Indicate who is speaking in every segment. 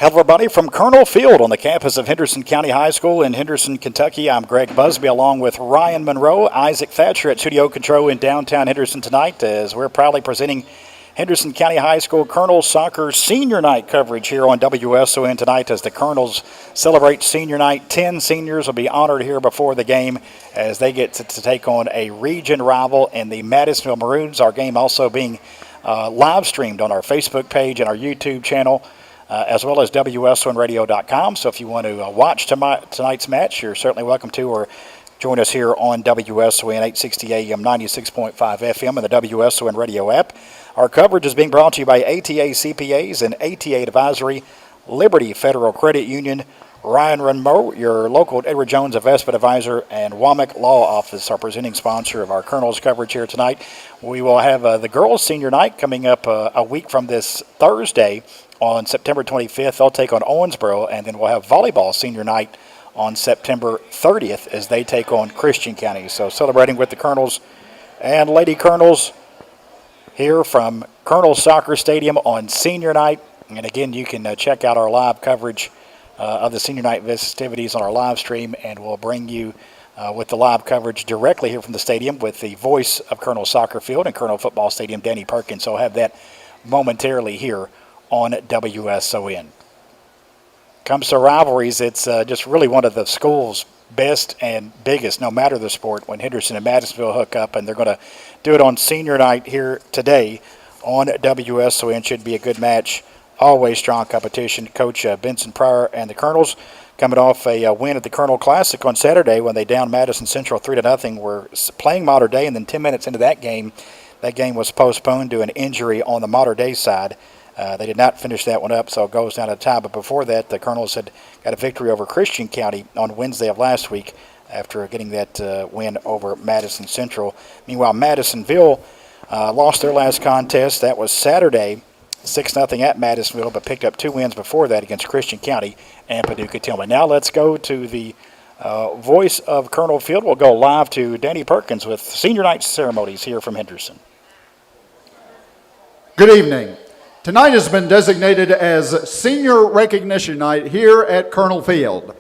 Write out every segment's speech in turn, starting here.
Speaker 1: Hello, everybody, from Colonel Field on the campus of Henderson County High School in Henderson, Kentucky. I'm Greg Busby along with Ryan Monroe, Isaac Thatcher at Studio Control in downtown Henderson tonight as we're proudly presenting Henderson County High School Colonels Soccer Senior Night coverage here on WSON tonight as the Colonels celebrate Senior Night. 10 seniors will be honored here before the game as they get to take on a region rival in the Madisonville Maroons. Our game also being live streamed on our Facebook page and our YouTube channel, as well as WSONradio.com. So if you want to watch tonight's match, you're certainly welcome to, or join us here on WSON 860 AM, 96.5 FM, and the WSON radio app. Our coverage is being brought to you by ATA CPAs and ATA Advisory, Liberty Federal Credit Union, Ryan Monroe, your local Edward Jones Investment Advisor, and Womack Law Office, our presenting sponsor of our Colonels coverage here tonight. We will have the girls' senior night coming up a week from this Thursday on September 25th. They'll take on Owensboro, and then we'll have volleyball senior night on September 30th as they take on Christian County. So celebrating with the Colonels and Lady Colonels here from Colonel Soccer Stadium on senior night. And again, you can check out our live coverage of the senior night festivities on our live stream, and we'll bring you with the live coverage directly here from the stadium with the voice of Colonel Soccer Field and Colonel Football Stadium, Danny Perkins. So I'll have that momentarily here on WSON. Comes to rivalries, it's just really one of the school's best and biggest, no matter the sport, when Henderson and Madisonville hook up, and they're going to do it on senior night here today on WSON. Should be a good match. Always strong competition. Coach Benson Pryor and the Colonels coming off a win at the Colonel Classic on Saturday when they downed Madison Central 3-0. Were playing Mater Dei, and then 10 minutes into that game was postponed due to an injury on the Mater Dei side. They did not finish that one up, so it goes down to tie. But before that, the Colonels had got a victory over Christian County on Wednesday of last week after getting that win over Madison Central. Meanwhile, Madisonville lost their last contest. That was Saturday, 6-0 at Madisonville, but picked up 2 wins before that against Christian County and Paducah Tillman. Now let's go to the voice of Colonel Field. We'll go live to Danny Perkins with senior night ceremonies here from Henderson.
Speaker 2: Good evening. Tonight has been designated as Senior Recognition Night here at Colonel Field.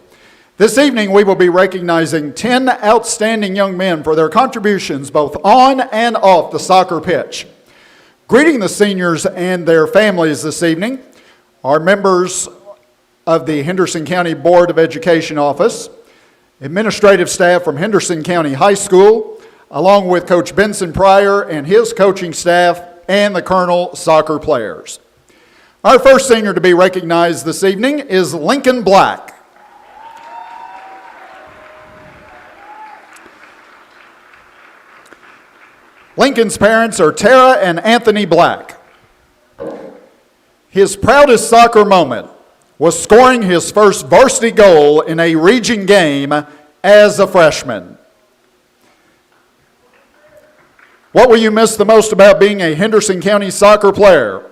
Speaker 2: This evening we will be recognizing 10 outstanding young men for their contributions both on and off the soccer pitch. Greeting the seniors and their families this evening are members of the Henderson County Board of Education Office, administrative staff from Henderson County High School, along with Coach Benson Pryor and his coaching staff, and the Colonel soccer players. Our first senior to be recognized this evening is Lincoln Black. Lincoln's parents are Tara and Anthony Black. His proudest soccer moment was scoring his first varsity goal in a region game as a freshman. What will you miss the most about being a Henderson County soccer player?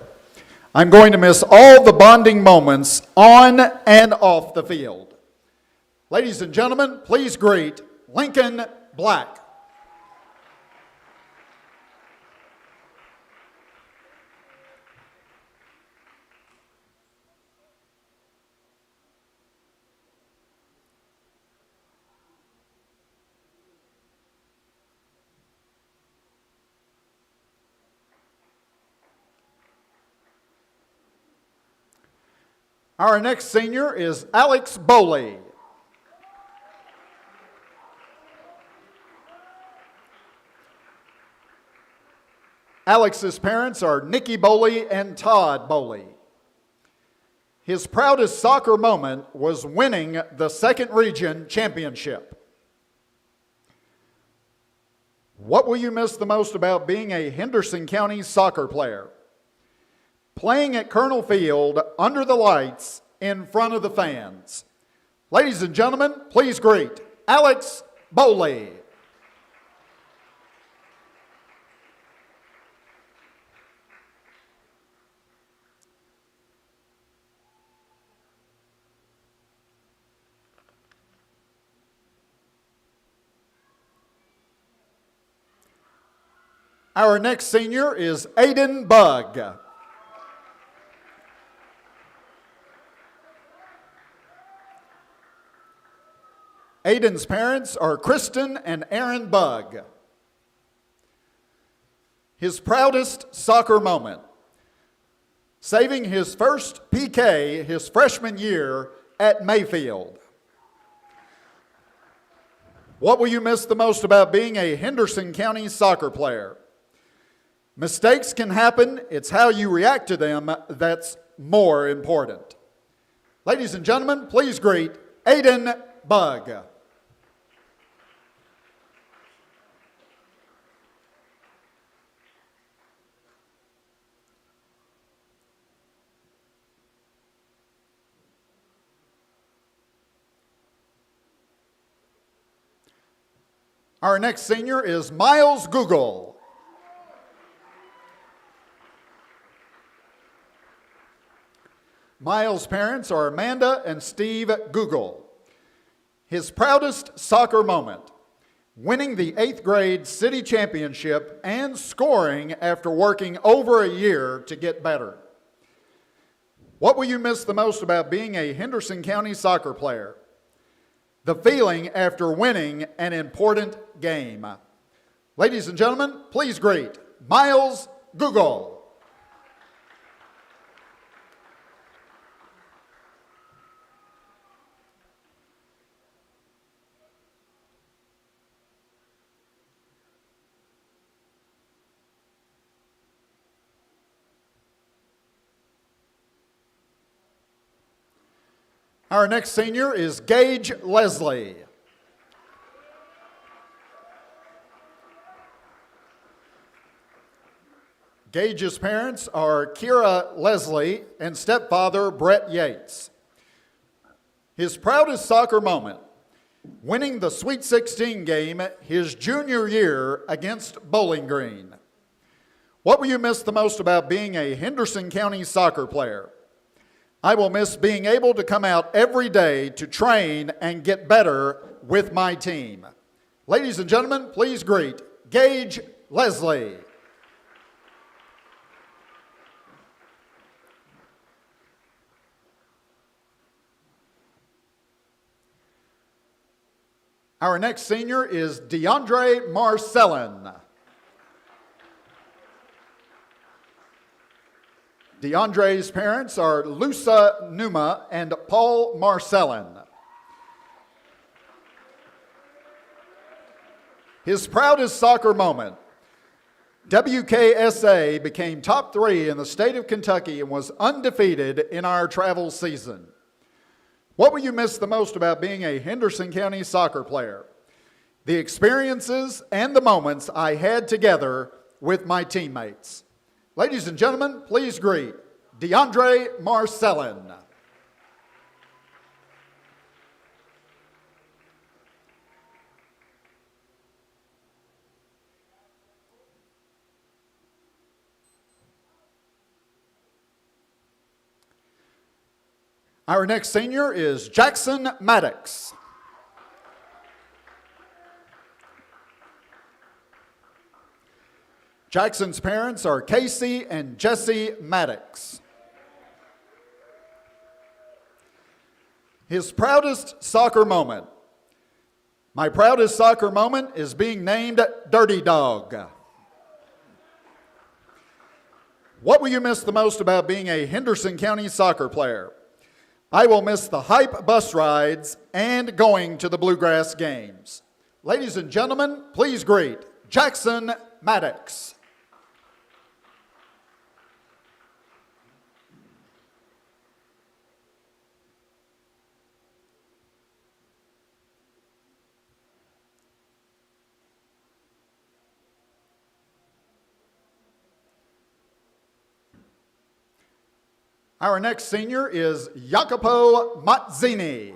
Speaker 2: I'm going to miss all the bonding moments on and off the field. Ladies and gentlemen, please greet Lincoln Black. Our next senior is Alex Boley. Alex's parents are Nikki Boley and Todd Boley. His proudest soccer moment was winning the second region championship. What will you miss the most about being a Henderson County soccer player? Playing at Colonel Field under the lights in front of the fans. Ladies and gentlemen, please greet Alex Boley. Our next senior is Aiden Bugg. Aiden's parents are Kristen and Aaron Bugg. His proudest soccer moment: saving his first PK his freshman year at Mayfield. What will you miss the most about being a Henderson County soccer player? Mistakes can happen. It's how you react to them that's more important. Ladies and gentlemen, please greet Aiden Bugg. Our next senior is Miles Google. Miles' parents are Amanda and Steve Google. His proudest soccer moment: winning the 8th grade city championship and scoring after working over a year to get better. What will you miss the most about being a Henderson County soccer player? The feeling after winning an important game. Ladies and gentlemen, please greet Miles Google. Our next senior is Gage Leslie. Gage's parents are Kira Leslie and stepfather Brett Yates. His proudest soccer moment: winning the Sweet 16 game his junior year against Bowling Green. What will you miss the most about being a Henderson County soccer player? I will miss being able to come out every day to train and get better with my team. Ladies and gentlemen, please greet Gage Leslie. Our next senior is DeAndre Marcellin. DeAndre's parents are Lusa Numa and Paul Marcellin. His proudest soccer moment: WKSA became top 3 in the state of Kentucky and was undefeated in our travel season. What will you miss the most about being a Henderson County soccer player? The experiences and the moments I had together with my teammates. Ladies and gentlemen, please greet DeAndre Marcellin. Our next senior is Jackson Maddox. Jackson's parents are Casey and Jesse Maddox. His proudest soccer moment: my proudest soccer moment is being named Dirty Dog. What will you miss the most about being a Henderson County soccer player? I will miss the hype bus rides and going to the Bluegrass games. Ladies and gentlemen, please greet Jackson Maddox. Our next senior is Jacopo Mazzini.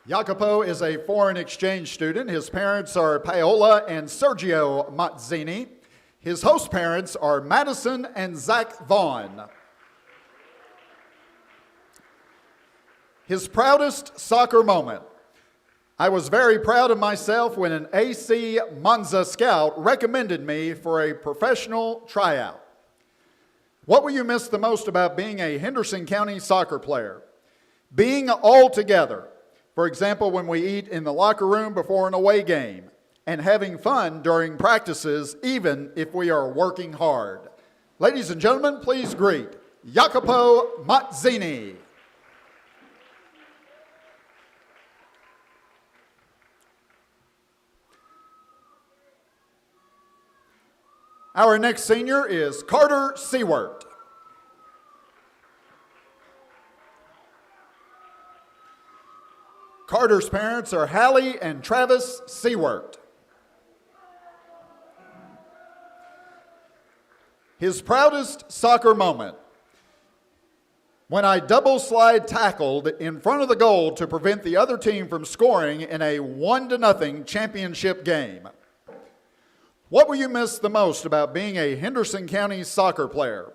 Speaker 2: Jacopo is a foreign exchange student. His parents are Paola and Sergio Mazzini. His host parents are Madison and Zach Vaughn. His proudest soccer moment: I was very proud of myself when an AC Monza scout recommended me for a professional tryout. What will you miss the most about being a Henderson County soccer player? being all together. For example, when we eat in the locker room before an away game, and having fun during practices, even if we are working hard. Ladies and gentlemen, please greet Jacopo Mazzini. Our next senior is Carter Seward. Carter's parents are Hallie and Travis Seward. His proudest soccer moment: when I double slide tackled in front of the goal to prevent the other team from scoring in a 1-0 championship game. What will you miss the most about being a Henderson County soccer player?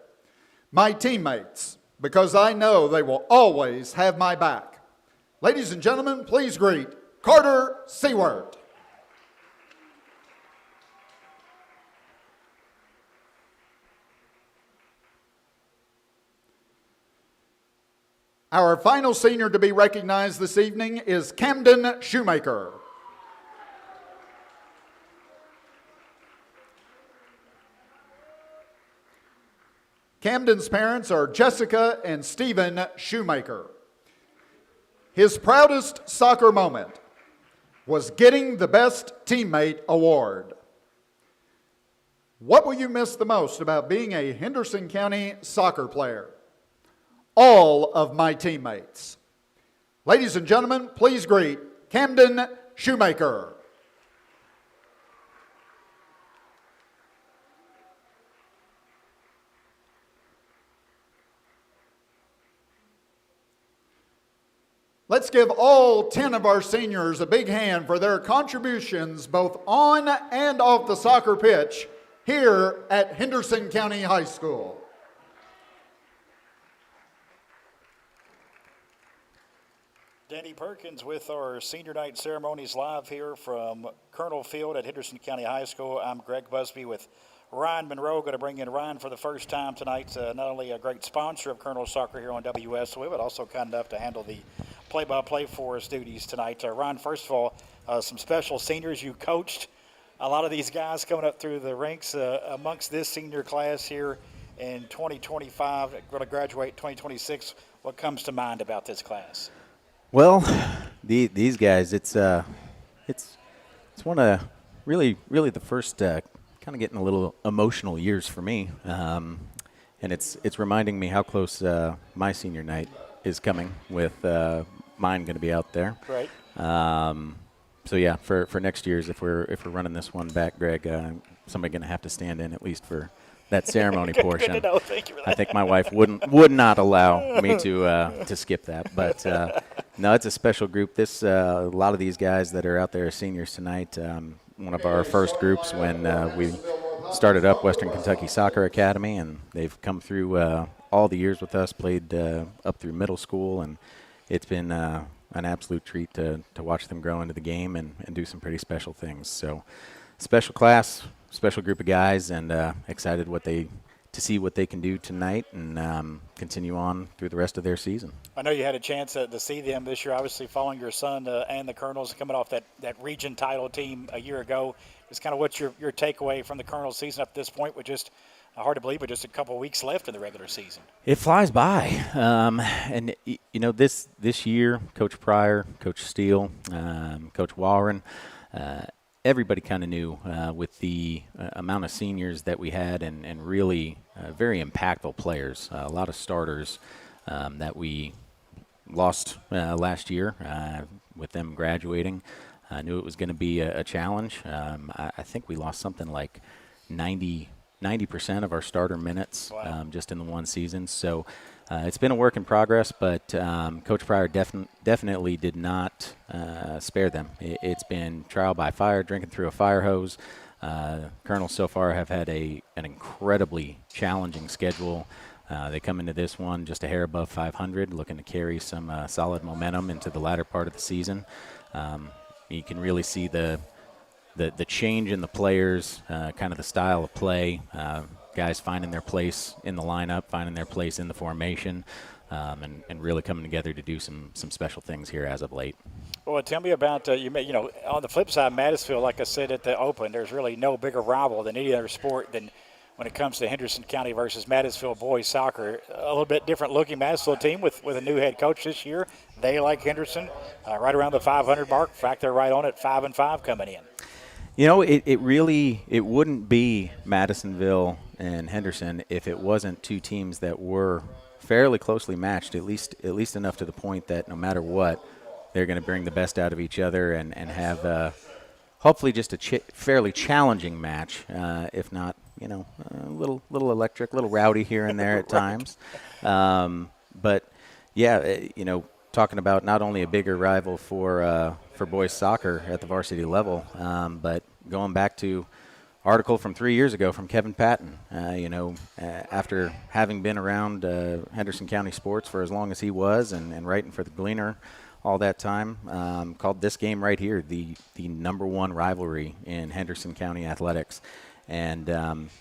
Speaker 2: My teammates, because I know they will always have my back. Ladies and gentlemen, please greet Carter Seward. Our final senior to be recognized this evening is Camden Shoemaker. Camden's parents are Jessica and Stephen Shoemaker. His proudest soccer moment was getting the Best Teammate Award. What will you miss the most about being a Henderson County soccer player? All of my teammates. Ladies and gentlemen, please greet Camden Shoemaker. Let's give all 10 of our seniors a big hand for their contributions both on and off the soccer pitch here at Henderson County High School.
Speaker 1: Danny Perkins with our senior night ceremonies live here from Colonel Field at Henderson County High School. I'm Greg Busby with Ryan Monroe. Going to bring in Ryan for the first time tonight. Not only a great sponsor of Colonel Soccer here on WSOE, but also kind enough to handle the play-by-play for us duties tonight. Ryan, first of all, some special seniors. You coached a lot of these guys coming up through the ranks amongst this senior class here in 2025. Going to graduate 2026. What comes to mind about this class?
Speaker 3: Well, these guys, it's one of really the first kind of getting a little emotional years for me, and it's reminding me how close my senior night is coming with mine going to be out there.
Speaker 1: Right.
Speaker 3: So yeah, for next year's, if we're running this one back, Greg, somebody going to have to stand in at least for that ceremony portion.
Speaker 1: Good to know. Thank you for that.
Speaker 3: I think my wife would not allow me to skip that, but no, it's a special group. This a lot of these guys that are out there are seniors tonight. One of our first groups when we started up Western Kentucky Soccer Academy, and they've come through all the years with us, played up through middle school, and it's been an absolute treat to watch them grow into the game and do some pretty special things. So special class, special group of guys, and excited to see what they can do tonight and continue on through the rest of their season.
Speaker 1: I know you had a chance to see them this year, obviously following your son and the Colonels coming off that region title team a year ago. Just kind of what's your takeaway from the Colonels season up to this point with just, hard to believe, but just a couple of weeks left in the regular season?
Speaker 3: It flies by. And, you know, this year, Coach Pryor, Coach Steele, Coach Warren, everybody kind of knew with the amount of seniors that we had and really very impactful players, a lot of starters that we lost last year with them graduating. I knew it was going to be a challenge. I think we lost something like 90% of our starter minutes.
Speaker 1: Wow.
Speaker 3: Just in the one season. So it's been a work in progress, but Coach Pryor definitely did not spare them. It's been trial by fire, drinking through a fire hose. Colonels so far have had an incredibly challenging schedule. They come into this one just a hair above 500, looking to carry some solid momentum into the latter part of the season. You can really see the change in the players, kind of the style of play, guys finding their place in the lineup, finding their place in the formation. and really coming together to do some special things here as of late.
Speaker 1: Well, tell me about on the flip side, Madisonville, like I said at the Open, there's really no bigger rival than any other sport than when it comes to Henderson County versus Madisonville boys soccer. A little bit different looking Madisonville team with a new head coach this year. They, like Henderson, right around the 500 mark. In fact, they're right on it, 5-5 coming in.
Speaker 3: It wouldn't be Madisonville and Henderson if it wasn't two teams that were fairly closely matched, at least enough to the point that no matter what, they're going to bring the best out of each other and have hopefully just a fairly challenging match, if not, a little electric, a little rowdy here and there at times. But yeah, talking about not only a bigger rival for boys soccer at the varsity level, but going back to article from 3 years ago from Kevin Patton, after having been around Henderson County sports for as long as he was and writing for the Gleaner all that time, called this game right here the number one rivalry in Henderson County athletics. And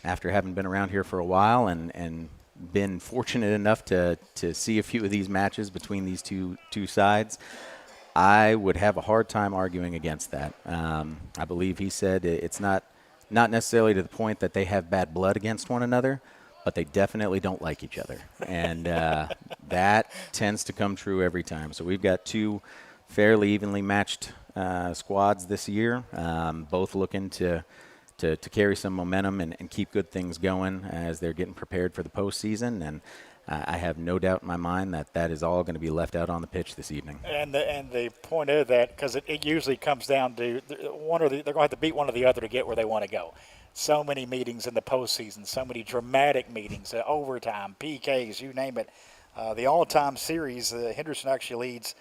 Speaker 3: after having been around here for a while and been fortunate enough to see a few of these matches between these two sides, I would have a hard time arguing against that. I believe he said it's not necessarily to the point that they have bad blood against one another, but they definitely don't like each other. And that tends to come true every time. So we've got two fairly evenly matched squads this year, both looking to carry some momentum and keep good things going as they're getting prepared for the postseason. And I have no doubt in my mind that is all going to be left out on the pitch this evening.
Speaker 1: And the point of that, because it usually comes down to they're going to have to beat one or the other to get where they want to go. So many meetings in the postseason, so many dramatic meetings, overtime, PKs, you name it. The all-time series, Henderson actually leads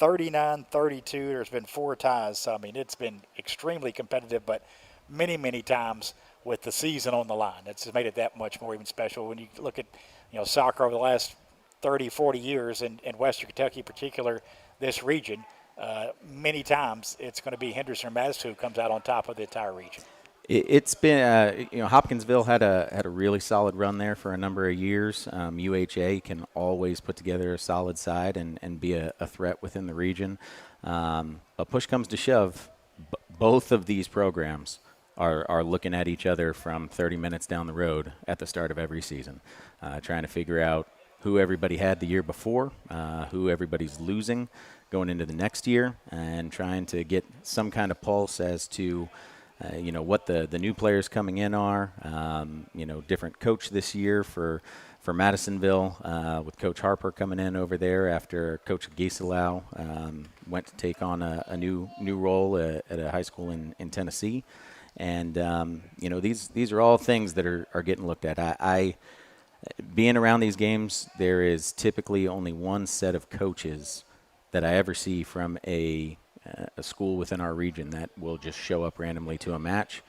Speaker 1: 39-32. There's been 4 ties. So, I mean, it's been extremely competitive, but many, many times with the season on the line. It's made it that much more even special. When you look at, soccer over the last 30, 40 years in Western Kentucky, in particular, this region, many times it's going to be Henderson or Madison who comes out on top of the entire region.
Speaker 3: It's been, Hopkinsville had a really solid run there for a number of years. UHA can always put together a solid side and be a threat within the region. But push comes to shove, both of these programs are looking at each other from 30 minutes down the road at the start of every season, trying to figure out who everybody had the year before, who everybody's losing going into the next year, and trying to get some kind of pulse as to what the new players coming in are. Different coach this year for Madisonville, with Coach Harper coming in over there after Coach Gieselau went to take on a new role at a high school in Tennessee. And, these are all things that are getting looked at. I being around these games, there is typically only one set of coaches that I ever see from a school within our region that will just show up randomly to a match,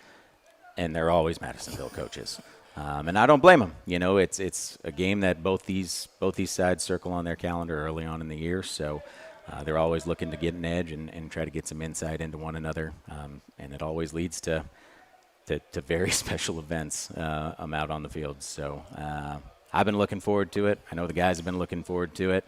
Speaker 3: and they're always Madisonville coaches. And I don't blame them. It's a game that both these sides circle on their calendar early on in the year, so they're always looking to get an edge and try to get some insight into one another, and it always leads to very special events out on the field. So I've been looking forward to it. I know the guys have been looking forward to it,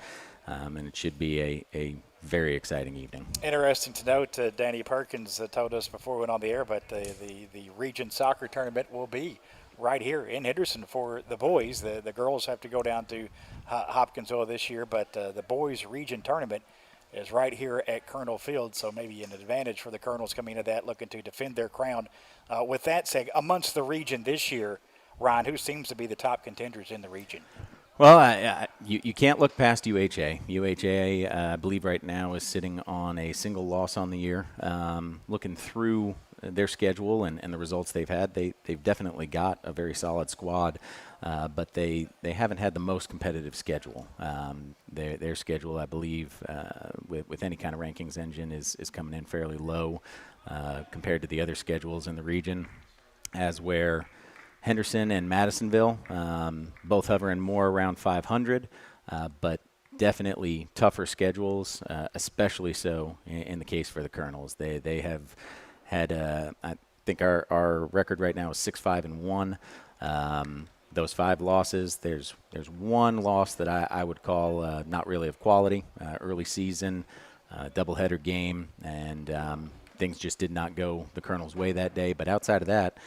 Speaker 3: and it should be a very exciting evening. Interesting to note, Danny Perkins told us before we went on the air, but the region soccer tournament will be right here in Henderson for the boys. The girls have to go down to Hopkinsville this year, but the boys region tournament is right here at Colonel Field, so maybe an advantage for the Colonels coming into that, looking to defend their crown. With that said, amongst the region this year, Ryan, who seems to be the top contenders in the region? Well, you can't look past UHA. UHA, I believe right now, is sitting on a single loss on the year. Looking through their schedule and the results they've had, they've definitely got a very solid squad, but they haven't had the most competitive schedule. Their schedule, I believe, with any kind of rankings engine, is coming in fairly low compared to the other schedules in the region, as where Henderson and Madisonville, both hovering more around 500, but definitely tougher schedules, especially so in the case for the Colonels. They have had, I think our record right now is 6-5-1. those 5 losses, there's one loss that I would call not really of quality. Early season, doubleheader game, and things just did not go the Colonels' way that day. But outside of that,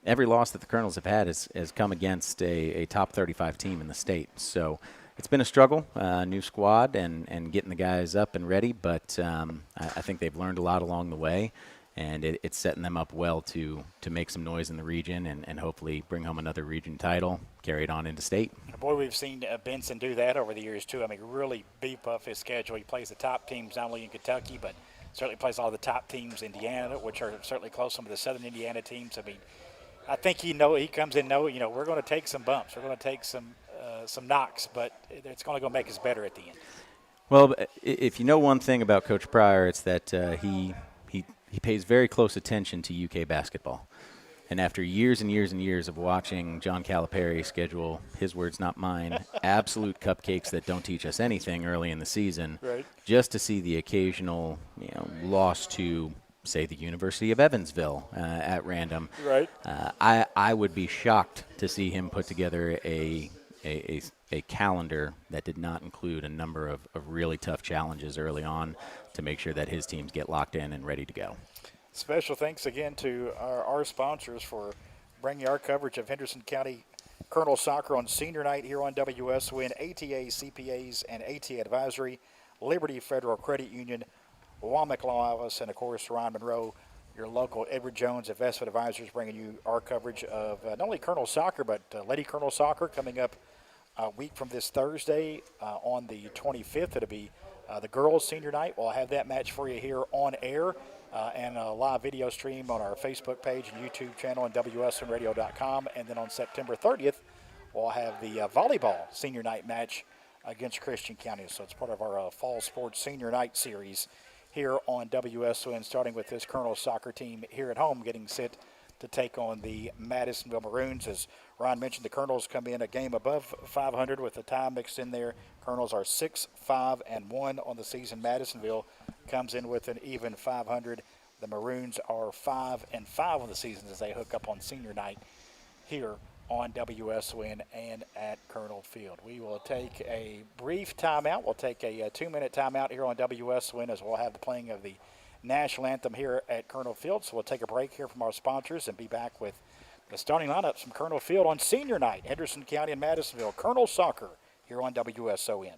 Speaker 3: every loss that the Colonels have had has come against a top 35 team in the state. So it's been a struggle, new squad, and getting the guys up and ready. But I think they've learned a lot along the way, and it's setting them up well to make some noise in the region and hopefully bring home another region title, carry it on into state.
Speaker 1: Boy, we've seen Benson do that over the years, too. I mean, really beef up his schedule. He plays the top teams not only in Kentucky, but certainly plays all the top teams in Indiana, which are certainly close, some of the southern Indiana teams. I mean, I think he comes in knowing, we're going to take some bumps. We're going to take some knocks, but it's going to go make us better at the end.
Speaker 3: Well, if you know one thing about Coach Pryor, it's that he pays very close attention to UK basketball. And after years and years and years of watching John Calipari schedule, his words, not mine, absolute cupcakes that don't teach us anything early in the season,
Speaker 1: right,
Speaker 3: just to see the occasional loss to, say, the University of Evansville at random,
Speaker 1: right,
Speaker 3: I would be shocked to see him put together a calendar that did not include a number of really tough challenges early on to make sure that his teams get locked in and ready to go.
Speaker 1: Special thanks again to our sponsors for bringing our coverage of Henderson County Colonel Soccer on senior night here on WSWN, ATA CPAs and ATA Advisory, Liberty Federal Credit Union, Womack Law Office, and, of course, Ron Monroe, your local Edward Jones Investment Advisors, bringing you our coverage of not only Colonel Soccer, but Lady Colonel Soccer coming up a week from this Thursday on the 25th. It'll be the girls' senior night. We'll have that match for you here on air and a live video stream on our Facebook page and YouTube channel and WSNradio.com. And then on September 30th, we'll have the volleyball senior night match against Christian County. So it's part of our fall sports senior night series here on WSON, starting with this Colonel Soccer team here at home getting set to take on the Madisonville Maroons. As Ron mentioned, the Colonels come in a game above 500 with the tie mixed in there. Colonels are 6-5-1 on the season. Madisonville comes in with an even 500. The Maroons are 5-5 on the season as they hook up on senior night here on WSON and at Colonel Field. We will take a brief timeout. We'll take a 2-minute timeout here on WSON as we'll have the playing of the national anthem here at Colonel Field. So we'll take a break here from our sponsors and be back with the starting lineups from Colonel Field on senior night, Henderson County and Madisonville. Colonel Soccer here on WSON.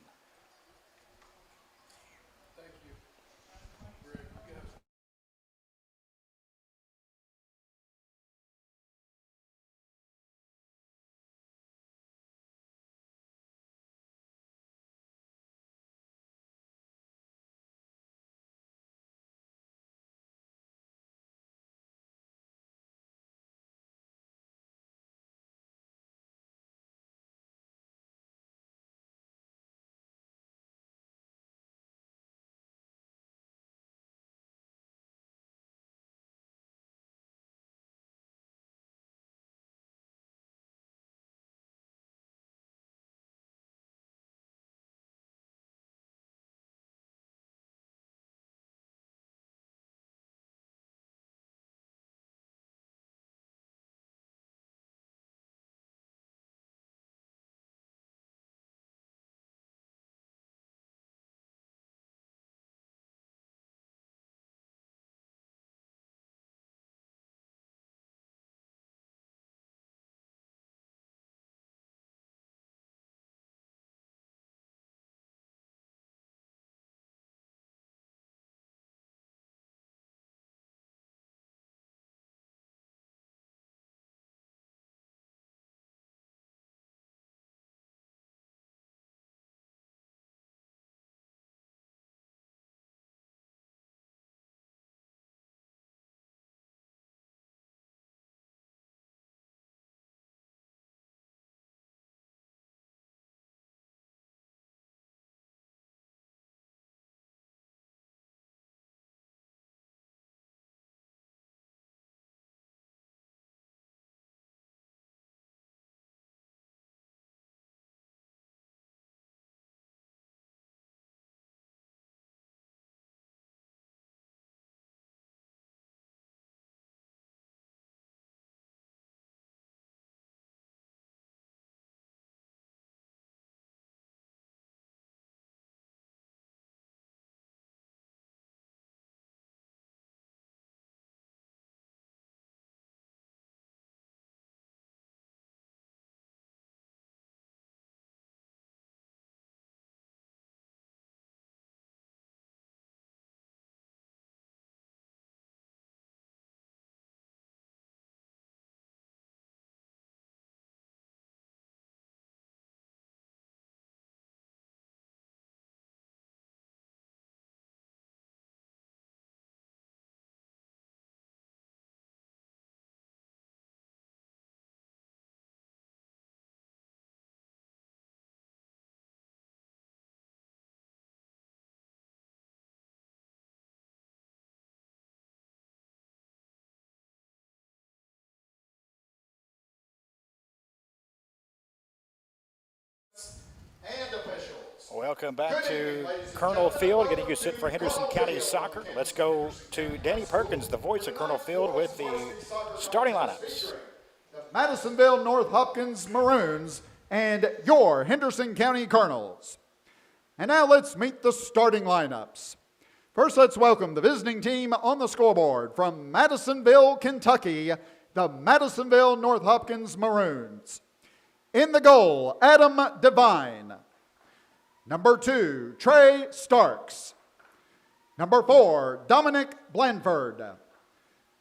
Speaker 2: and officials.
Speaker 1: Welcome back
Speaker 2: Good
Speaker 1: to
Speaker 2: evening, ladies and
Speaker 1: Colonel
Speaker 2: gentlemen.
Speaker 1: Field,
Speaker 2: Welcome
Speaker 1: getting you set
Speaker 2: to
Speaker 1: for Henderson
Speaker 2: Colonel
Speaker 1: County
Speaker 2: Field.
Speaker 1: Soccer. Let's go to Danny Perkins, the voice of Colonel Field, with the starting lineups.
Speaker 2: The Madisonville North Hopkins Maroons and your Henderson County Colonels. And now let's meet the starting lineups. First, let's welcome the visiting team on the scoreboard from Madisonville, Kentucky, the Madisonville North Hopkins Maroons. In the goal, Adam Devine. Number 2, Trey Starks. Number 4, Dominic Blandford.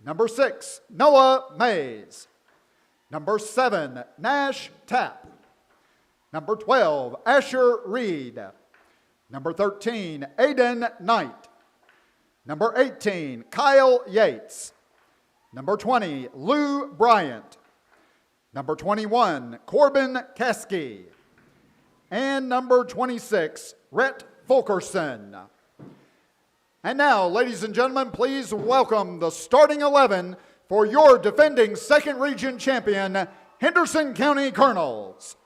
Speaker 2: Number 6, Noah Mays. Number 7, Nash Tapp. Number 12, Asher Reed. Number 13, Aiden Knight. Number 18, Kyle Yates. Number 20, Lou Bryant. Number 21, Corbin Caskey. And number 26, Rhett Fulkerson. And now, ladies and gentlemen, please welcome the starting 11 for your defending second region champion, Henderson County Colonels.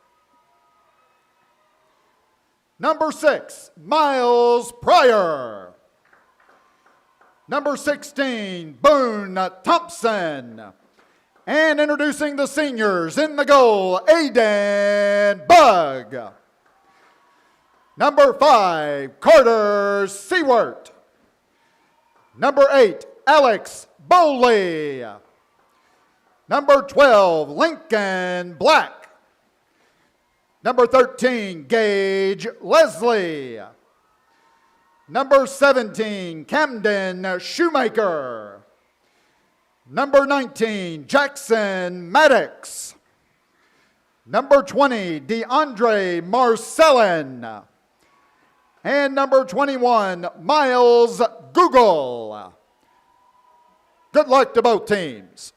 Speaker 2: Number 6, Miles Pryor. Number 16, Boone Thompson. And introducing the seniors in the goal, Aiden Bug. Number 5, Carter Sewart. Number 8, Alex Bowley. Number 12, Lincoln Black. Number 13, Gage Leslie. Number 17, Camden Shoemaker. Number 19, Jackson Maddox. Number 20, DeAndre Marcellin. And number 21, Miles Google. Good luck to both teams.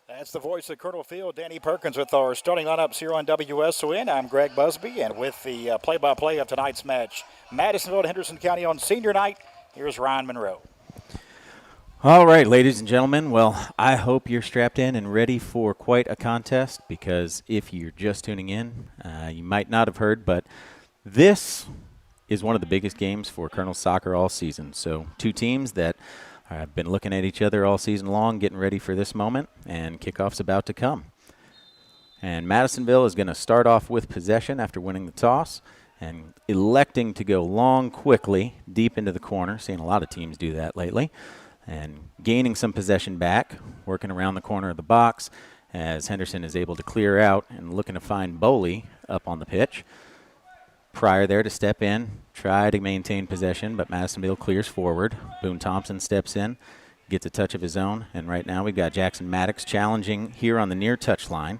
Speaker 1: That's the voice of Colonel Field, Danny Perkins, with our starting lineups here on WSON. I'm Greg Busby, and with the play-by-play of tonight's match, Madisonville and Henderson County on senior night, here's Ryan Monroe.
Speaker 3: All right, ladies and gentlemen, well, I hope you're strapped in and ready for quite a contest, because if you're just tuning in, you might not have heard, but this is one of the biggest games for Colonel Soccer all season. So two teams that have been looking at each other all season long, getting ready for this moment, and kickoff's about to come. And Madisonville is going to start off with possession after winning the toss and electing to go long quickly deep into the corner, seeing a lot of teams do that lately, and gaining some possession back, working around the corner of the box as Henderson is able to clear out and looking to find Bowley up on the pitch. Pryor there to step in, try to maintain possession, but Madisonville clears forward. Boone Thompson steps in, gets a touch of his own, and right now we've got Jackson Maddox challenging here on the near touch line.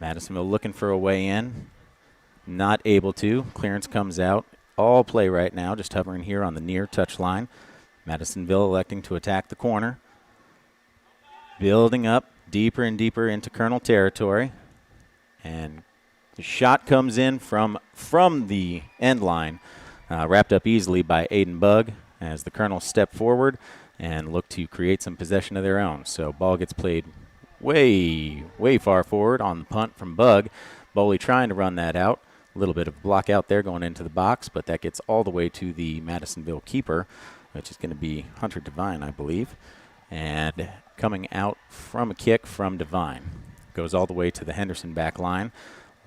Speaker 3: Madisonville looking for a way in, not able to. Clearance comes out. All play right now, just hovering here on the near touch line. Madisonville electing to attack the corner. Building up deeper and deeper into Colonel territory. And the shot comes in from the end line, wrapped up easily by Aiden Bug as the Colonels step forward and look to create some possession of their own. So ball gets played way, way far forward on the punt from Bug. Bowley trying to run that out. A little bit of block out there going into the box, but that gets all the way to the Madisonville keeper, which is going to be Hunter Devine, I believe. And coming out from a kick from Devine. Goes all the way to the Henderson back line.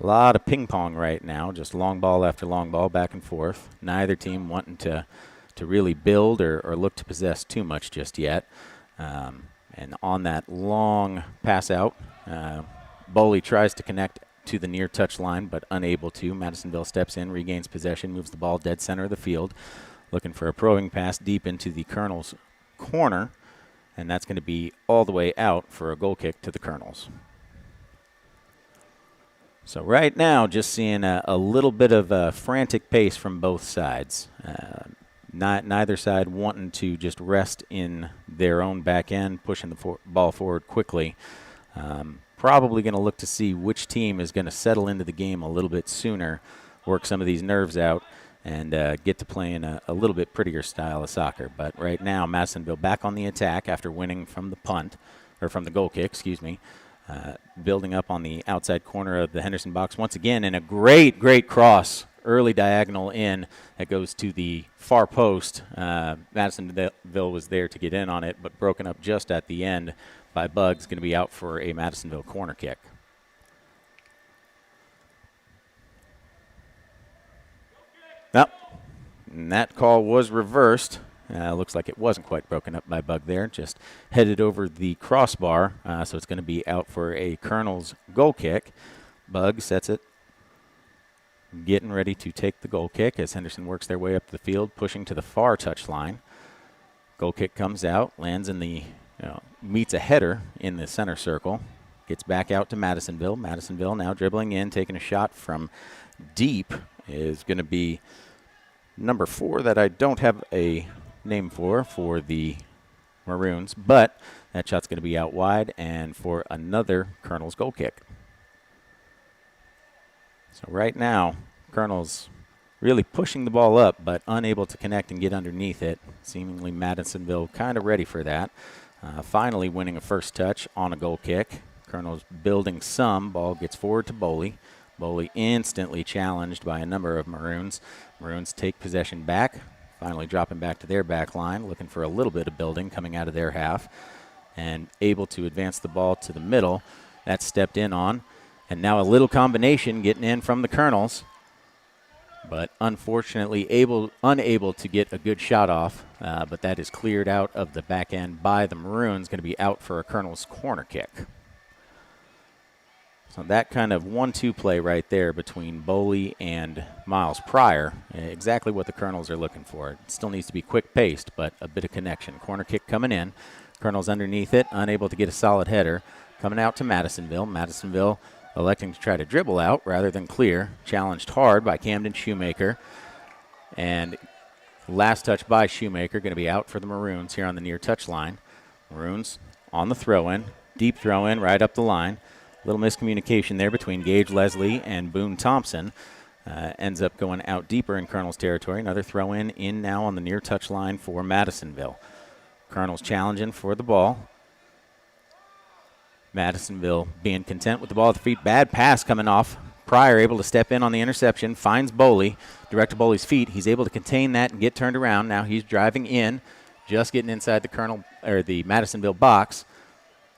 Speaker 3: A lot of ping pong right now, just long ball after long ball back and forth. Neither team wanting to really build or look to possess too much just yet. And on that long pass out, Bowley tries to connect to the near touch line, but unable to. Madisonville steps in, regains possession, moves the ball dead center of the field, looking for a probing pass deep into the Colonels' corner, and that's going to be all the way out for a goal kick to the Colonels. So right now, just seeing a little bit of a frantic pace from both sides. Neither side wanting to just rest in their own back end, pushing the ball forward quickly. Probably going to look to see which team is going to settle into the game a little bit sooner, work some of these nerves out, and get to playing a little bit prettier style of soccer. But right now, Madisonville back on the attack after winning from the punt, or from the goal kick, excuse me. building up on the outside corner of the Henderson box once again, and a great cross, early diagonal in that goes to the far post. Madisonville was there to get in on it, but broken up just at the end by Bugs, going to be out for a Madisonville corner kick. Nope. And that call was reversed. Looks like it wasn't quite broken up by Bug there. Just headed over the crossbar. So it's going to be out for a Colonel's goal kick. Bug sets it. Getting ready to take the goal kick as Henderson works their way up the field, pushing to the far touchline. Goal kick comes out, lands in the, meets a header in the center circle. Gets back out to Madisonville. Madisonville now dribbling in, taking a shot from deep is going to be number 4 that I don't have a name for the Maroons, but that shot's going to be out wide and for another Colonel's goal kick. So right now, Colonel's really pushing the ball up, but unable to connect and get underneath it. Seemingly Madisonville kind of ready for that. Finally winning a first touch on a goal kick. Colonel's building some. Ball gets forward to Boley. Boley instantly challenged by a number of Maroons. Maroons take possession back, finally dropping back to their back line, looking for a little bit of building coming out of their half, and able to advance the ball to the middle. That's stepped in on. And now a little combination getting in from the Colonels, but unfortunately unable to get a good shot off, but that is cleared out of the back end by the Maroons, going to be out for a Colonel's corner kick. So that kind of 1-2 play right there between Boley and Miles Pryor, exactly what the Colonels are looking for. It still needs to be quick-paced, but a bit of connection. Corner kick coming in. Colonels underneath it, unable to get a solid header. Coming out to Madisonville. Madisonville electing to try to dribble out rather than clear. Challenged hard by Camden Shoemaker. And last touch by Shoemaker, going to be out for the Maroons here on the near touchline. Maroons on the throw-in. Deep throw-in right up the line. Little miscommunication there between Gage Leslie and Boone Thompson. Ends up going out deeper in Colonel's territory. Another throw-in now on the near touchline for Madisonville. Colonel's challenging for the ball. Madisonville being content with the ball at the feet. Bad pass coming off. Pryor able to step in on the interception. Finds Boley. Direct to Boley's feet. He's able to contain that and get turned around. Now he's driving in. Just getting inside the Madisonville box.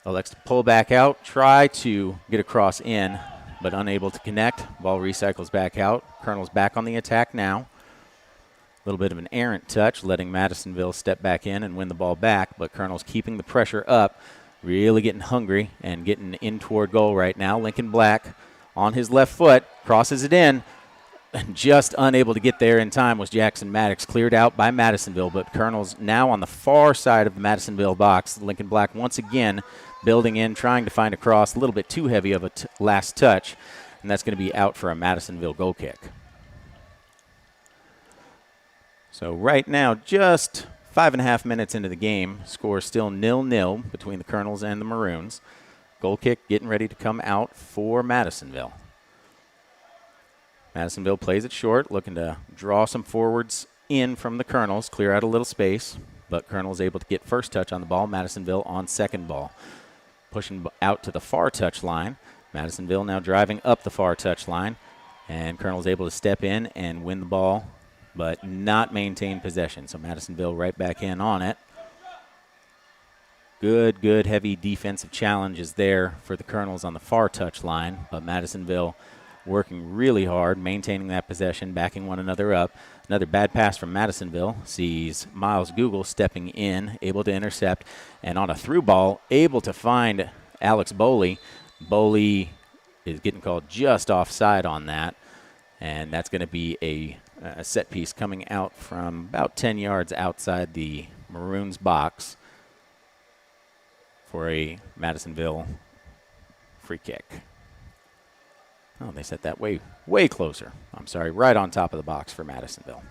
Speaker 3: Elects to pull back out. Try to get a cross in, but unable to connect. Ball recycles back out. Colonel's back on the attack now. A little bit of an errant touch, letting Madisonville step back in and win the ball back, but Colonel's keeping the pressure up. Really getting hungry and getting in toward goal right now. Lincoln Black on his left foot, crosses it in, and just unable to get there in time was Jackson Maddox. Cleared out by Madisonville, but Colonel's now on the far side of the Madisonville box. Lincoln Black once again building in, trying to find a cross, a little bit too heavy of a last touch, and that's going to be out for a Madisonville goal kick. So right now, just 5.5 minutes into the game, score still 0-0 between the Colonels and the Maroons. Goal kick getting ready to come out for Madisonville. Madisonville plays it short, looking to draw some forwards in from the Colonels, clear out a little space, but Colonel's able to get first touch on the ball. Madisonville on second ball. Pushing out to the far touch line. Madisonville now driving up the far touch line, and Colonel's able to step in and win the ball, but not maintain possession. So Madisonville right back in on it. Good heavy defensive challenges there for the Colonels on the far touch line, but Madisonville working really hard, maintaining that possession, backing one another up. Another bad pass from Madisonville sees Miles Google stepping in, able to intercept, and on a through ball, able to find Alex Boley. Boley is getting called just offside on that, and that's going to be a set piece coming out from about 10 yards outside the Maroons box for a Madisonville free kick. Oh, they set that way closer. I'm sorry, right on top of the box for Madisonville.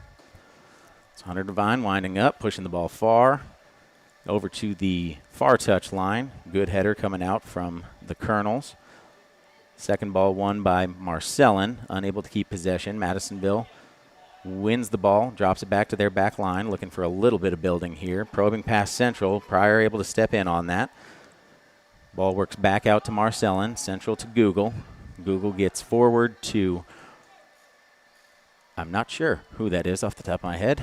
Speaker 3: It's Hunter Devine winding up, pushing the ball far over to the far touch line. Good header coming out from the Colonels. Second ball won by Marcellin, unable to keep possession. Madisonville wins the ball, drops it back to their back line, looking for a little bit of building here. Probing past Central. Pryor able to step in on that. Ball works back out to Marcellin, central to Google. Google gets forward to, I'm not sure who that is off the top of my head.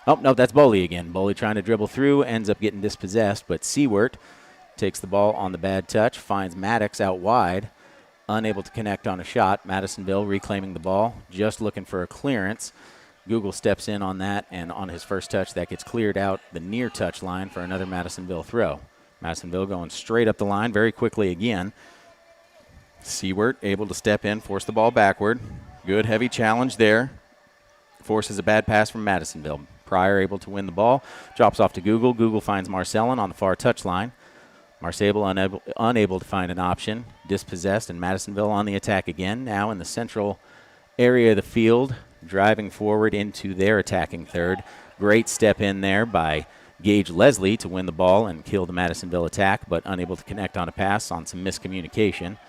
Speaker 3: Oh, no, that's Boley again. Boley trying to dribble through, ends up getting dispossessed, but Seward takes the ball on the bad touch, finds Maddox out wide, unable to connect on a shot. Madisonville reclaiming the ball, just looking for a clearance. Google steps in on that, and on his first touch, that gets cleared out the near touch line for another Madisonville throw. Madisonville going straight up the line very quickly again. Seward able to step in, force the ball backward. Good heavy challenge there. Forces a bad pass from Madisonville. Pryor able to win the ball. Drops off to Google. Google finds Marcellin on the far touch line. Marcellin unable to find an option. Dispossessed, and Madisonville on the attack again. Now in the central area of the field, driving forward into their attacking third. Great step in there by Gage Leslie to win the ball and kill the Madisonville attack, but unable to connect on a pass on some miscommunication.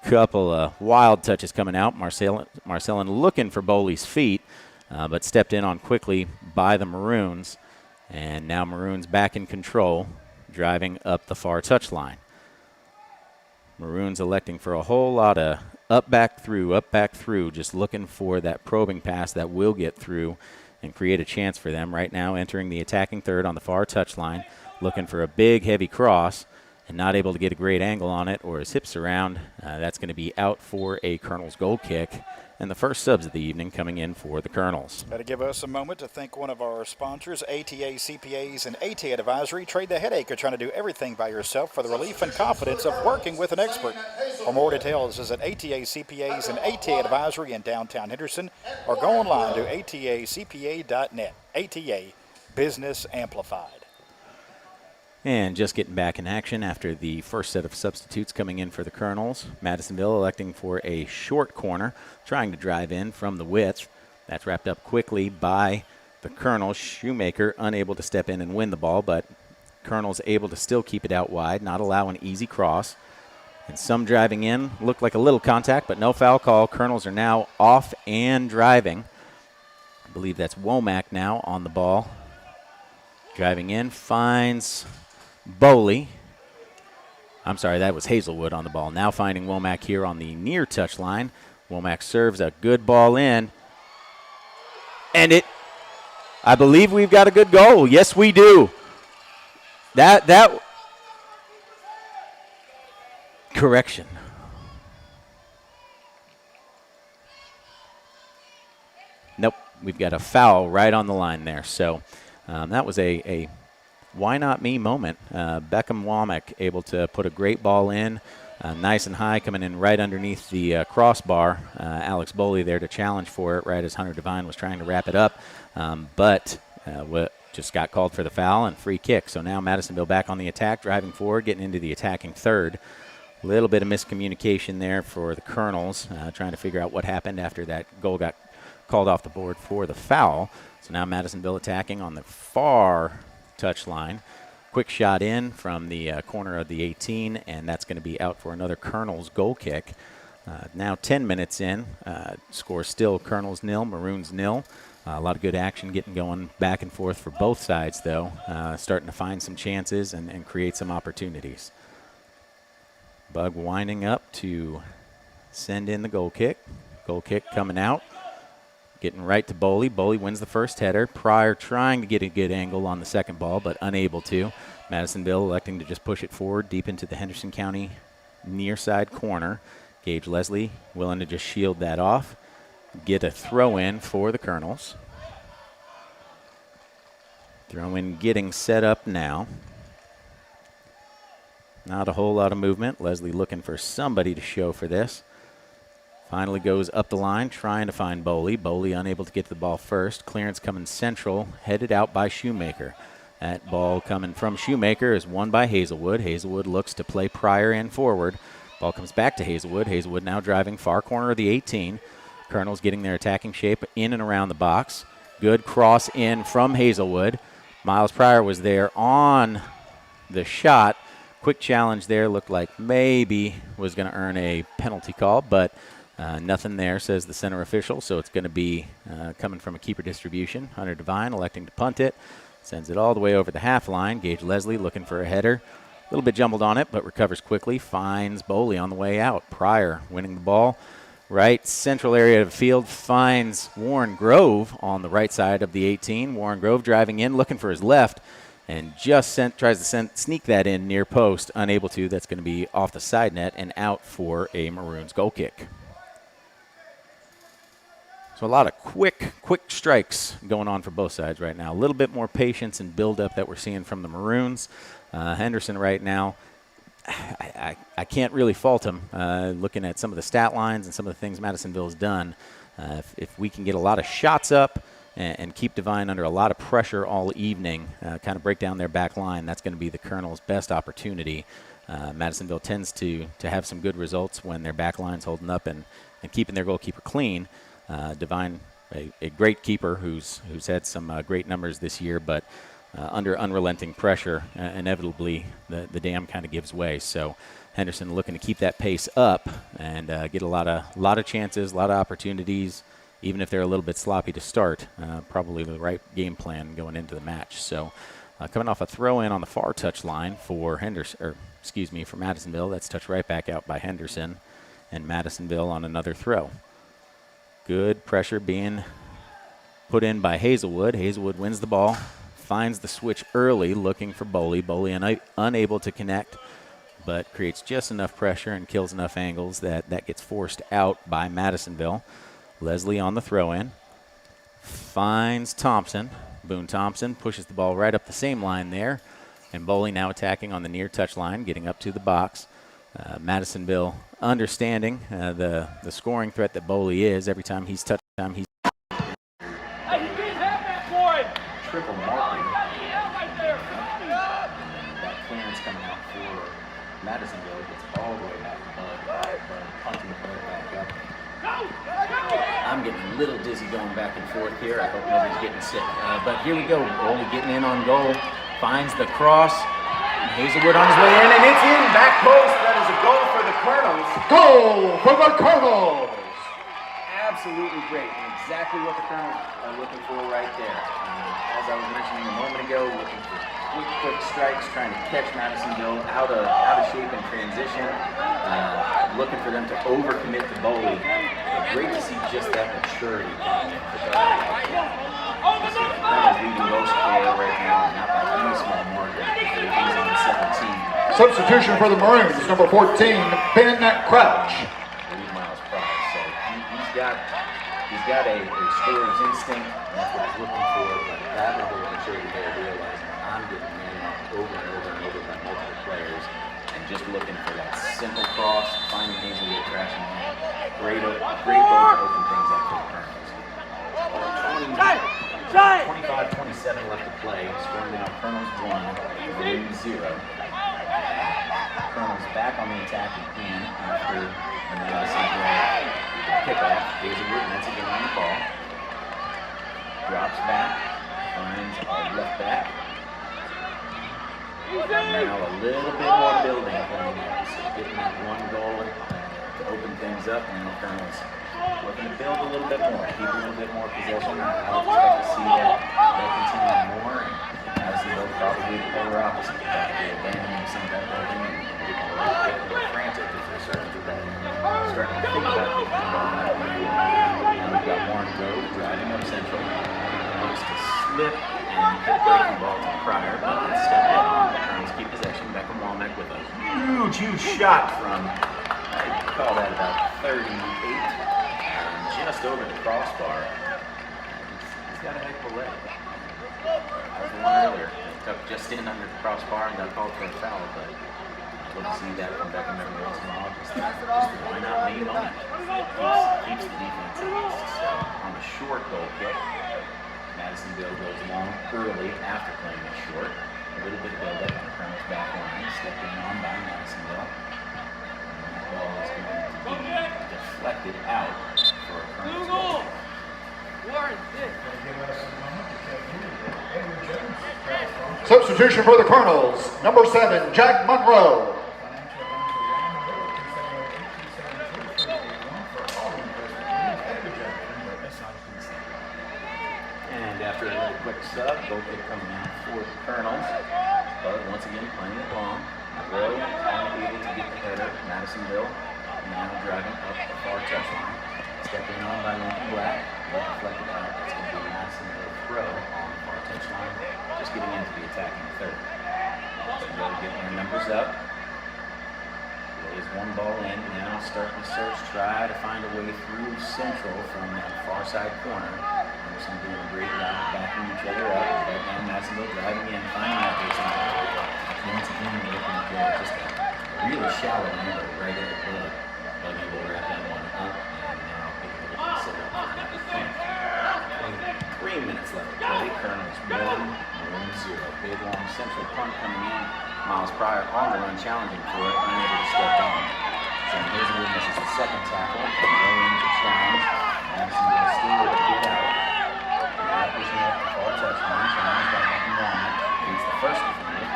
Speaker 3: Couple of wild touches coming out. Marcellin looking for Boley's feet, but stepped in on quickly by the Maroons. And now Maroons back in control, driving up the far touchline. Maroons electing for a whole lot of up, back, through, just looking for that probing pass that will get through and create a chance for them. Right now entering the attacking third on the far touchline, looking for a big, heavy cross, and not able to get a great angle on it or his hips around. That's going to be out for a Colonels goal kick. And the first subs of the evening coming in for the Colonels.
Speaker 1: Got to give us a moment to thank one of our sponsors, ATA CPAs and ATA Advisory. Trade the headache of trying to do everything by yourself for the relief and confidence of working with an expert. For more details, visit ATA CPAs and ATA Advisory in downtown Henderson or go online to atacpa.net. ATA, Business Amplified.
Speaker 3: And just getting back in action after the first set of substitutes coming in for the Colonels. Madisonville electing for a short corner, trying to drive in from the width. That's wrapped up quickly by the Colonels. Shoemaker unable to step in and win the ball, but Colonels able to still keep it out wide, not allow an easy cross. And some driving in, looked like a little contact, but no foul call. Colonels are now off and driving. I believe that's Womack now on the ball. Driving in, finds Boley. I'm sorry, that was Hazelwood on the ball. Now finding Womack here on the near touch line. Womack serves a good ball in. And I believe we've got a good goal. Yes, we do. Correction. Nope, we've got a foul right on the line there. So that was a why not me moment. Beckham Womack able to put a great ball in, nice and high, coming in right underneath the crossbar. Alex Boley there to challenge for it right as Hunter Devine was trying to wrap it up, but just got called for the foul and free kick. So now Madisonville back on the attack, driving forward, getting into the attacking third. A little bit of miscommunication there for the Colonels, trying to figure out what happened after that goal got called off the board for the foul. So now Madisonville attacking on the far touchline. Quick shot in from the corner of the 18, and that's going to be out for another Colonels goal kick. Now 10 minutes in, score still Colonels 0, Maroons 0. A lot of good action getting going back and forth for both sides, though. Starting to find some chances and create some opportunities. Bug winding up to send in the goal kick. Goal kick coming out. Getting right to Boley. Boley wins the first header. Pryor trying to get a good angle on the second ball, but unable to. Madisonville electing to just push it forward deep into the Henderson County near side corner. Gage Leslie willing to just shield that off. Get a throw in for the Colonels. Throw in getting set up now. Not a whole lot of movement. Leslie looking for somebody to show for this. Finally goes up the line, trying to find Boley. Boley unable to get to the ball first. Clearance coming central, headed out by Shoemaker. That ball coming from Shoemaker is won by Hazelwood. Hazelwood looks to play Pryor in forward. Ball comes back to Hazelwood. Hazelwood now driving far corner of the 18. Colonels getting their attacking shape in and around the box. Good cross in from Hazelwood. Miles Pryor was there on the shot. Quick challenge there. Looked like maybe was going to earn a penalty call, but nothing there, says the center official, so it's going to be coming from a keeper distribution. Hunter Devine electing to punt it. Sends it all the way over the half line. Gage Leslie looking for a header. little bit jumbled on it, but recovers quickly, finds Boley on the way out. Pryor winning the ball. Right central area of the field, finds Warren Grove on the right side of the 18. Warren Grove driving in, looking for his left, and just tries to sneak that in near post. Unable to. That's going to be off the side net and out for a Maroons goal kick. So a lot of quick strikes going on for both sides right now. A little bit more patience and build-up that we're seeing from the Maroons. Henderson right now, I can't really fault him. Looking at some of the stat lines and some of the things Madisonville's done, if we can get a lot of shots up and keep Devine under a lot of pressure all evening, kind of break down their back line, that's going to be the Colonel's best opportunity. Madisonville tends to have some good results when their back line's holding up and keeping their goalkeeper clean. Devine, a great keeper who's had some great numbers this year, but under unrelenting pressure, inevitably the dam kind of gives way. So Henderson looking to keep that pace up and get a lot of chances, a lot of opportunities, even if they're a little bit sloppy to start. Probably the right game plan going into the match. So coming off a throw in on the far touch line for for Madisonville. That's touched right back out by Henderson, and Madisonville on another throw. Good pressure being put in by Hazelwood. Hazelwood wins the ball. Finds the switch early, looking for Boley. Boley unable to connect, but creates just enough pressure and kills enough angles that gets forced out by Madisonville. Leslie on the throw-in. Finds Thompson. Boone Thompson pushes the ball right up the same line there. And Boley now attacking on the near touch line, getting up to the box. Madisonville understanding the scoring threat that Boley is. Every time he's touched him, he's triple marking. That clearance coming out for Madisonville gets all the way back to Bud, punting the ball back up. I'm getting a little dizzy going back and forth here. I hope nobody's getting sick. But here we go. Boley getting in on goal. Finds the cross. Hazelwood on his way in, and it's in. Back post. That is a goal for the Colonels.
Speaker 2: Goal for the Colonels!
Speaker 3: Absolutely great, and exactly what the Colonels are looking for right there. As I was mentioning a moment ago, looking for quick strikes, trying to catch Madisonville out of shape in transition, looking for them to overcommit to Boley. Great to see just that maturity coming in for Colonels leading goal scorer right now, not by any small margin. He's on 17.
Speaker 2: Substitution for the Maroons, number 14, Ben Crouch.
Speaker 3: He's got a scorer's instinct, and that's what he's looking for, but that level of maturity there, realizing I'm getting man over and over and over by multiple players, and just looking for that simple cross, finding Hazelwood crashing in. Great goal to open things up for the Colonels. 25-27 left to play, scoring now Colonels 1, Maroons 0. Colonels back on the attack again after the Madisonville kickoff. Hazelwood once again on the ball. Drops back. Finds our left back. Now a little bit more building coming in. So getting that one goal to open things up. And the Colonels looking to build a little bit more. Keep a little bit more possession. I would expect to see that continue more. And Madisonville probably the polar opposite. They're abandoning some of that building and getting a little bit more frantic as they're starting to think about it. Now we've got Warren Grove driving up central. Looks to slip and hit a breaking ball to Pryor, but let's step head on. Colonels keep possession. Beckham Walneck with a huge shot from, I call that about 38, just over the crossbar. He's got a heck of a leg. I was the one earlier that took just in under the crossbar and got called for a foul, but love to see that from Beckham every once in a while. Just why not lean on it? Keeps the defense at least. So on a short goal kick, Madisonville goes long early after playing it short. A little bit of build-up on the Colonel's back line, stepping on by Madisonville. And the ball is going to be deflected out for a Colonel's goal.
Speaker 2: Substitution for the Colonels, number 7, Jack Monroe.
Speaker 3: And after a quick sub, goal kick coming out for the Colonels. Bud once again playing it long. Monroe unable to get the header. Madisonville now driving up the far touchline. Stepping on by Lincoln Black. Deflected out. It's going to be a Madisonville throw on the far touchline. Just getting into the attacking third. Madisonville getting their numbers up. Lays one ball in. Now starting to search. Try to find a way through Central from that far side corner. Henderson doing a great job backing each other up. Right now Madisonville driving in. Finding that baseline. Once again, looking to go just a really shallow angle right at the bullet. Bug able to wrap that one up, and now being able to set up for that defense. 3 minutes left to play. Colonel's 1, Maroon 0. Big long central punt coming in. Miles Pryor on the run, challenging for it, unable to step on. So Hazelwood misses the second tackle. Rolling to challenge. Madisonville still able to get out. Now pushing up the far touchline. Challenged by Becky Walnut. Beats the first defender.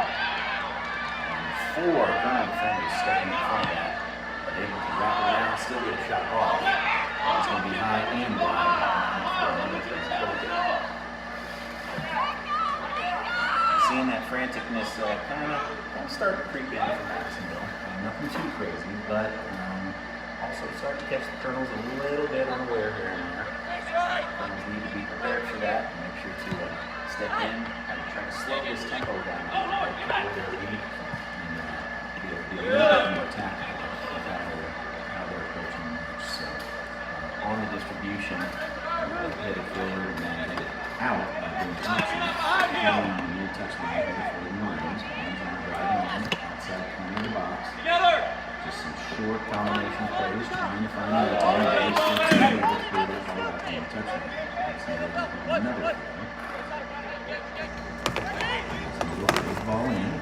Speaker 3: 4 ground defenders stepping in front of that, but able to wrap it around, still get a shot off. It's going to be high and wide for another goal. Seeing that franticness kind of start to creep in for Madisonville. Nothing too crazy, but also start to catch the Colonels a little bit unaware here and there. Colonels need to be prepared for that and make sure to step in and try to slow this tempo down a little bit before their lead. Be a little bit more tactical with how they're approaching the match. So on the distribution, headed forward and then headed out by Bill Thompson. Going on the near touchline here for the Marines. Marines are driving in outside corner of the box. Just some short combination plays, trying to find the ball base and to be able to clear the ball out on the touchline. That's another throw. So we'll put the ball in.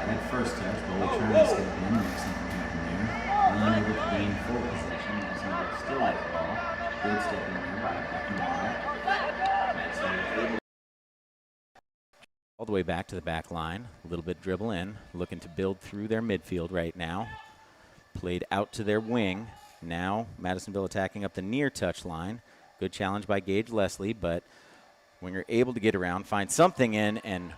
Speaker 3: That first touch, Bowley trying to step in, make something happen there. Unable to gain full possession. Madisonville still has the ball. Good step in there by Becky Walnut. All the way back to the back line. A little bit dribble in, looking to build through their midfield right now. Played out to their wing. Now Madisonville attacking up the near touch line. Good challenge by Gage Leslie, but when you're able to get around, find something in, and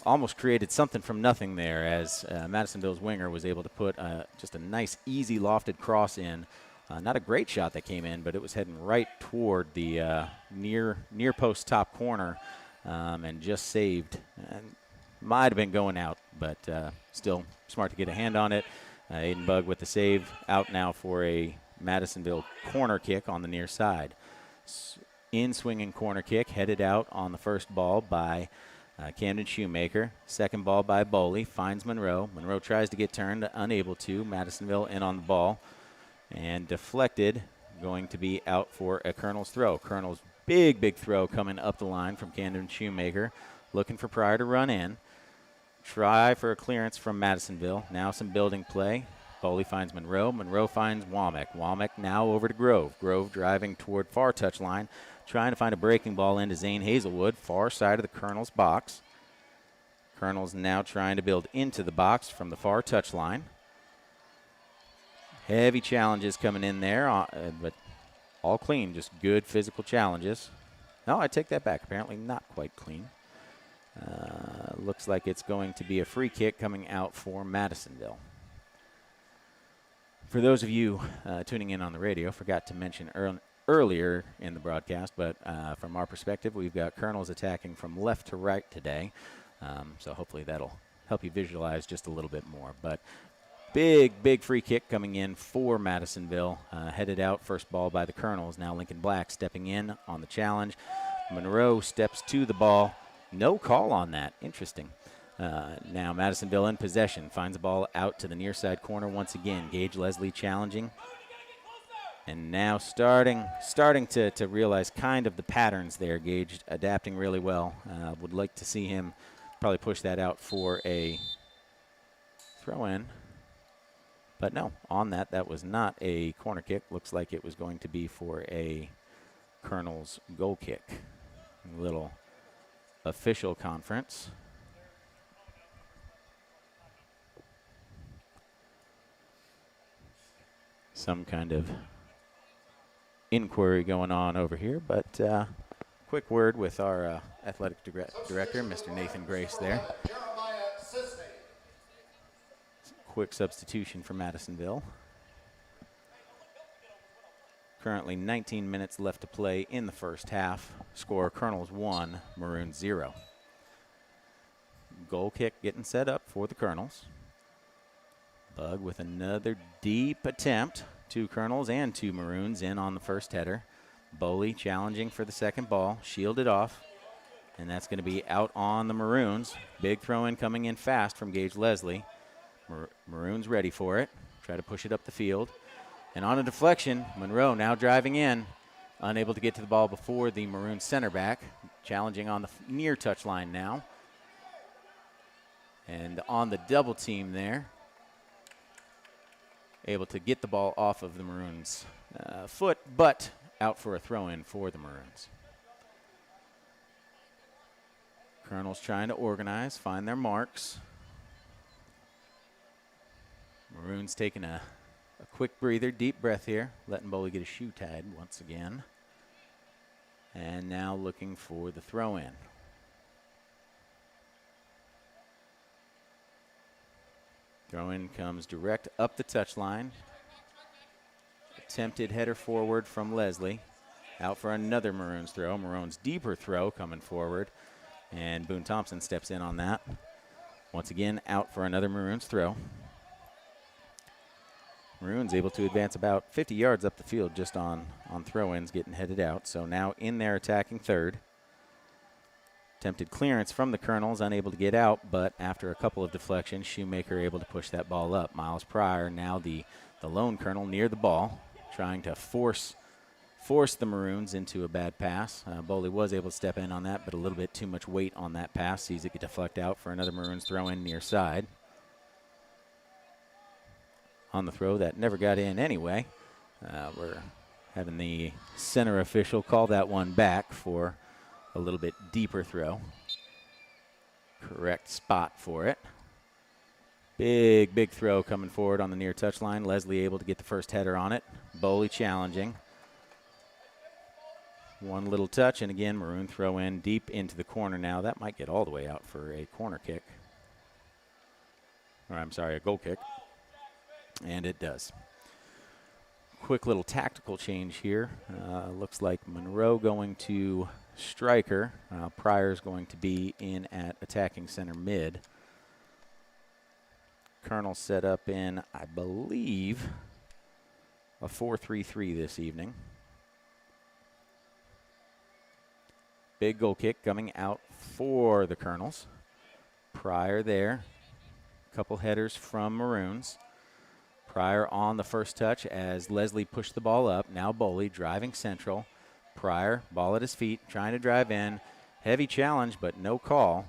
Speaker 3: almost created something from nothing there as Madisonville's winger was able to put just a nice, easy lofted cross in. Not a great shot that came in, but it was heading right toward the near post top corner and just saved. And might have been going out, but still smart to get a hand on it. Aiden Bug with the save, out now for a Madisonville corner kick on the near side. In swinging corner kick, headed out on the first ball by Camden Shoemaker. Second ball by Bowley, finds Monroe. Monroe tries to get turned, unable to. Madisonville in on the ball and deflected, going to be out for a Colonel's throw. Colonel's big throw coming up the line from Camden Shoemaker, looking for Pryor to run in. Try for a clearance from Madisonville. Now some building play. Bowley finds Monroe. Monroe finds Womack. Womack now over to Grove. Grove driving toward far touch line, trying to find a breaking ball into Zane Hazelwood, far side of the Colonel's box. Colonel's now trying to build into the box from the far touch line. Heavy challenges coming in there, but all clean, just good physical challenges. No, I take that back. Apparently not quite clean. Looks like it's going to be a free kick coming out for Madisonville. For those of you tuning in on the radio, forgot to mention earlier in the broadcast, but from our perspective, we've got Colonels attacking from left to right today. So hopefully that'll help you visualize just a little bit more. But big free kick coming in for Madisonville. Headed out, first ball by the Colonels. Now Lincoln Black stepping in on the challenge. Monroe steps to the ball. No call on that. Interesting. Now Madisonville in possession. Finds the ball out to the near side corner once again. Gage Leslie challenging. And now starting to realize kind of the patterns there. Gage adapting really well. Would like to see him probably push that out for a throw in. But no, on that was not a corner kick. Looks like it was going to be for a Colonel's goal kick. A little official conference. Some kind of inquiry going on over here, but quick word with our athletic director, Mr. Nathan Grace there. quick substitution for Madisonville. Currently 19 minutes left to play in the first half. Score Colonels 1, Maroons 0. Goal kick getting set up for the Colonels. Bug with another deep attempt. 2 Colonels and 2 Maroons in on the first header. Boley challenging for the second ball. Shielded off. And that's going to be out on the Maroons. Big throw-in coming in fast from Gage Leslie. Maroons ready for it. Try to push it up the field. And on a deflection, Monroe now driving in. Unable to get to the ball before the Maroon center back. Challenging on the near touchline now. And on the double team there. Able to get the ball off of the Maroons' foot, but out for a throw-in for the Maroons. Colonels trying to organize, find their marks. Maroons taking a quick breather, deep breath here, letting Boley get a shoe tied once again. And now looking for the throw-in. Throw-in comes direct up the touchline. Attempted header forward from Leslie. Out for another Maroons throw. Maroons deeper throw coming forward. And Boone Thompson steps in on that. Once again, out for another Maroons throw. Maroons able to advance about 50 yards up the field just on throw-ins getting headed out. So now in their attacking third. Attempted clearance from the Colonels, unable to get out, but after a couple of deflections, Shoemaker able to push that ball up. Miles Pryor, now the lone Colonel near the ball, trying to force the Maroons into a bad pass. Boley was able to step in on that, but a little bit too much weight on that pass. Sees it get deflect out for another Maroons throw in near side. On the throw, that never got in anyway. We're having the center official call that one back for a little bit deeper throw. Correct spot for it. Big throw coming forward on the near touchline. Leslie able to get the first header on it. Boley challenging. One little touch, and again, Maroon throw in deep into the corner now. That might get all the way out for a corner kick. Or I'm sorry, a goal kick. And it does. Quick little tactical change here. Looks like Monroe going to striker. Pryor's going to be in at attacking center mid. Colonel set up in, I believe, a 4-3-3 this evening. Big goal kick coming out for the Colonels. Pryor there. Couple headers from Maroons. Pryor on the first touch as Leslie pushed the ball up. Now Boley driving central. Pryor, ball at his feet, trying to drive in. Heavy challenge, but no call.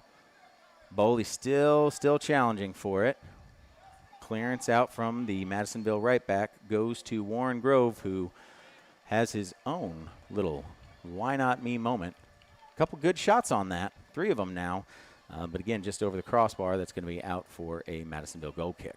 Speaker 3: Boley still challenging for it. Clearance out from the Madisonville right back goes to Warren Grove, who has his own little why not me moment. A couple good shots on that, 3 of them now. But again, just over the crossbar, that's going to be out for a Madisonville goal kick.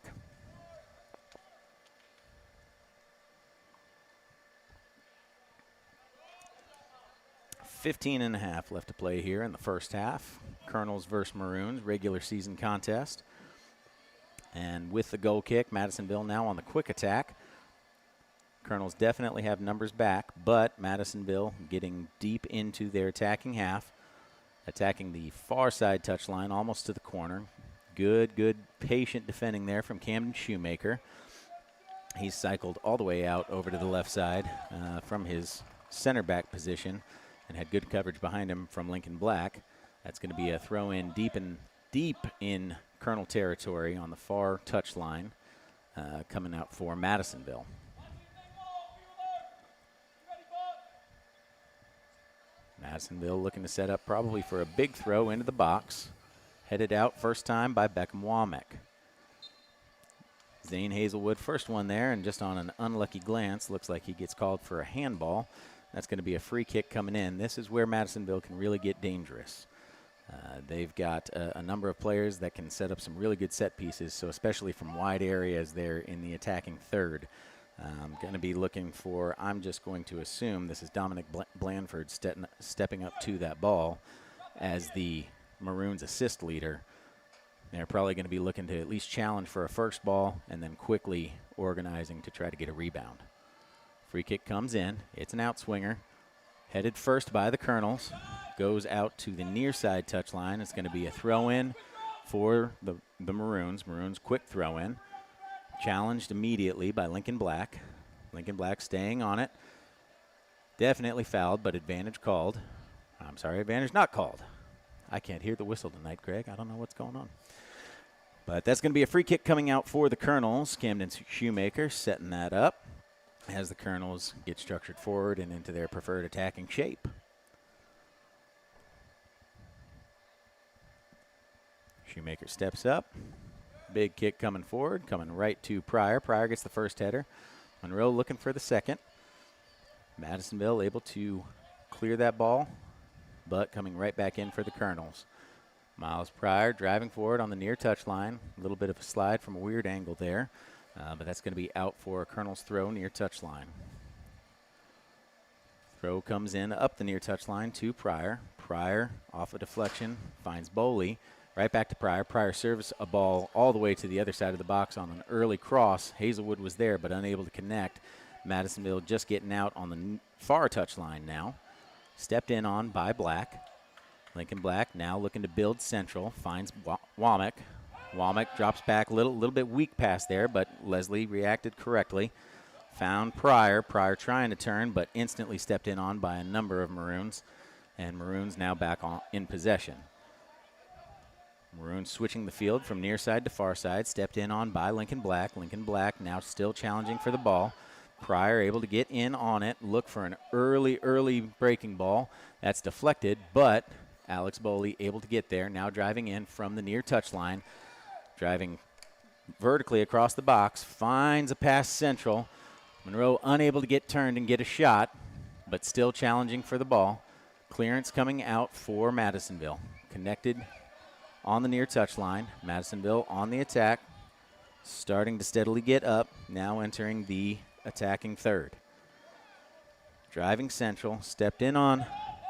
Speaker 3: .5 left to play here in the first half. Colonels versus Maroons, regular season contest. And with the goal kick, Madisonville now on the quick attack. Colonels definitely have numbers back, but Madisonville getting deep into their attacking half. Attacking the far side touchline, almost to the corner. Good patient defending there from Camden Shoemaker. He's cycled all the way out over to the left side from his center back position and had good coverage behind him from Lincoln Black. That's going to be a throw in deep in Colonel territory on the far touchline coming out for Madisonville. Madisonville looking to set up probably for a big throw into the box. Headed out first time by Beckham Womack. Zane Hazelwood, first one there, and just on an unlucky glance, looks like he gets called for a handball. That's going to be a free kick coming in. This is where Madisonville can really get dangerous. They've got a number of players that can set up some really good set pieces, so especially from wide areas there in the attacking third. I'm going to be looking for, I'm just going to assume this is Dominic Blanford stepping up to that ball as the Maroons assist leader. They're probably going to be looking to at least challenge for a first ball and then quickly organizing to try to get a rebound. Free kick comes in. It's an outswinger. Headed first by the Colonels. Goes out to the near side touchline. It's going to be a throw-in for the Maroons. Maroons quick throw-in. Challenged immediately by Lincoln Black. Lincoln Black staying on it. Definitely fouled, but advantage called. I'm sorry, advantage not called. I can't hear the whistle tonight, Greg. I don't know what's going on. But that's going to be a free kick coming out for the Colonels. Camden Shoemaker setting that up as the Colonels get structured forward and into their preferred attacking shape. Shoemaker steps up. Big kick coming forward, coming right to Pryor. Pryor gets the first header. Monroe looking for the second. Madisonville able to clear that ball, but coming right back in for the Colonels. Miles Pryor driving forward on the near touchline. A little bit of a slide from a weird angle there, but that's going to be out for a Colonel's throw near touchline. Throw comes in up the near touchline to Pryor. Pryor off a deflection, finds Boley. Right back to Pryor. Pryor serves a ball all the way to the other side of the box on an early cross. Hazelwood was there but unable to connect. Madisonville just getting out on the far touchline now. Stepped in on by Black. Lincoln Black now looking to build central. Finds Womack. Womack drops back a little bit weak pass there, but Leslie reacted correctly. Found Pryor. Pryor trying to turn, but instantly stepped in on by a number of Maroons. And Maroons now back in possession. Maroons switching the field from near side to far side. Stepped in on by Lincoln Black. Lincoln Black now still challenging for the ball. Pryor able to get in on it, look for an early breaking ball. That's deflected, but Alex Boley able to get there, now driving in from the near touchline. Driving vertically across the box, finds a pass central. Monroe unable to get turned and get a shot, but still challenging for the ball. Clearance coming out for Madisonville. Connected on the near touchline. Madisonville on the attack, starting to steadily get up, now entering the attacking third. Driving central, stepped in on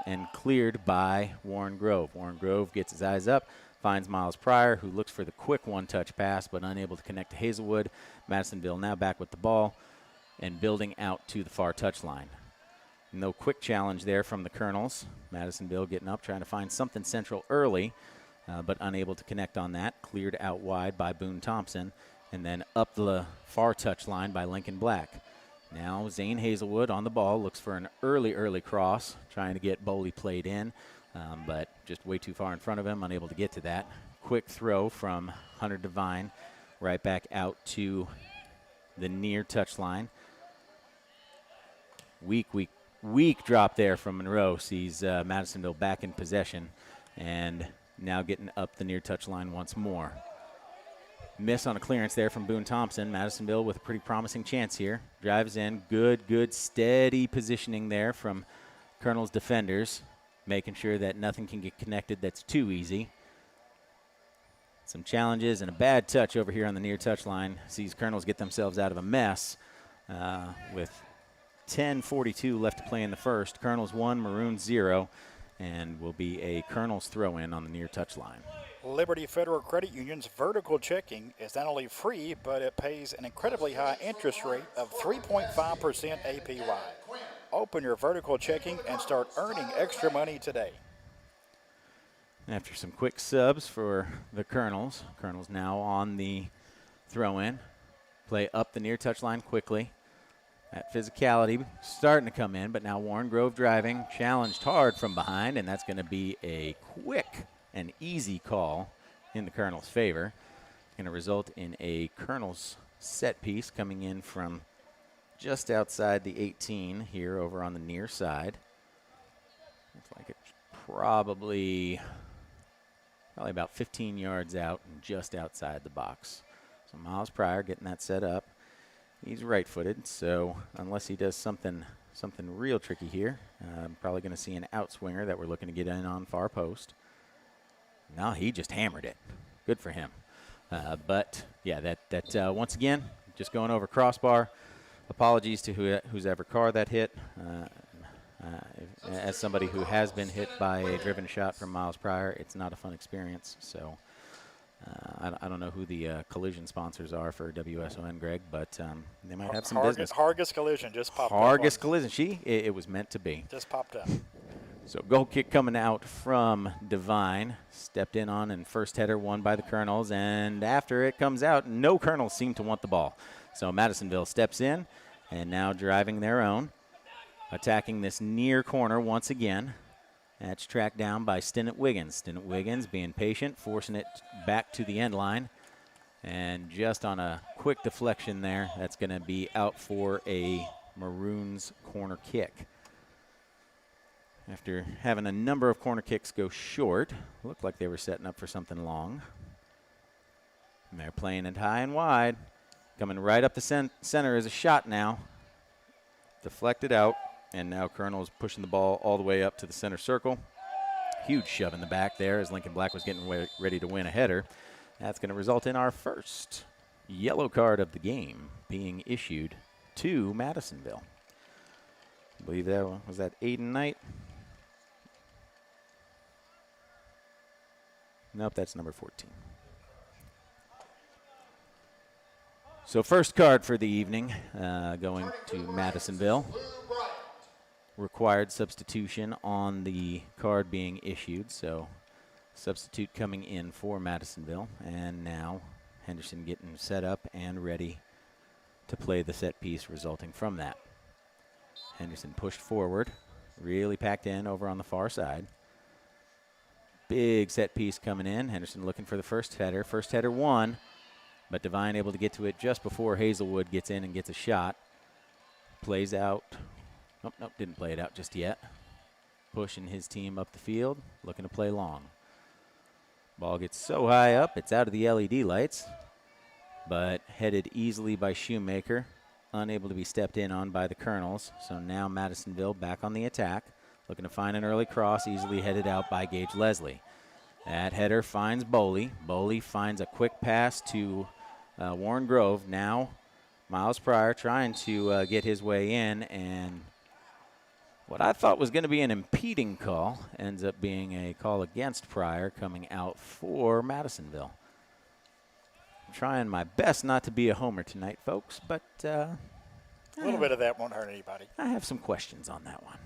Speaker 3: and cleared by Warren Grove. Warren Grove gets his eyes up, finds Miles Pryor, who looks for the quick one-touch pass but unable to connect to Hazelwood. Madisonville now back with the ball and building out to the far touchline. No quick challenge there from the Colonels. Madisonville getting up, trying to find something central early, but unable to connect on that. Cleared out wide by Boone Thompson, and then up the far touchline by Lincoln Black. Now Zane Hazelwood on the ball, looks for an early cross, trying to get Boley played in, but just way too far in front of him, unable to get to that. Quick throw from Hunter Devine, right back out to the near touchline. Weak drop there from Monroe, sees Madisonville back in possession, and now getting up the near touchline once more. Miss on a clearance there from Boone Thompson. Madisonville with a pretty promising chance here. Drives in. Good, steady positioning there from Colonel's defenders, making sure that nothing can get connected that's too easy. Some challenges and a bad touch over here on the near touchline. Sees Colonels get themselves out of a mess with 10:42 left to play in the first. Colonels 1, Maroons 0, and will be a Colonels throw-in on the near touchline.
Speaker 1: Liberty Federal Credit Union's vertical checking is not only free, but it pays an incredibly high interest rate of 3.5% APY. Open your vertical checking and start earning extra money today.
Speaker 3: After some quick subs for the Colonels now on the throw-in. Play up the near touchline quickly. That physicality starting to come in, but now Warren Grove driving, challenged hard from behind, and that's going to be a quick and easy call in the Colonels' favor. Going to result in a Colonels set piece coming in from just outside the 18 here over on the near side. Looks like it's probably about 15 yards out and just outside the box. So Miles Pryor getting that set up. He's right-footed, so unless he does something real tricky here, I'm probably going to see an outswinger that we're looking to get in on far post. No, he just hammered it. Good for him. But, yeah, that once again, just going over crossbar. Apologies to whose ever car that hit. As somebody who has been hit by a driven shot from Miles Pryor, it's not a fun experience. So I don't know who the collision sponsors are for WSON, Greg, but they might have some business.
Speaker 1: Hargis Collision just popped up.
Speaker 3: Hargis Collision. It was meant to be.
Speaker 1: Just popped up.
Speaker 3: So goal kick coming out from Devine. Stepped in on and first header won by the Colonels. And after it comes out, no Colonels seem to want the ball. So Madisonville steps in and now driving their own. Attacking this near corner once again. That's tracked down by Stinnett Wiggins. Stinnett Wiggins being patient, forcing it back to the end line. And just on a quick deflection there, that's going to be out for a Maroons corner kick. After having a number of corner kicks go short, looked like they were setting up for something long. And they're playing it high and wide. Coming right up the center is a shot now. Deflected out, and now Colonel's pushing the ball all the way up to the center circle. Huge shove in the back there as Lincoln Black was getting ready to win a header. That's going to result in our first yellow card of the game being issued to Madisonville. I believe that was that Aiden Knight. Nope, that's number 14. So first card for the evening going to Madisonville. Required substitution on the card being issued. So substitute coming in for Madisonville. And now Henderson getting set up and ready to play the set piece resulting from that. Henderson pushed forward, really packed in over on the far side. Big set piece coming in. Henderson looking for the first header. First header won, but Devine able to get to it just before Hazelwood gets in and gets a shot. Plays out. Nope, didn't play it out just yet. Pushing his team up the field, looking to play long. Ball gets so high up, it's out of the LED lights, but headed easily by Shoemaker. Unable to be stepped in on by the Colonels. So now Madisonville back on the attack. Looking to find an early cross, easily headed out by Gage Leslie. That header finds Boley. Boley finds a quick pass to Warren Grove. Now Miles Pryor trying to get his way in, and what I thought was going to be an impeding call ends up being a call against Pryor coming out for Madisonville. I'm trying my best not to be a homer tonight, folks, but
Speaker 1: a little bit of that won't hurt anybody.
Speaker 3: I have some questions on that one.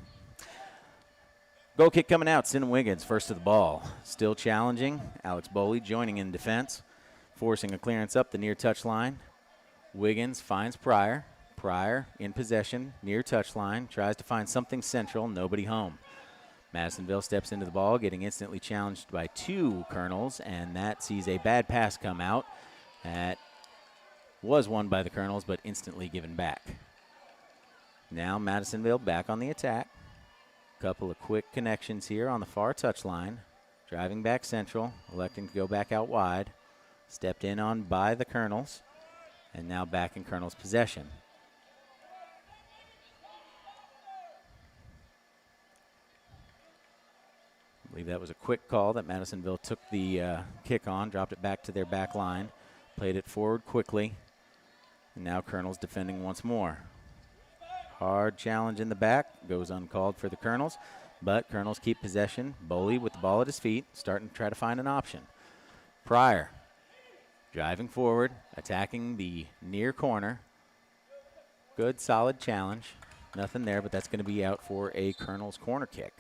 Speaker 3: Goal kick coming out. Sin Wiggins first to the ball. Still challenging. Alex Boley joining in defense. Forcing a clearance up the near touch line. Wiggins finds Pryor. Pryor in possession, near touch line. Tries to find something central. Nobody home. Madisonville steps into the ball, getting instantly challenged by two Colonels, and that sees a bad pass come out. That was won by the Colonels, but instantly given back. Now Madisonville back on the attack. Couple of quick connections here on the far touchline. Driving back central, electing to go back out wide. Stepped in on by the Colonels, and now back in Colonels' possession. I believe that was a quick call that Madisonville took the kick on, dropped it back to their back line, played it forward quickly, and now Colonels defending once more. Hard challenge in the back, goes uncalled for the Colonels, but Colonels keep possession. Boley with the ball at his feet, starting to try to find an option. Pryor driving forward, attacking the near corner. Good, solid challenge. Nothing there, but that's going to be out for a Colonels corner kick.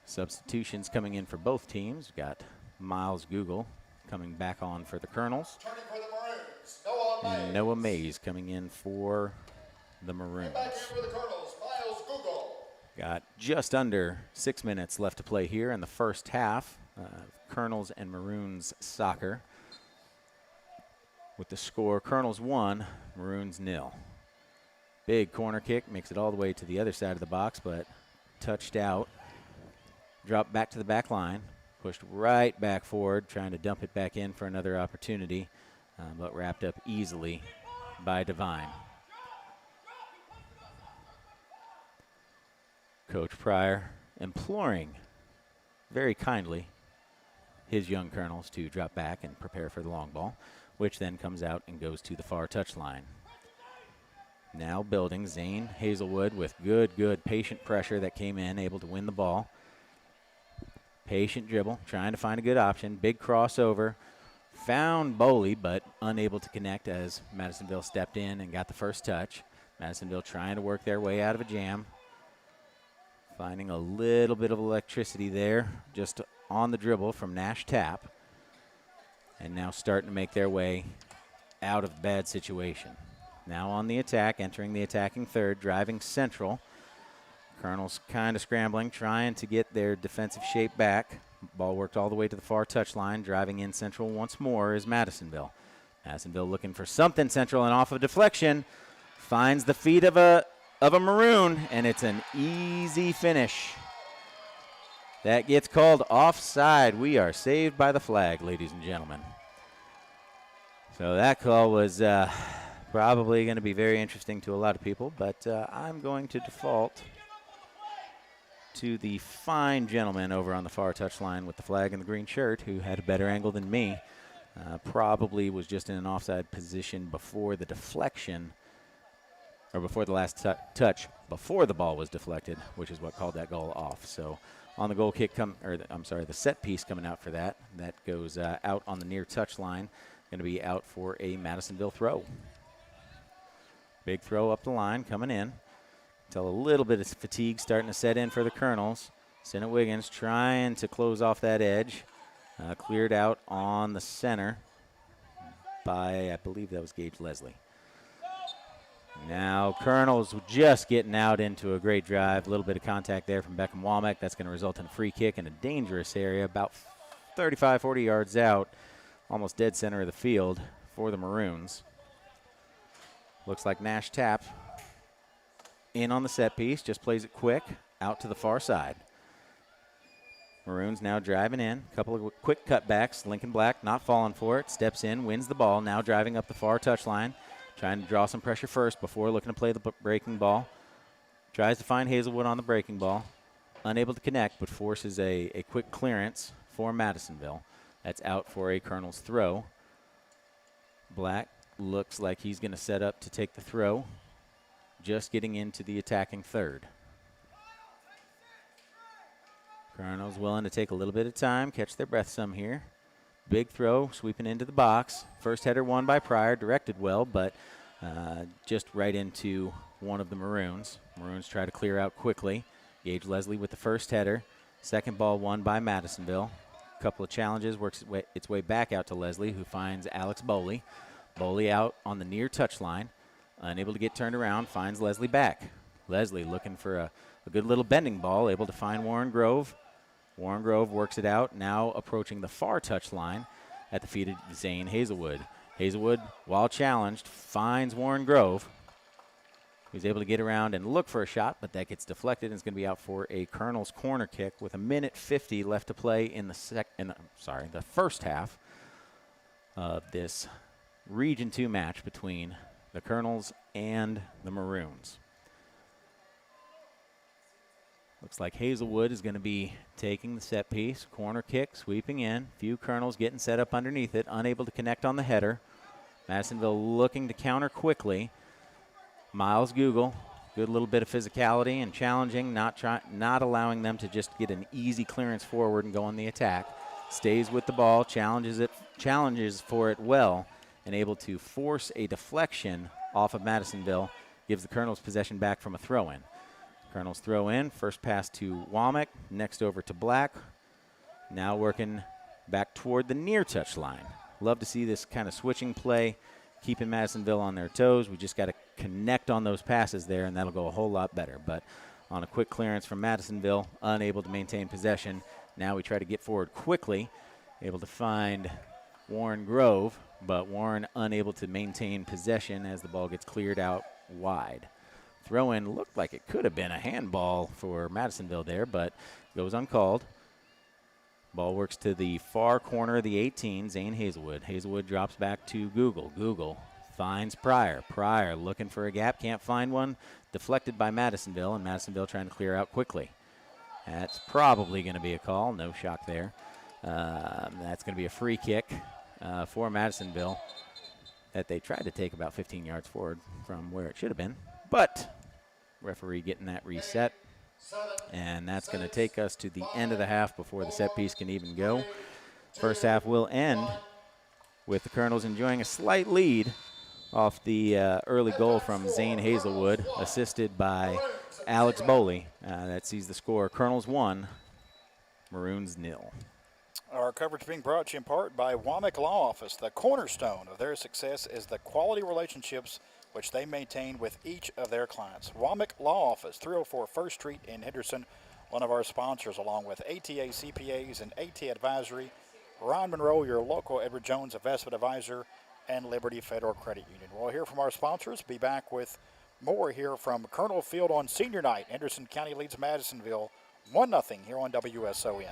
Speaker 3: Substitutions coming in for both teams. We've got Miles Google coming back on for the Colonels.
Speaker 2: Turning for the Maroons, Noah Mays.
Speaker 3: And Noah Mays coming in for the Maroons.
Speaker 2: Back in for the Colonels, Miles Google.
Speaker 3: Got just under 6 minutes left to play here in the first half. Colonels and Maroons soccer. With the score, Colonels 1, Maroons 0. Big corner kick, makes it all the way to the other side of the box, but touched out. Dropped back to the back line. Pushed right back forward, trying to dump it back in for another opportunity, but wrapped up easily by Devine. Coach Pryor imploring very kindly his young Colonels to drop back and prepare for the long ball, which then comes out and goes to the far touchline. Now building, Zane Hazelwood with good patient pressure that came in, able to win the ball. Patient dribble, trying to find a good option. Big crossover. Found Boley, but unable to connect as Madisonville stepped in and got the first touch. Madisonville trying to work their way out of a jam. Finding a little bit of electricity there just on the dribble from Nash Tapp. And now starting to make their way out of the bad situation. Now on the attack, entering the attacking third, driving central. Colonel's kind of scrambling, trying to get their defensive shape back. Ball worked all the way to the far touchline. Driving in central once more is Madisonville. Madisonville looking for something central, and off of deflection finds the feet of a Maroon, and it's an easy finish. That gets called offside. We are saved by the flag, ladies and gentlemen. So that call was probably going to be very interesting to a lot of people, but I'm going to default to the fine gentleman over on the far touchline with the flag and the green shirt who had a better angle than me. Probably was just in an offside position before the deflection, or before the last touch, before the ball was deflected, which is what called that goal off. So on the goal kick, the set piece coming out for that goes out on the near touchline. Going to be out for a Madisonville throw. Big throw up the line coming in. Until a little bit of fatigue starting to set in for the Colonels. Sennett Wiggins trying to close off that edge. Cleared out on the center by, I believe that was Gage Leslie. Now Colonels just getting out into a great drive. A little bit of contact there from Beckham Womack. That's going to result in a free kick in a dangerous area about 35, 40 yards out. Almost dead center of the field for the Maroons. Looks like Nash Tapp in on the set piece, just plays it quick out to the far side. Maroons now driving in, a couple of quick cutbacks. Lincoln Black not falling for it, steps in, wins the ball, now driving up the far touchline, trying to draw some pressure first before looking to play the breaking ball. Tries to find Hazelwood on the breaking ball, unable to connect, but forces a quick clearance for Madisonville. That's out for a Colonel's throw. Black looks like he's going to set up to take the throw. Just getting into the attacking third. Colonel's willing to take a little bit of time, catch their breath some here. Big throw, sweeping into the box. First header won by Pryor, directed well, but just right into one of the Maroons. Maroons try to clear out quickly. Gage Leslie with the first header. Second ball won by Madisonville. A couple of challenges, works its way back out to Leslie, who finds Alex Boley. Boley out on the near touchline. Unable to get turned around, finds Leslie back. Leslie looking for a good little bending ball, able to find Warren Grove. Warren Grove works it out, now approaching the far touchline at the feet of Zane Hazelwood. Hazelwood, while challenged, finds Warren Grove. He's able to get around and look for a shot, but that gets deflected and is going to be out for a Colonel's corner kick with 1:50 left to play in the first half of this Region 2 match between the Colonels and the Maroons. Looks like Hazelwood is going to be taking the set piece. Corner kick, sweeping in. Few Colonels getting set up underneath it, unable to connect on the header. Madisonville looking to counter quickly. Miles Google, good little bit of physicality and challenging, not allowing them to just get an easy clearance forward and go on the attack. Stays with the ball, challenges for it well, and able to force a deflection off of Madisonville, gives the Colonels possession back from a throw-in. Colonels throw in, first pass to Womack, next over to Black. Now working back toward the near touch line. Love to see this kind of switching play, keeping Madisonville on their toes. We just got to connect on those passes there, and that'll go a whole lot better. But on a quick clearance from Madisonville, unable to maintain possession. Now we try to get forward quickly, able to find Warren Grove, but Warren unable to maintain possession as the ball gets cleared out wide. Throw-in looked like it could have been a handball for Madisonville there, but goes uncalled. Ball works to the far corner of the 18, Zane Hazelwood. Hazelwood drops back to Google. Google finds Pryor. Pryor looking for a gap, can't find one. Deflected by Madisonville, and Madisonville trying to clear out quickly. That's probably going to be a call. No shock there. That's going to be a free kick for Madisonville that they tried to take about 15 yards forward from where it should have been. But referee getting that reset. And that's going to take us to the end of the half before the set piece can even go. First half will end with the Colonels enjoying a slight lead off the early goal from Zane Hazelwood, assisted by Alex Boley. That sees the score Colonels 1, Maroons 0.
Speaker 1: Our coverage being brought to you in part by Womack Law Office. The cornerstone of their success is the quality relationships which they maintain with each of their clients. Womack Law Office, 304 First Street in Henderson, one of our sponsors, along with ATA CPAs and ATA Advisory, Ryan Monroe, your local Edward Jones investment advisor, and Liberty Federal Credit Union. We'll hear from our sponsors, be back with more here from Colonel Field on senior night. Henderson County leads Madisonville 1-0 here on WSON.
Speaker 2: And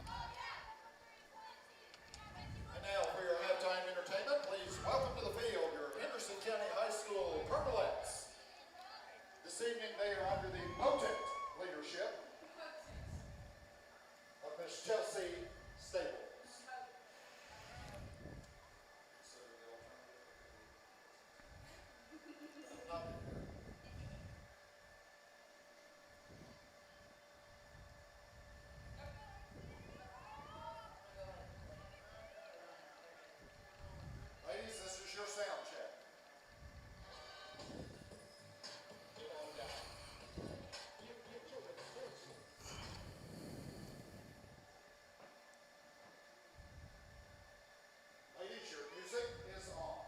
Speaker 2: now for your halftime entertainment, please welcome to the field your Henderson County High School Colonelettes. This evening they are under the potent leadership of Miss Chelsea Staples. Ladies, this is your sound check. Ladies, your music is on.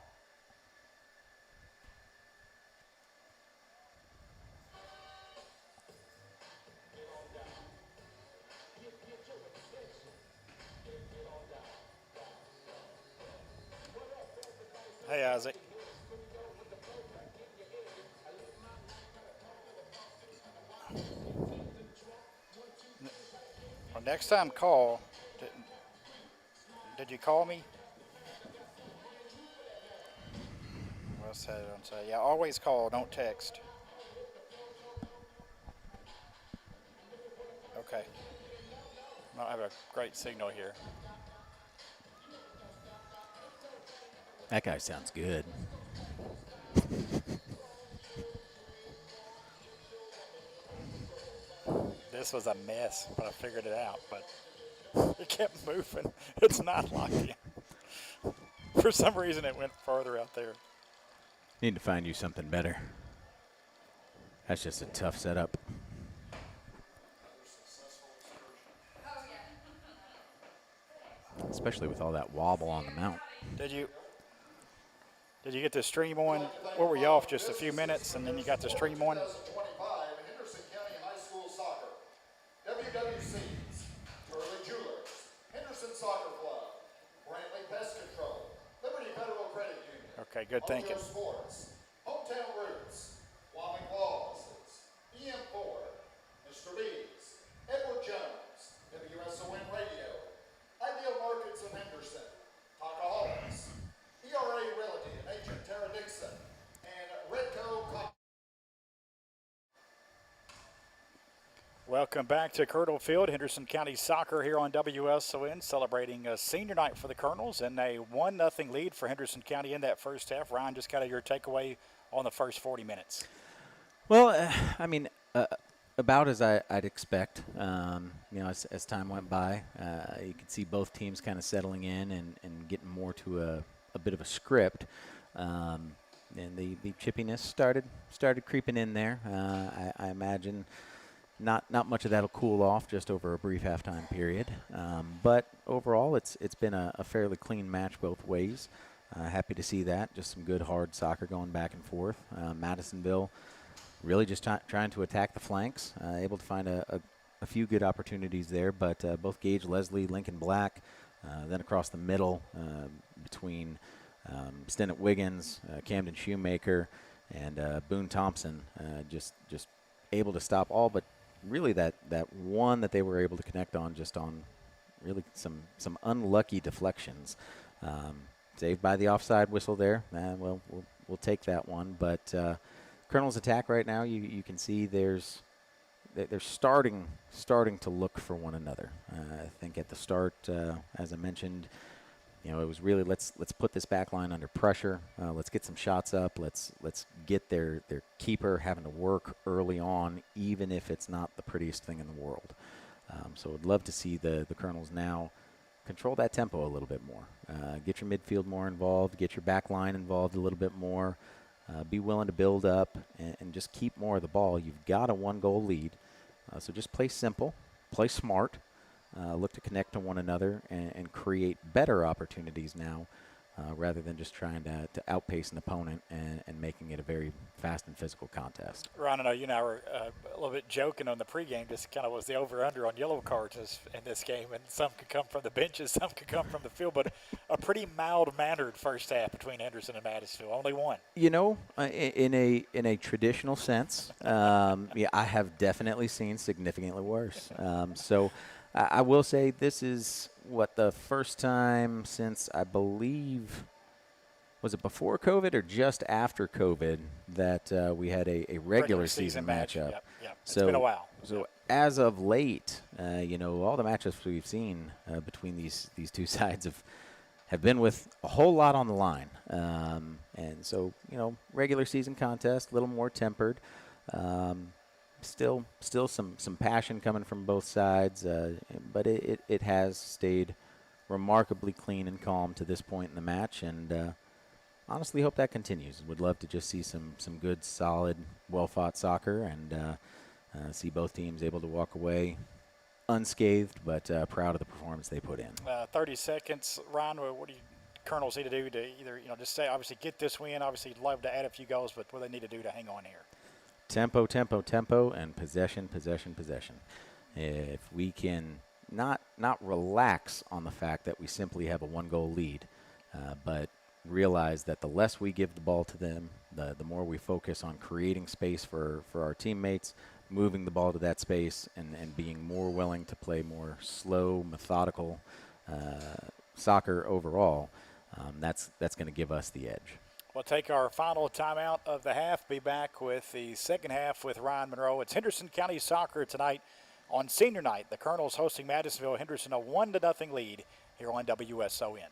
Speaker 1: Hey, Isaac. Well, next time call. Did you call me? What's that on say? Yeah, always call, don't text. Okay. I don't have a great signal here.
Speaker 3: That guy sounds good.
Speaker 1: This was a mess, but I figured it out. But it kept moving. It's not locked in. For some reason, it went farther out there.
Speaker 3: Need to find you something better. That's just a tough setup. Especially with all that wobble on the mount.
Speaker 1: Did you get the stream on? What were you off just a few minutes, and then you got the stream on?
Speaker 2: 2025 Henderson County High School Soccer, WWCs, Turley Jewelers, Henderson Soccer Club, Brantley Pest Control, Liberty Federal Credit Union.
Speaker 1: Okay, good thinking.
Speaker 2: Mojo Sports, Hometown Roots, Womack Law Offices, EM4, Mr. B's, Edward Jones, WSON Radio, Ideal Markets of Henderson, Talkaholics, ERA Realty and Agent Tara Dixon, and Redco.
Speaker 1: Welcome back to Colonel Field, Henderson County Soccer here on WSON, celebrating a senior night for the Colonels and a 1-0 lead for Henderson County in that first half. Ryan, just kind of your takeaway on the first 40 minutes.
Speaker 3: Well, about as I'd expect. As time went by, you could see both teams kind of settling in and getting more to a bit of a script. And the chippiness started creeping in there. I imagine not much of that'll cool off just over a brief halftime period. But overall, it's been a fairly clean match both ways. Happy to see that. Just some good hard soccer going back and forth. Madisonville really just trying to attack the flanks, able to find a few good opportunities there, but both Gage Leslie, Lincoln Black, then across the middle between Stennett Wiggins, Camden Shoemaker, and Boone Thompson, just able to stop all but really that one that they were able to connect on just on really some unlucky deflections. Saved by the offside whistle there. We'll take that one, but Colonel's attack right now, you can see they're starting to look for one another. I think at the start, as I mentioned, it was really let's put this back line under pressure. Let's get some shots up. Let's get their keeper having to work early on, even if it's not the prettiest thing in the world. So I'd love to see the Colonels now control that tempo a little bit more. Get your midfield more involved. Get your back line involved a little bit more. Be willing to build up and just keep more of the ball. You've got a 1-goal lead, so just play simple, play smart. Look to connect to one another and create better opportunities now rather than just trying to outpace an opponent and making it a very fast and physical contest.
Speaker 1: Ron, I know you and I were a little bit joking on the pregame, just kind of was the over-under on yellow cards in this game, and some could come from the benches, some could come from the field, but a pretty mild-mannered first half between Henderson and Madisonville, only one.
Speaker 3: In a traditional sense, yeah, I have definitely seen significantly worse. So I will say this is the first time since I believe, was it before COVID or just after COVID that we had a regular season matchup.
Speaker 1: Yep. It's been a while.
Speaker 3: So as of late, all the matchups we've seen between these two sides have been with a whole lot on the line. And so, regular season contest, a little more tempered. Still some passion coming from both sides, but it has stayed remarkably clean and calm to this point in the match, and honestly hope that continues. Would love to just see some good, solid, well-fought soccer and see both teams able to walk away unscathed, but proud of the performance they put in.
Speaker 1: 30 seconds. Ron, what do you Colonels need to do to either, just say, obviously, get this win? Obviously, you'd love to add a few goals, but what do they need to do to hang on here?
Speaker 3: Tempo, and possession. If we can not relax on the fact that we simply have a 1-goal lead, but realize that the less we give the ball to them, the more we focus on creating space for our teammates, moving the ball to that space, and being more willing to play more slow, methodical soccer overall, that's going to give us the edge.
Speaker 1: We'll take our final timeout of the half. Be back with the second half with Ryan Monroe. It's Henderson County Soccer tonight on senior night. The Colonels hosting Madisonville. Henderson a 1-0 lead here on WSON.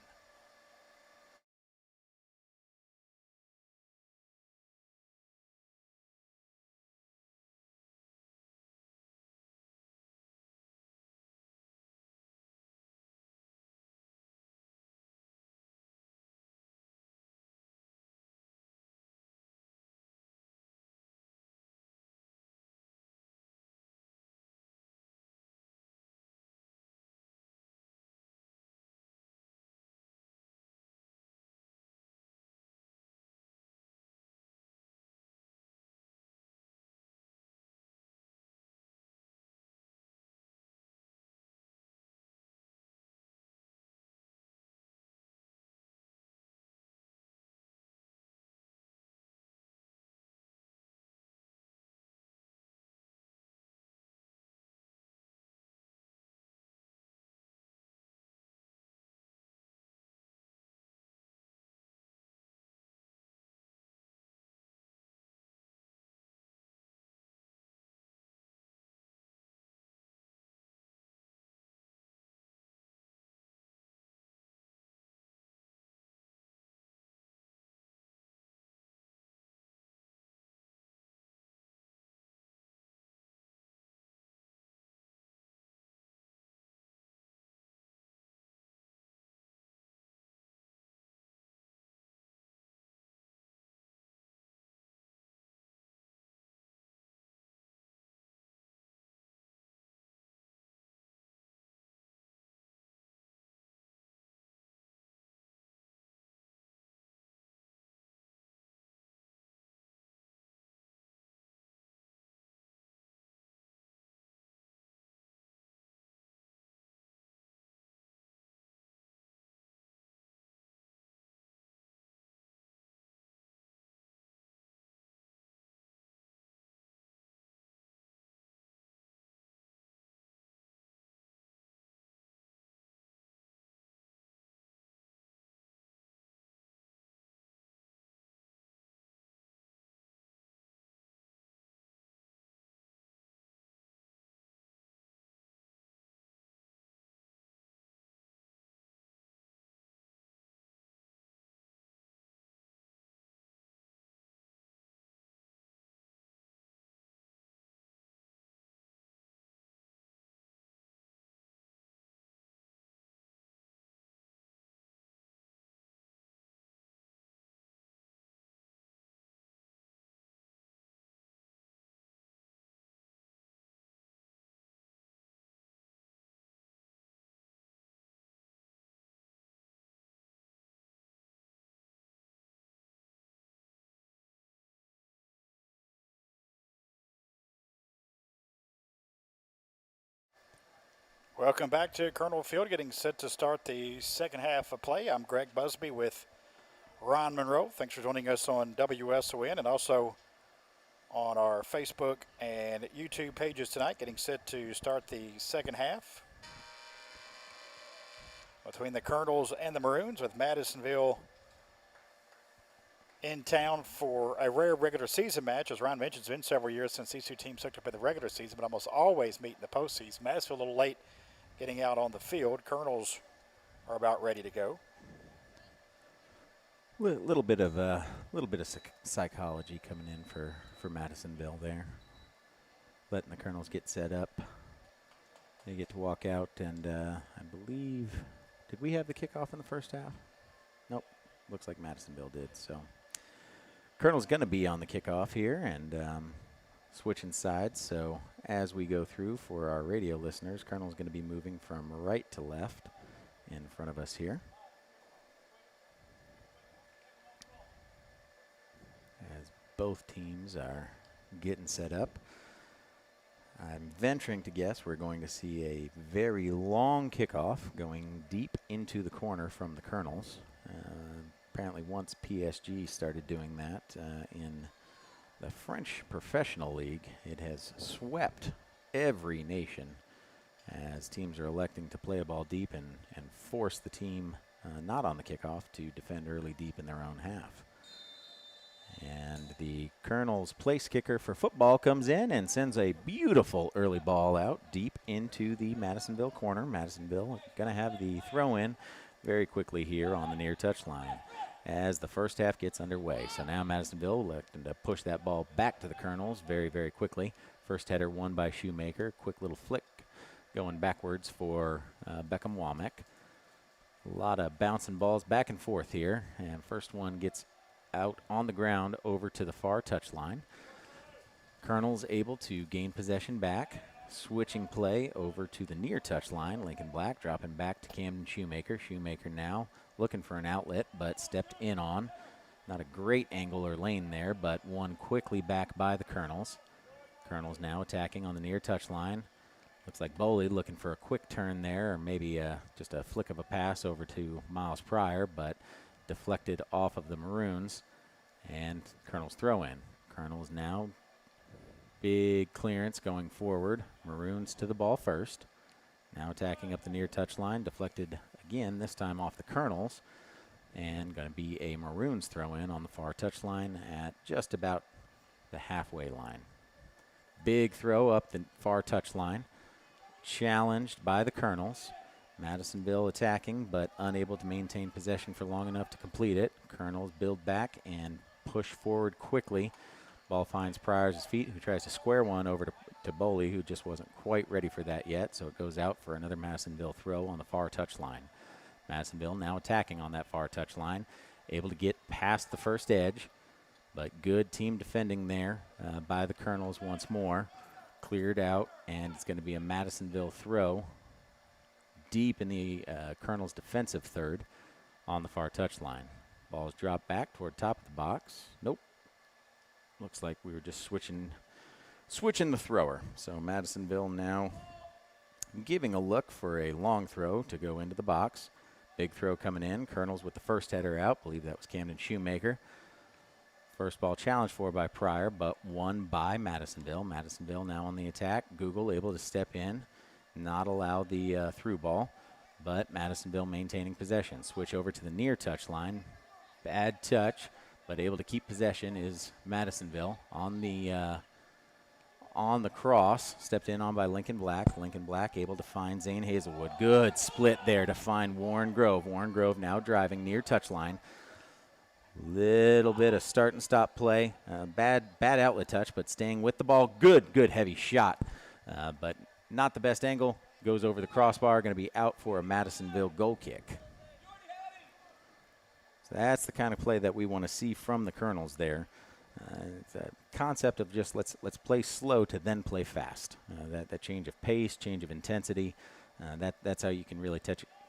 Speaker 1: Welcome back to Colonel Field, getting set to start the second half of play. I'm Greg Busby with Ron Monroe. Thanks for joining us on WSON and also on our Facebook and YouTube pages tonight, getting set to start the second half between the Colonels and the Maroons, with Madisonville in town for a rare regular season match. As Ron mentioned, it's been several years since these two teams hooked up in the regular season, but almost always meet in the postseason. Madisonville a little late getting out on the field. Colonels are about ready to go.
Speaker 3: Little bit of psychology coming in for Madisonville there, letting the Colonels get set up. They get to walk out, and I believe, did we have the kickoff in the first half? Nope. Looks like Madisonville did. So Colonel's going to be on the kickoff here and switching sides. So as we go through for our radio listeners, Colonel's going to be moving from right to left in front of us here, as both teams are getting set up. I'm venturing to guess we're going to see a very long kickoff going deep into the corner from the Colonels. Apparently once PSG started doing that in the French Professional League, it has swept every nation as teams are electing to play a ball deep and force the team not on the kickoff to defend early deep in their own half. And the Colonels' place kicker for football comes in and sends a beautiful early ball out deep into the Madisonville corner. Madisonville going to have the throw in very quickly here on the near touchline as the first half gets underway. So now Madisonville electing to push that ball back to the Colonels very, very quickly. First header won by Shoemaker. Quick little flick going backwards for Beckham Womack. A lot of bouncing balls back and forth here. And first one gets out on the ground over to the far touchline. Colonels able to gain possession back. Switching play over to the near touchline. Lincoln Black dropping back to Camden Shoemaker. Shoemaker now looking for an outlet, but stepped in on. Not a great angle or lane there, but one quickly back by the Colonels. Colonels now attacking on the near touchline. Looks like Boley looking for a quick turn there, or maybe just a flick of a pass over to Miles Pryor, but deflected off of the Maroons, and Colonels throw in. Colonels now big clearance going forward. Maroons to the ball first. Now attacking up the near touchline. Deflected again, this time off the Colonels. And going to be a Maroons throw in on the far touchline at just about the halfway line. Big throw up the far touchline. Challenged by the Colonels. Madisonville attacking, but unable to maintain possession for long enough to complete it. Colonels build back and push forward quickly. Ball finds Pryor's feet, who tries to square one over to Boley, who just wasn't quite ready for that yet, so it goes out for another Madisonville throw on the far touchline. Madisonville now attacking on that far touchline, able to get past the first edge, but good team defending there by the Colonels once more. Cleared out, and it's going to be a Madisonville throw deep in the Colonels' defensive third on the far touchline. Ball's dropped back toward top of the box. Nope. Looks like we were just switching the thrower. So Madisonville now giving a look for a long throw to go into the box. Big throw coming in. Colonels with the first header out. Believe that was Camden Shoemaker. First ball challenged for by Pryor, but won by Madisonville. Madisonville now on the attack. Google able to step in, not allow the through ball, but Madisonville maintaining possession. Switch over to the near touchline. Bad touch, but able to keep possession is Madisonville on the cross. Stepped in on by Lincoln Black. Lincoln Black able to find Zane Hazelwood. Good split there to find Warren Grove. Warren Grove now driving near touchline. Little bit of start and stop play. Bad outlet touch, but staying with the ball. Good heavy shot, but not the best angle. Goes over the crossbar. Going to be out for a Madisonville goal kick. So that's the kind of play that we want to see from the Colonels there. It's a concept of just let's play slow to then play fast. That change of pace, change of intensity, that's how you can really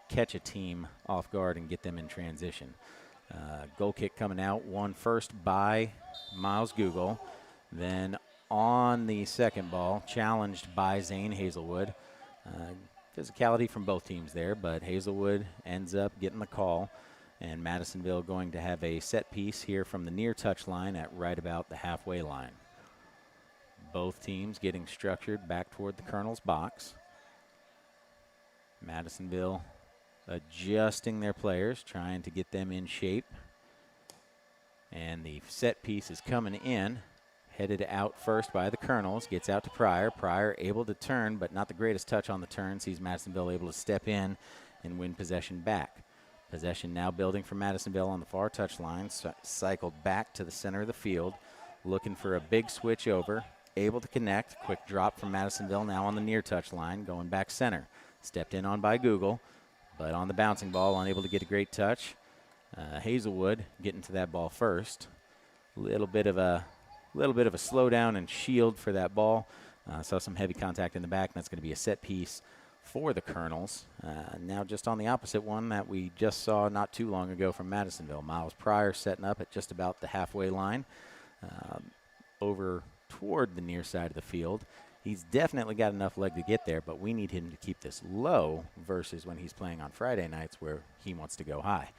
Speaker 3: catch a team off guard and get them in transition. Goal kick coming out, won first by Miles Google. Then on the second ball, challenged by Zane Hazelwood. physicality from both teams there, but Hazelwood ends up getting the call, and Madisonville going to have a set piece here from the near touch line at right about the halfway line. Both teams getting structured back toward the Colonel's box. Madisonville adjusting their players, trying to get them in shape. And the set piece is coming in, headed out first by the Colonels, gets out to Pryor. Pryor able to turn, but not the greatest touch on the turn. Sees Madisonville able to step in and win possession back. Possession now building for Madisonville on the far touch line, cycled back to the center of the field, looking for a big switch over, able to connect. Quick drop from Madisonville now on the near touch line, going back center. Stepped in on by Google, but on the bouncing ball, unable to get a great touch. Hazelwood getting to that ball first. Little bit of a slowdown and shield for that ball. Saw some heavy contact in the back, and that's going to be a set piece for the Colonels. Now just on the opposite one that we just saw not too long ago from Madisonville. Miles Pryor setting up at just about the halfway line, over toward the near side of the field. He's definitely got enough leg to get there, but we need him to keep this low versus when he's playing on Friday nights where he wants to go high.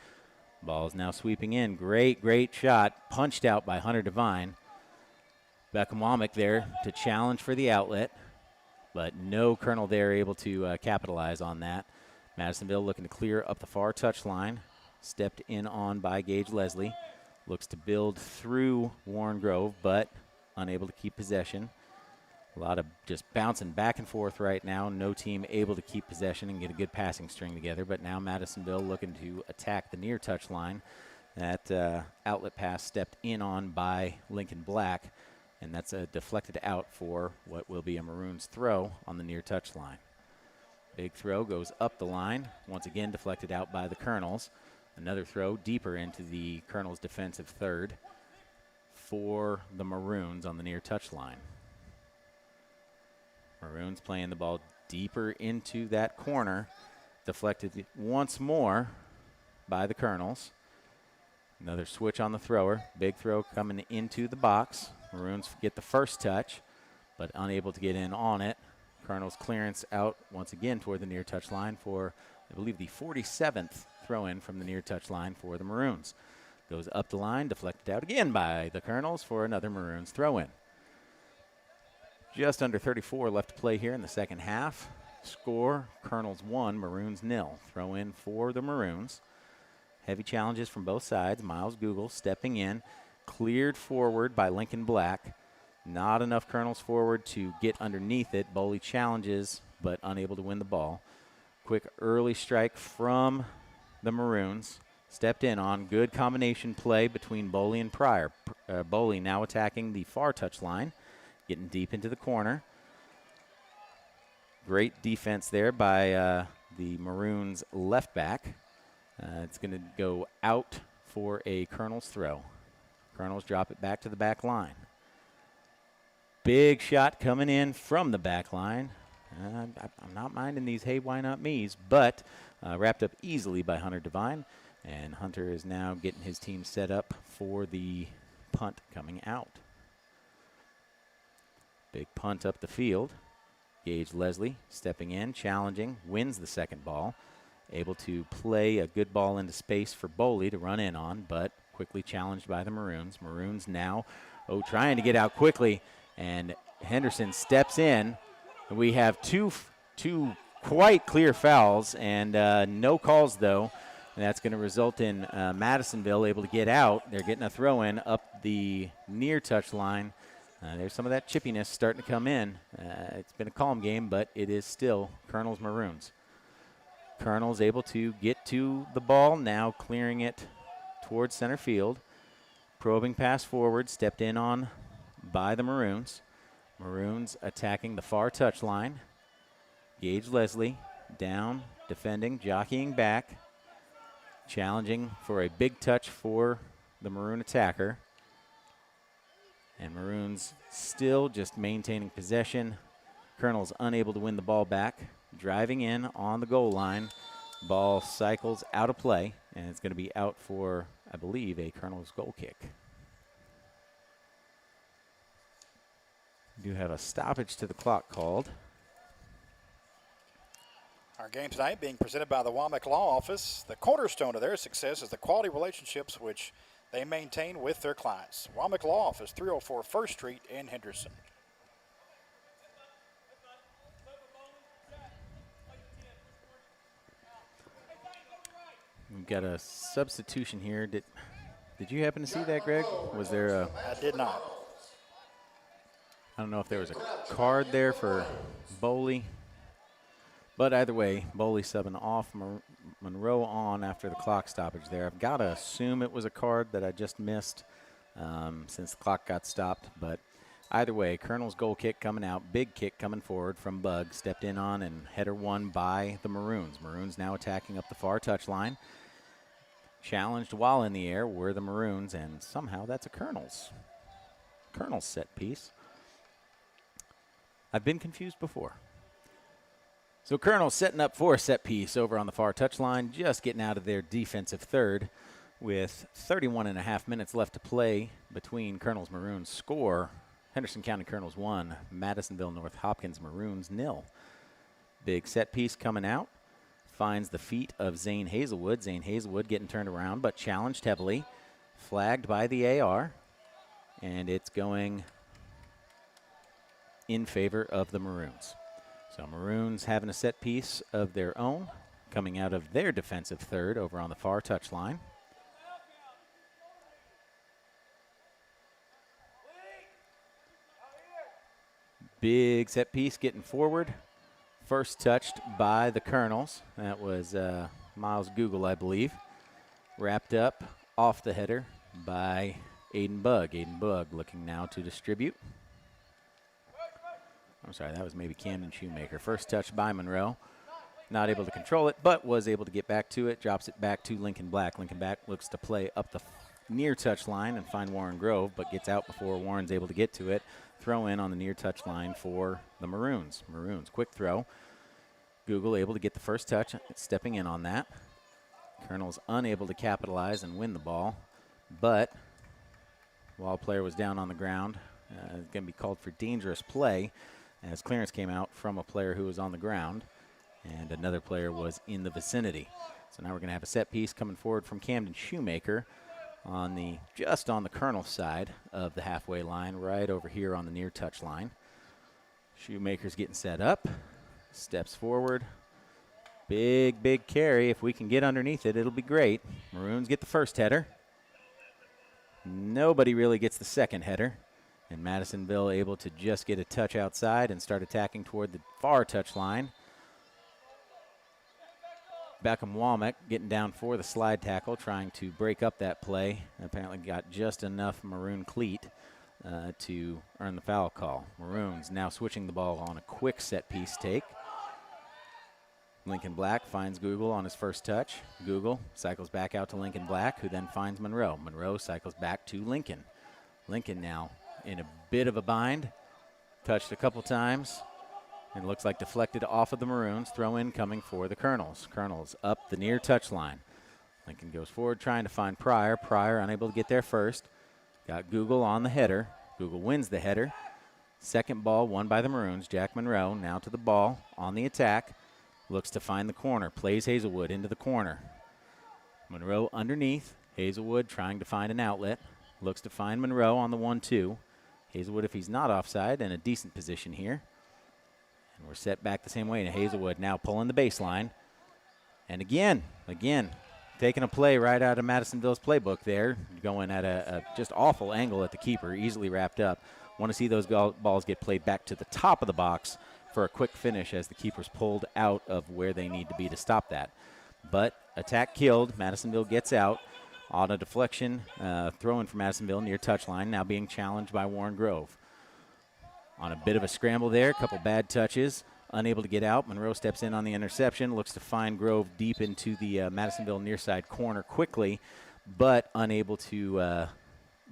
Speaker 3: Ball is now sweeping in. Great shot. Punched out by Hunter Devine. Beckham Womack there to challenge for the outlet, but no Colonel there able to capitalize on that. Madisonville looking to clear up the far touch line. Stepped in on by Gage Leslie. Looks to build through Warren Grove, but unable to keep possession. A lot of just bouncing back and forth right now. No team able to keep possession and get a good passing string together. But now Madisonville looking to attack the near touch line. That outlet pass stepped in on by Lincoln Black. And that's a deflected out for what will be a Maroons throw on the near touch line. Big throw goes up the line. Once again deflected out by the Colonels. Another throw deeper into the Colonels' defensive third for the Maroons on the near touch line. Maroons playing the ball deeper into that corner. Deflected once more by the Colonels. Another switch on the thrower. Big throw coming into the box. Maroons get the first touch, but unable to get in on it. Colonels clearance out once again toward the near touch line for, I believe, the 47th throw-in from the near touch line for the Maroons. Goes up the line, deflected out again by the Colonels for another Maroons throw-in. Just under 34 left to play here in the second half. Score, Colonels 1, Maroons 0. Throw in for the Maroons. Heavy challenges from both sides. Miles Google stepping in. Cleared forward by Lincoln Black. Not enough Colonels forward to get underneath it. Boley challenges, but unable to win the ball. Quick early strike from the Maroons. Stepped in on. Good combination play between Boley and Pryor. Boley now attacking the far touch line. Getting deep into the corner. Great defense there by the Maroons left back. It's going to go out for a Colonels throw. Colonels drop it back to the back line. Big shot coming in from the back line. I'm not minding these hey, why not me's, but wrapped up easily by Hunter Devine. And Hunter is now getting his team set up for the punt coming out. Big punt up the field. Gage Leslie stepping in, challenging, wins the second ball. Able to play a good ball into space for Boley to run in on, but quickly challenged by the Maroons. Maroons now, trying to get out quickly, and Henderson steps in. We have two quite clear fouls, and no calls, though. And that's going to result in Madisonville able to get out. They're getting a throw-in up the near touch line. There's some of that chippiness starting to come in. It's been a calm game, but it is still Colonels Maroons. Colonels able to get to the ball, now clearing it towards center field. Probing pass forward, stepped in on by the Maroons. Maroons attacking the far touch line. Gage Leslie down, defending, jockeying back. Challenging for a big touch for the Maroon attacker. And Maroons still just maintaining possession. Colonels unable to win the ball back. Driving in on the goal line. Ball cycles out of play, and it's going to be out for, I believe, a Colonels goal kick. We do have a stoppage to the clock called.
Speaker 1: Our game tonight being presented by the Womack Law Office. The cornerstone of their success is the quality relationships which they maintain with their clients. Womack Law Office, 304 First Street in Henderson.
Speaker 3: We've got a substitution here. Did you happen to see that, Greg? Was there a...
Speaker 1: I did not.
Speaker 3: I don't know if there was a card there for Boley. But either way, Boley subbing off, Monroe on after the clock stoppage there. I've got to assume it was a card that I just missed since the clock got stopped. But either way, Colonel's goal kick coming out, big kick coming forward from Bug, stepped in on and header won by the Maroons. Maroons now attacking up the far touchline. Challenged while in the air were the Maroons, and somehow that's a Colonel's set piece. I've been confused before. So Colonel setting up for a set piece over on the far touchline, just getting out of their defensive third with 31 and a half minutes left to play between Colonel's Maroons score. Henderson County Colonels 1, Madisonville North Hopkins Maroons 0. Big set piece coming out. Finds the feet of Zane Hazelwood. Zane Hazelwood getting turned around, but challenged heavily. Flagged by the AR. And it's going in favor of the Maroons. So Maroons having a set piece of their own, coming out of their defensive third over on the far touchline. Big set piece getting forward. First touched by the Colonels. That was Miles Google, I believe. Wrapped up off the header by Aiden Bug. Aiden Bug looking now to distribute. I'm sorry, that was maybe Camden Shoemaker. First touch by Monroe. Not able to control it, but was able to get back to it. Drops it back to Lincoln Black. Lincoln Black looks to play up the near touch line and find Warren Grove, but gets out before Warren's able to get to it. Throw in on the near touch line for the Maroons. Maroons, quick throw. Google able to get the first touch, stepping in on that. Colonel's unable to capitalize and win the ball, but while a player was down on the ground, it's going to be called for dangerous play, as clearance came out from a player who was on the ground, and another player was in the vicinity. So now we're going to have a set piece coming forward from Camden Shoemaker on just on the Colonel side of the halfway line, right over here on the near touch line. Shoemaker's getting set up, steps forward. Big carry. If we can get underneath it, it'll be great. Maroons get the first header. Nobody really gets the second header. And Madisonville able to just get a touch outside and start attacking toward the far touch line. Beckham Womack getting down for the slide tackle, trying to break up that play. Apparently got just enough Maroon cleat to earn the foul call. Maroons now switching the ball on a quick set piece take. Lincoln Black finds Google on his first touch. Google cycles back out to Lincoln Black, who then finds Monroe. Monroe cycles back to Lincoln. Lincoln now in a bit of a bind. Touched a couple times. And looks like deflected off of the Maroons. Throw in coming for the Colonels. Colonels up the near touch line. Lincoln goes forward trying to find Pryor. Pryor unable to get there first. Got Google on the header. Google wins the header. Second ball won by the Maroons. Jack Monroe now to the ball on the attack. Looks to find the corner. Plays Hazelwood into the corner. Monroe underneath. Hazelwood trying to find an outlet. Looks to find Monroe on the 1-2. Hazelwood, if he's not offside, in a decent position here. And we're set back the same way to Hazelwood now pulling the baseline. And again, taking a play right out of Madisonville's playbook there. Going at a just awful angle at the keeper, easily wrapped up. Want to see those balls get played back to the top of the box for a quick finish as the keeper's pulled out of where they need to be to stop that. But attack killed. Madisonville gets out. On a deflection, throw in for Madisonville near touchline, now being challenged by Warren Grove. On a bit of a scramble there, a couple bad touches, unable to get out. Monroe steps in on the interception, looks to find Grove deep into the Madisonville near side corner quickly, but unable to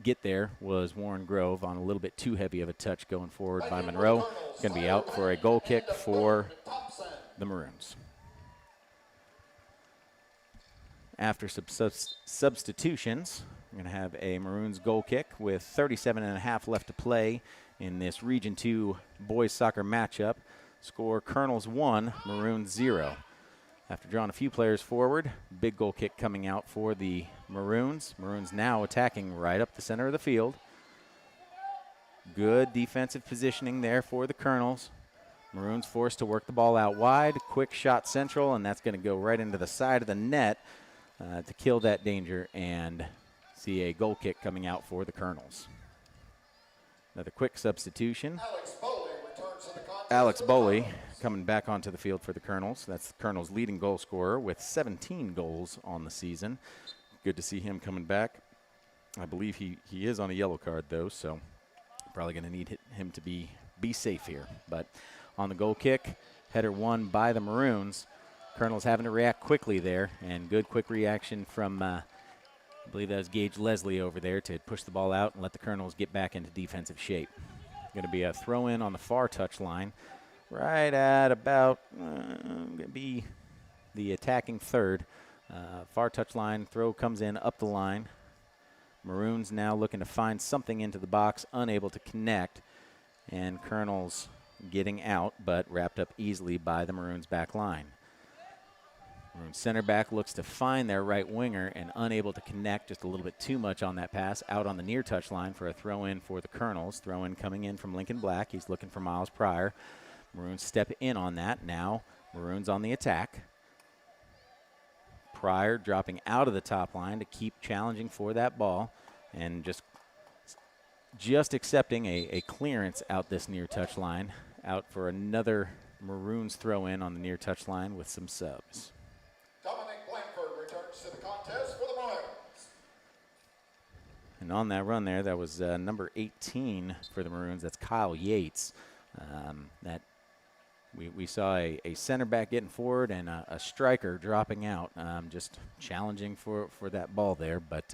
Speaker 3: get there was Warren Grove on a little bit too heavy of a touch going forward by Monroe. Going to be out for a goal kick for the Maroons. After substitutions, we're going to have a Maroons goal kick with 37 and a half left to play in this Region 2 boys soccer matchup. Score Colonels 1, Maroons 0. After drawing a few players forward, big goal kick coming out for the Maroons. Maroons now attacking right up the center of the field. Good defensive positioning there for the Colonels. Maroons forced to work the ball out wide. Quick shot central, and that's going to go right into the side of the net to kill that danger and see a goal kick coming out for the Colonels. Another quick substitution. Alex Boley coming back onto the field for the Colonels. That's the Colonels' leading goal scorer with 17 goals on the season. Good to see him coming back. I believe he is on a yellow card, though, so probably going to need him to be safe here. But on the goal kick, header won by the Maroons. Colonels having to react quickly there, and good quick reaction from, I believe that was Gage Leslie over there to push the ball out and let the Colonels get back into defensive shape. Going to be a throw-in on the far touch line, right at about, going to be the attacking third. Far touch line, throw comes in up the line. Maroons now looking to find something into the box, unable to connect, and Colonels getting out, but wrapped up easily by the Maroons back line. Maroons center back looks to find their right winger and unable to connect, just a little bit too much on that pass, out on the near touch line for a throw-in for the Colonels. Throw-in coming in from Lincoln Black. He's looking for Miles Pryor. Maroons step in on that. Now Maroons on the attack. Pryor dropping out of the top line to keep challenging for that ball and just accepting a clearance out this near touch line. Out for another Maroons throw-in on the near touch line with some subs.
Speaker 2: Dominic Blanford returns to the contest for the Maroons.
Speaker 3: And on that run there, that was number 18 for the Maroons. That's Kyle Yates. That we saw a center back getting forward and a striker dropping out, just challenging for that ball there. But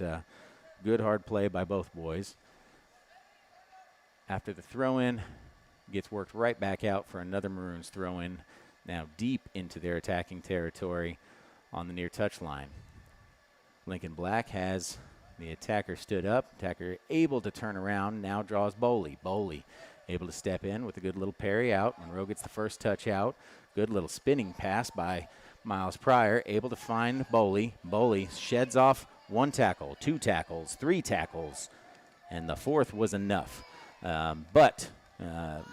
Speaker 3: good hard play by both boys. After the throw-in, gets worked right back out for another Maroons throw-in, now deep into their attacking territory on the near touch line. Lincoln Black has the attacker stood up. Attacker able to turn around, now draws Boley. Boley able to step in with a good little parry out. Monroe gets the first touch out. Good little spinning pass by Miles Pryor, able to find Boley. Boley sheds off one tackle, two tackles, three tackles, and the fourth was enough. But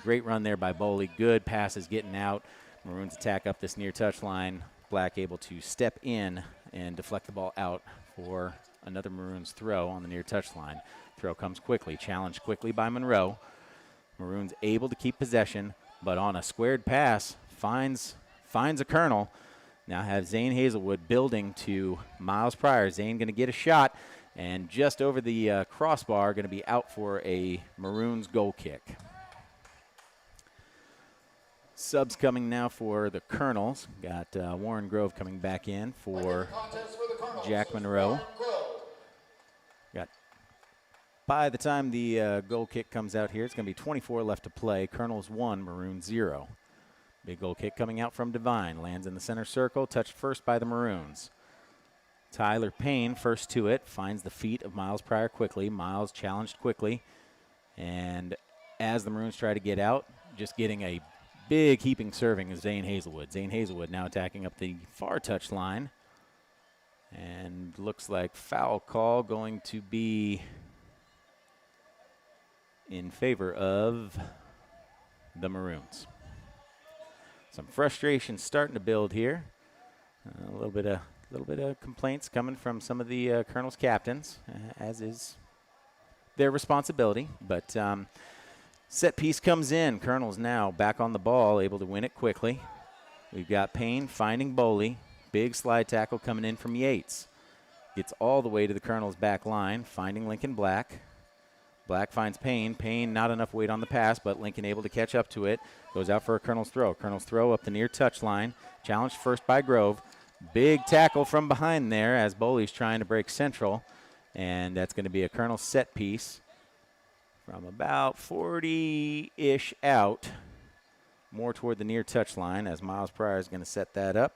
Speaker 3: great run there by Boley. Good passes getting out. Maroons attack up this near touch line. Black able to step in and deflect the ball out for another Maroons throw on the near touch line. Throw comes quickly, challenged quickly by Monroe. Maroons able to keep possession, but on a squared pass, finds a Colonel. Now have Zane Hazelwood building to Miles Pryor. Zane going to get a shot, and just over the crossbar, going to be out for a Maroons goal kick. Subs coming now for the Colonels. Got Warren Grove coming back in for Jack Monroe. By the time the goal kick comes out here, it's going to be 24 left to play. Colonels 1, Maroons 0. Big goal kick coming out from Devine. Lands in the center circle, touched first by the Maroons. Tyler Payne, first to it, finds the feet of Miles Pryor quickly. Miles challenged quickly. And as the Maroons try to get out, just getting a big heaping serving is Zane Hazelwood. Zane Hazelwood now attacking up the far touch line. And looks like foul call going to be in favor of the Maroons. Some frustration starting to build here. A little bit of complaints coming from some of the Colonels captains, as is their responsibility. But set piece comes in. Colonels now back on the ball, able to win it quickly. We've got Payne finding Boley. Big slide tackle coming in from Yates. Gets all the way to the Colonels' back line, finding Lincoln Black. Black finds Payne. Payne not enough weight on the pass, but Lincoln able to catch up to it. Goes out for a Colonel's throw. Colonel's throw up the near touch line. Challenged first by Grove. Big tackle from behind there as Boley's trying to break central. And that's going to be a Colonel set piece from about 40-ish out, more toward the near touch line as Miles Pryor is going to set that up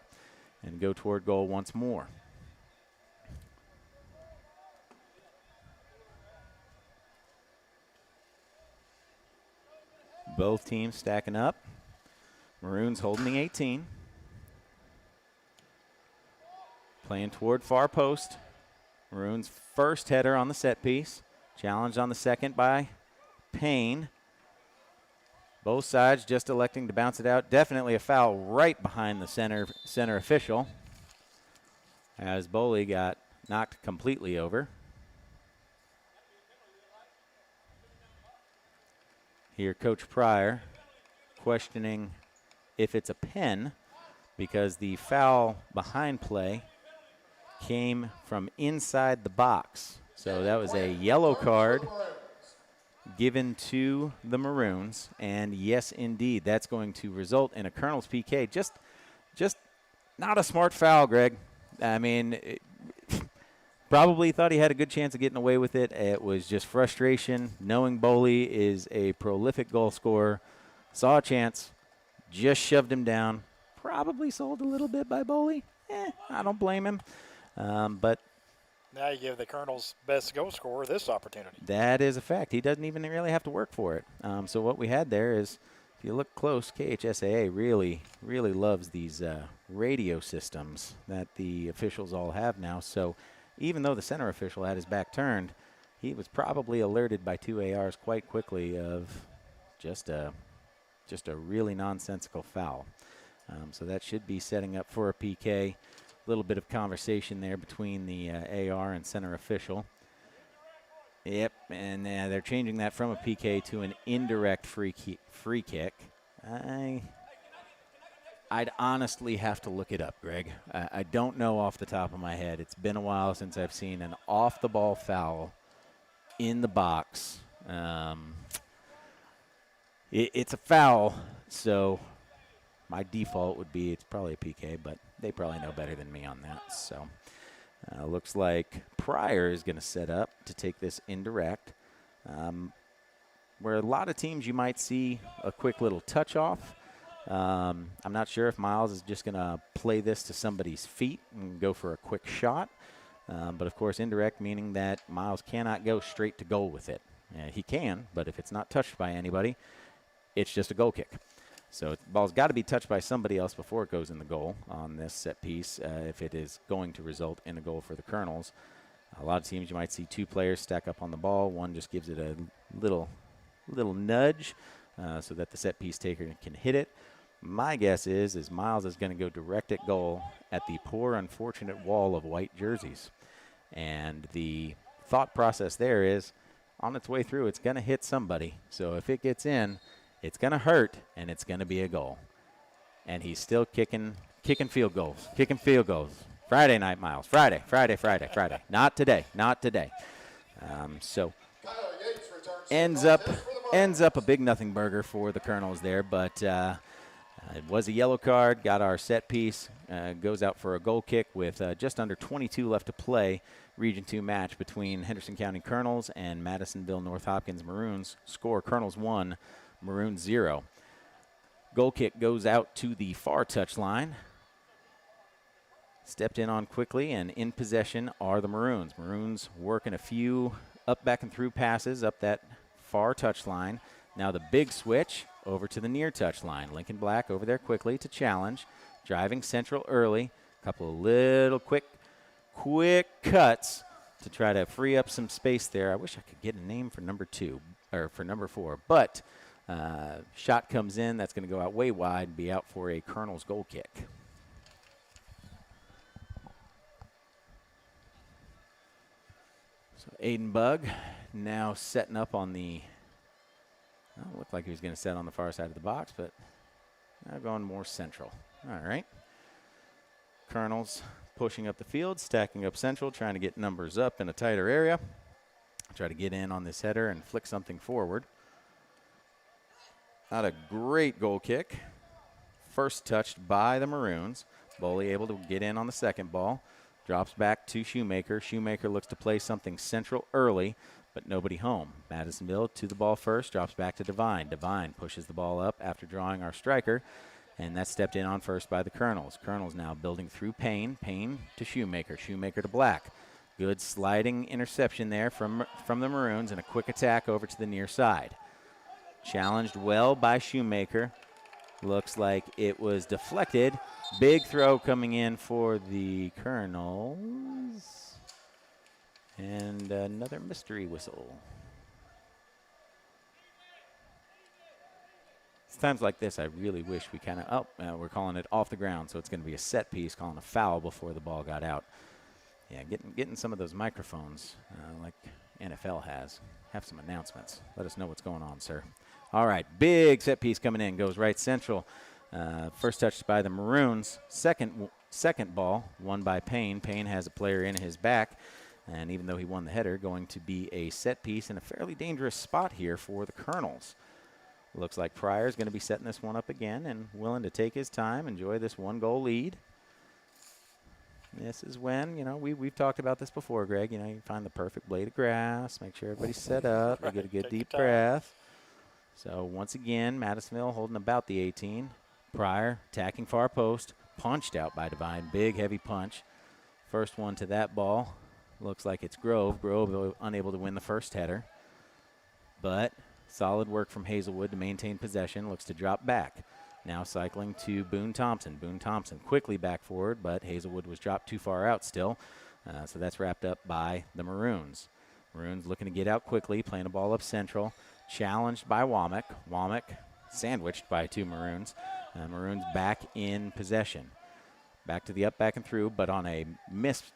Speaker 3: and go toward goal once more. Both teams stacking up. Maroons holding the 18. playing toward far post. Maroon's first header on the set piece. Challenged on the second by Payne. Both sides just electing to bounce it out. Definitely a foul right behind the center official, as Boley got knocked completely over. Here, Coach Pryor questioning if it's a pen, because the foul behind play came from inside the box. So that was a yellow card given to the Maroons. And yes, indeed, that's going to result in a Colonel's PK. Just not a smart foul, Greg. I mean, probably thought he had a good chance of getting away with it. It was just frustration, knowing Boley is a prolific goal scorer. Saw a chance, just shoved him down. Probably sold a little bit by Boley. I don't blame him. But
Speaker 1: now you give the Colonel's best goal scorer this opportunity.
Speaker 3: That is a fact. He doesn't even really have to work for it. So what we had there is, if you look close, KHSAA really loves these radio systems that the officials all have now. So even though the center official had his back turned, he was probably alerted by 2 ARs quite quickly of just a really nonsensical foul. So that should be setting up for a PK. A little bit of conversation there between the AR and center official. Yep, and they're changing that from a PK to an indirect free kick. I'd honestly have to look it up, Greg. I don't know off the top of my head. It's been a while since I've seen an off-the-ball foul in the box. It's a foul, so my default would be it's probably a PK, but they probably know better than me on that. So looks like Pryor is going to set up to take this indirect, where a lot of teams you might see a quick little touch off. I'm not sure if Miles is just going to play this to somebody's feet and go for a quick shot. But, of course, indirect meaning that Miles cannot go straight to goal with it. He can, but if it's not touched by anybody, it's just a goal kick. So the ball's got to be touched by somebody else before it goes in the goal on this set piece if it is going to result in a goal for the Colonels. A lot of teams you might see 2 players stack up on the ball. One just gives it a little nudge so that the set piece taker can hit it. My guess is Miles is going to go direct at goal at the poor, unfortunate wall of white jerseys. And the thought process there is on its way through, it's going to hit somebody. So if it gets in, it's going to hurt, and it's going to be a goal. And he's still kicking field goals. Friday night, Miles. Friday. Not today. So ends up a big nothing burger for the Colonels there, but it was a yellow card. Got our set piece. Goes out for a goal kick with just under 22 left to play. Region 2 match between Henderson County Colonels and Madisonville North Hopkins Maroons. Score Colonels 1, Maroons 0. Goal kick goes out to the far touchline. Stepped in on quickly, and in possession are the Maroons. Maroons working a few up, back, and through passes up that far touchline. Now the big switch over to the near touchline. Lincoln Black over there quickly to challenge. Driving central early. A couple of little quick cuts to try to free up some space there. I wish I could get a name for number 4. But shot comes in. That's going to go out way wide and be out for a Colonel's goal kick. So Aiden Bugg now setting up on the, looked like he was going to set on the far side of the box, but now going more central. All right. Colonels pushing up the field, stacking up central, trying to get numbers up in a tighter area. Try to get in on this header and flick something forward. Not a great goal kick. First touched by the Maroons. Boley able to get in on the second ball. Drops back to Shoemaker. Shoemaker looks to play something central early, but nobody home. Madisonville to the ball first. Drops back to Devine. Devine pushes the ball up after drawing our striker, and that's stepped in on first by the Colonels. Colonels now building through Payne. Payne to Shoemaker. Shoemaker to Black. Good sliding interception there from the Maroons, and a quick attack over to the near side. Challenged well by Shoemaker. Looks like it was deflected. Big throw coming in for the Colonels. And another mystery whistle. It's times like this I really wish we kind of, we're calling it off the ground, so it's going to be a set piece, calling a foul before the ball got out. Yeah, getting some of those microphones like NFL has. Have some announcements. Let us know what's going on, sir. All right, big set piece coming in. Goes right central. First touched by the Maroons. Second ball won by Payne. Payne has a player in his back. And even though he won the header, going to be a set piece in a fairly dangerous spot here for the Colonels. Looks like Pryor's going to be setting this one up again and willing to take his time, enjoy this 1-goal lead. This is when, we've talked about this before, Greg. You find the perfect blade of grass, make sure everybody's set up, you get a good deep breath. So once again, Madisonville holding about the 18. Pryor attacking far post, punched out by Devine. Big, heavy punch. First one to that ball. Looks like it's Grove. Grove unable to win the first header. But solid work from Hazelwood to maintain possession. Looks to drop back. Now cycling to Boone Thompson. Boone Thompson quickly back forward, but Hazelwood was dropped too far out still. So that's wrapped up by the Maroons. Maroons looking to get out quickly, playing a ball up central. Challenged by Womack. Womack sandwiched by two Maroons. Maroons back in possession. Back to the up, back and through, but on a missed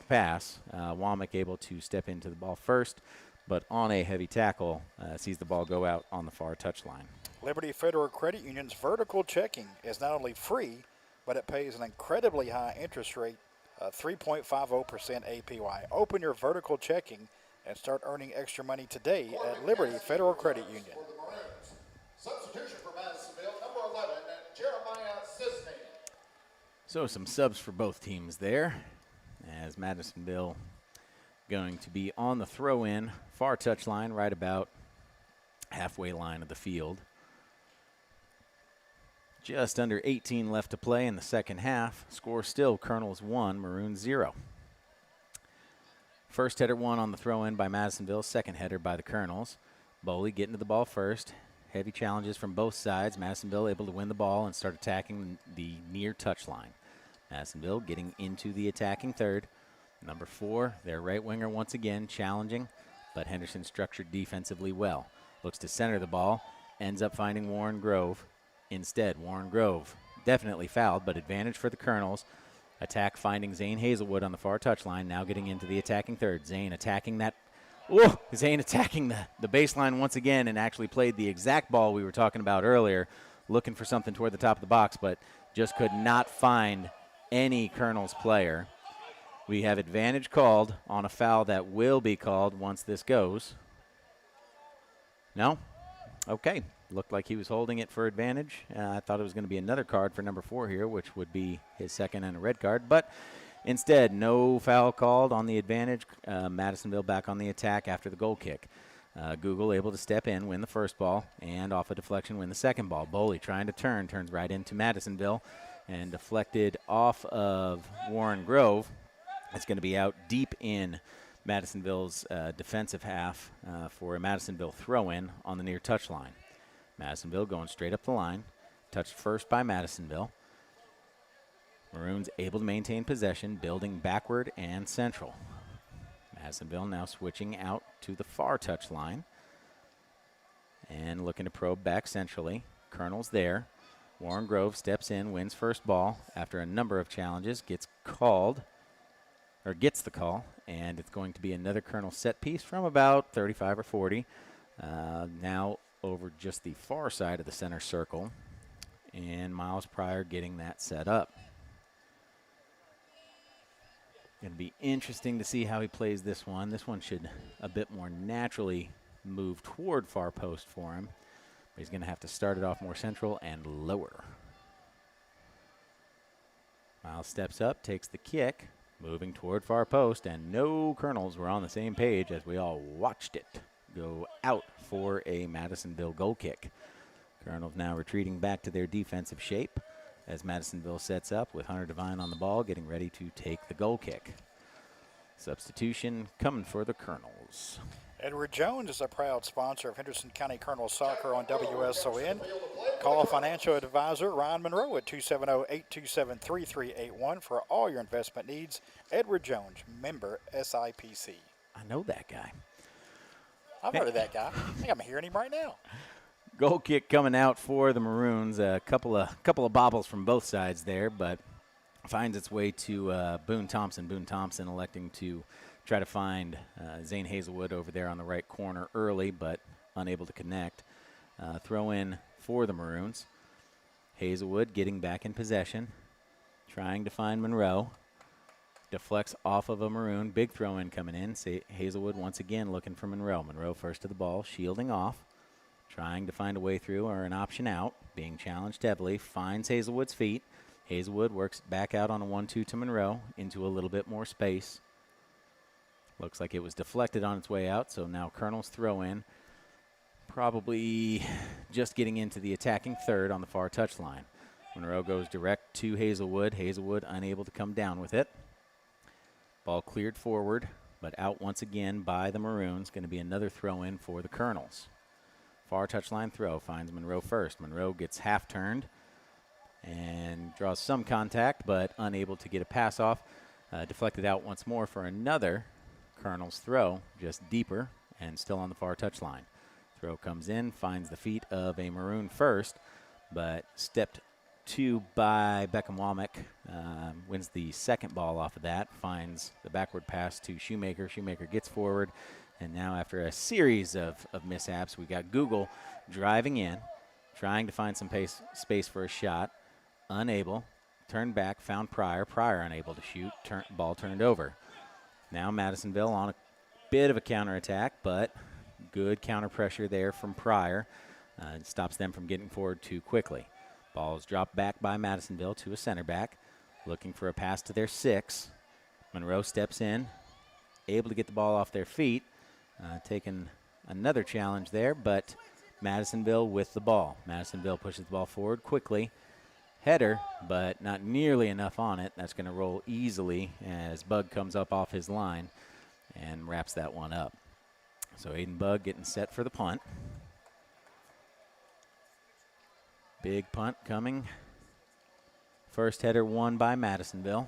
Speaker 3: pass. Womack able to step into the ball first, but on a heavy tackle, sees the ball go out on the far touchline.
Speaker 1: Liberty Federal Credit Union's vertical checking is not only free, but it pays an incredibly high interest rate, 3.50% APY. Open your vertical checking and start earning extra money today at Liberty Federal Credit Union.
Speaker 2: For the Maroons. Substitution for Madisonville, number 11, Jeremiah Sisney.
Speaker 3: So some subs for both teams there, as Madisonville going to be on the throw-in, far touchline, right about halfway line of the field. Just under 18 left to play in the second half. Score still Colonels 1, Maroons 0. First header won on the throw-in by Madisonville. Second header by the Colonels. Boley getting to the ball first. Heavy challenges from both sides. Madisonville able to win the ball and start attacking the near touchline. Madisonville getting into the attacking third. Number 4, their right winger once again challenging, but Henderson structured defensively well. Looks to center the ball. Ends up finding Warren Grove. Instead, Warren Grove definitely fouled, but advantage for the Colonels. Attack finding Zane Hazelwood on the far touchline, now getting into the attacking third. Zane attacking the baseline once again and actually played the exact ball we were talking about earlier, looking for something toward the top of the box, but just could not find any Colonels player. We have advantage called on a foul that will be called once this goes. No? Okay. Looked like he was holding it for advantage. I thought it was going to be another card for number 4 here, which would be his second and a red card. But instead, no foul called on the advantage. Madisonville back on the attack after the goal kick. Google able to step in, win the first ball, and off a deflection win the second ball. Boley trying to turns right into Madisonville, and deflected off of Warren Grove. It's going to be out deep in Madisonville's defensive half for a Madisonville throw-in on the near touchline. Madisonville going straight up the line. Touched first by Madisonville. Maroons able to maintain possession, building backward and central. Madisonville now switching out to the far touchline and looking to probe back centrally. Colonel's there. Warren Grove steps in, wins first ball after a number of challenges, gets the call, and it's going to be another Colonel set piece from about 35 or 40. Now over just the far side of the center circle, and Miles Pryor getting that set up. Going to be interesting to see how he plays this one. This one should a bit more naturally move toward far post for him, but he's going to have to start it off more central and lower. Miles steps up, takes the kick, moving toward far post, and no Colonels were on the same page as we all watched it go out for a Madisonville goal kick. Colonels now retreating back to their defensive shape as Madisonville sets up with Hunter Devine on the ball, getting ready to take the goal kick. Substitution coming for the Colonels.
Speaker 1: Edward Jones is a proud sponsor of Henderson County Colonel Soccer on WSON. Call financial advisor Ryan Monroe at 270-827-3381 for all your investment needs. Edward Jones, member SIPC.
Speaker 3: I know that guy.
Speaker 1: I've heard of that guy. I think I'm hearing him right now.
Speaker 3: Goal kick coming out for the Maroons. A couple of bobbles from both sides there, but finds its way to Boone Thompson. Boone Thompson electing to try to find Zane Hazelwood over there on the right corner early, but unable to connect. Throw in for the Maroons. Hazelwood getting back in possession, trying to find Monroe. Deflects off of a Maroon. Big throw in coming in. Hazelwood once again looking for Monroe. Monroe first to the ball, shielding off, trying to find a way through or an option out. Being challenged heavily. Finds Hazelwood's feet. Hazelwood works back out on a 1-2 to Monroe into a little bit more space. Looks like it was deflected on its way out, so now Colonel's throw in. Probably just getting into the attacking third on the far touchline. Monroe goes direct to Hazelwood. Hazelwood unable to come down with it. Ball cleared forward, but out once again by the Maroons. Going to be another throw in for the Colonels. Far touchline throw finds Monroe first. Monroe gets half turned and draws some contact, but unable to get a pass off. Deflected out once more for another Colonel's throw, just deeper and still on the far touchline. Throw comes in, finds the feet of a Maroon first, but stepped to by Beckham Womack. Wins the second ball off of that, finds the backward pass to Shoemaker. Shoemaker gets forward, and now after a series of mishaps, we got Google driving in, trying to find some space for a shot. Unable, turned back, found Pryor. Pryor unable to shoot, ball turned over. Now Madisonville on a bit of a counterattack, but good counter pressure there from Pryor. Stops them from getting forward too quickly. Ball is dropped back by Madisonville to a center back, looking for a pass to their 6. Monroe steps in, able to get the ball off their feet, taking another challenge there, but Madisonville with the ball. Madisonville pushes the ball forward quickly. Header, but not nearly enough on it. That's going to roll easily as Bug comes up off his line and wraps that one up. So Aiden Bug getting set for the punt. Big punt coming. First header won by Madisonville.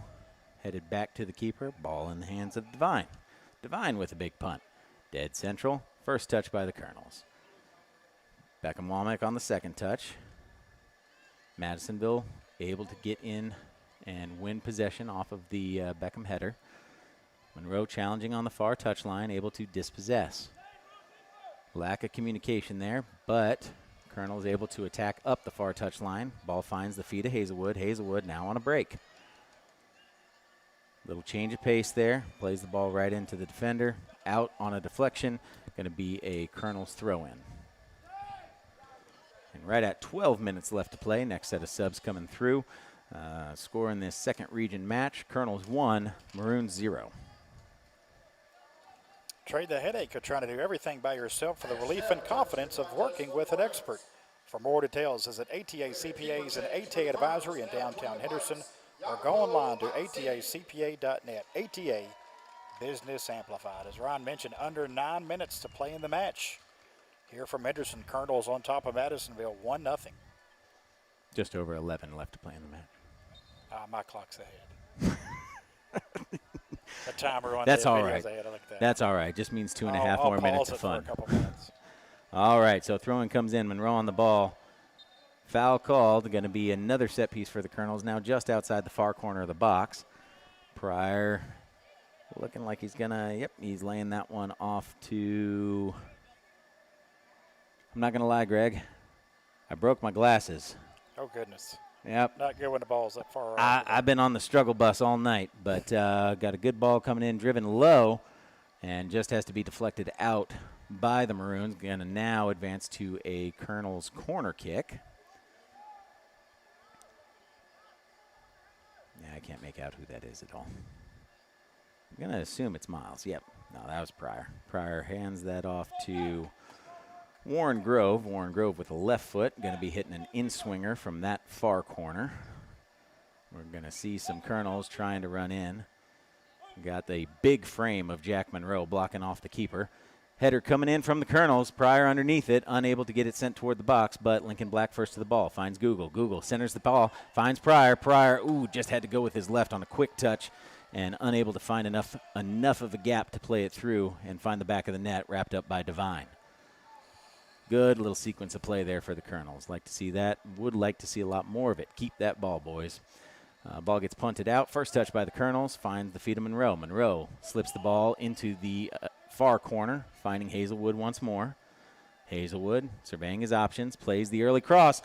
Speaker 3: Headed back to the keeper. Ball in the hands of Devine. Devine with a big punt. Dead central. First touch by the Colonels. Beckham Womack on the second touch. Madisonville able to get in and win possession off of the Beckham header. Monroe challenging on the far touchline, able to dispossess. Lack of communication there, but Colonel's able to attack up the far touchline. Ball finds the feet of Hazelwood. Hazelwood now on a break. Little change of pace there. Plays the ball right into the defender. Out on a deflection. Going to be a Colonel's throw-in. And right at 12 minutes left to play. Next set of subs coming through. Score in this second region match. Colonels 1, Maroons 0.
Speaker 1: Trade the headache of trying to do everything by yourself for the relief and confidence of working with an expert. For more details, visit ATA CPAs and ATA Advisory in downtown Henderson or go online to atacpa.net. ATA Business Amplified. As Ron mentioned, under 9 minutes to play in the match. Here from Henderson, Colonels on top of Madisonville, 1-0.
Speaker 3: Just over 11 left to play in the match.
Speaker 1: My clock's ahead. The timer on
Speaker 3: That's
Speaker 1: the
Speaker 3: all
Speaker 1: video's
Speaker 3: right.
Speaker 1: ahead. I like that.
Speaker 3: That's all right. Just means 2.5 more minutes of fun.
Speaker 1: For a couple minutes.
Speaker 3: All right, so throwing comes in. Monroe on the ball. Foul called. Going to be another set piece for the Colonels. Now just outside the far corner of the box. Pryor looking like he's going to, he's laying that one off to, I'm not going to lie, Greg. I broke my glasses.
Speaker 1: Oh, goodness.
Speaker 3: Yep.
Speaker 1: Not good when the ball's that far
Speaker 3: I've been on the struggle bus all night, but got a good ball coming in, driven low, and just has to be deflected out by the Maroons. Going to now advance to a Colonel's corner kick. Yeah, I can't make out who that is at all. I'm going to assume it's Miles. Yep. No, that was Pryor. Pryor hands that off to Warren Grove. Warren Grove with a left foot. Going to be hitting an in-swinger from that far corner. We're going to see some Colonels trying to run in. We got the big frame of Jack Monroe blocking off the keeper. Header coming in from the Colonels. Pryor underneath it, unable to get it sent toward the box, but Lincoln Black first to the ball. Finds Google. Google centers the ball. Finds Pryor. Pryor, just had to go with his left on a quick touch and unable to find enough of a gap to play it through and find the back of the net, wrapped up by Devine. Good little sequence of play there for the Colonels. Like to see that. Would like to see a lot more of it. Keep that ball, boys. Ball gets punted out. First touch by the Colonels. Finds the feet of Monroe. Monroe slips the ball into the far corner, finding Hazelwood once more. Hazelwood surveying his options, plays the early cross.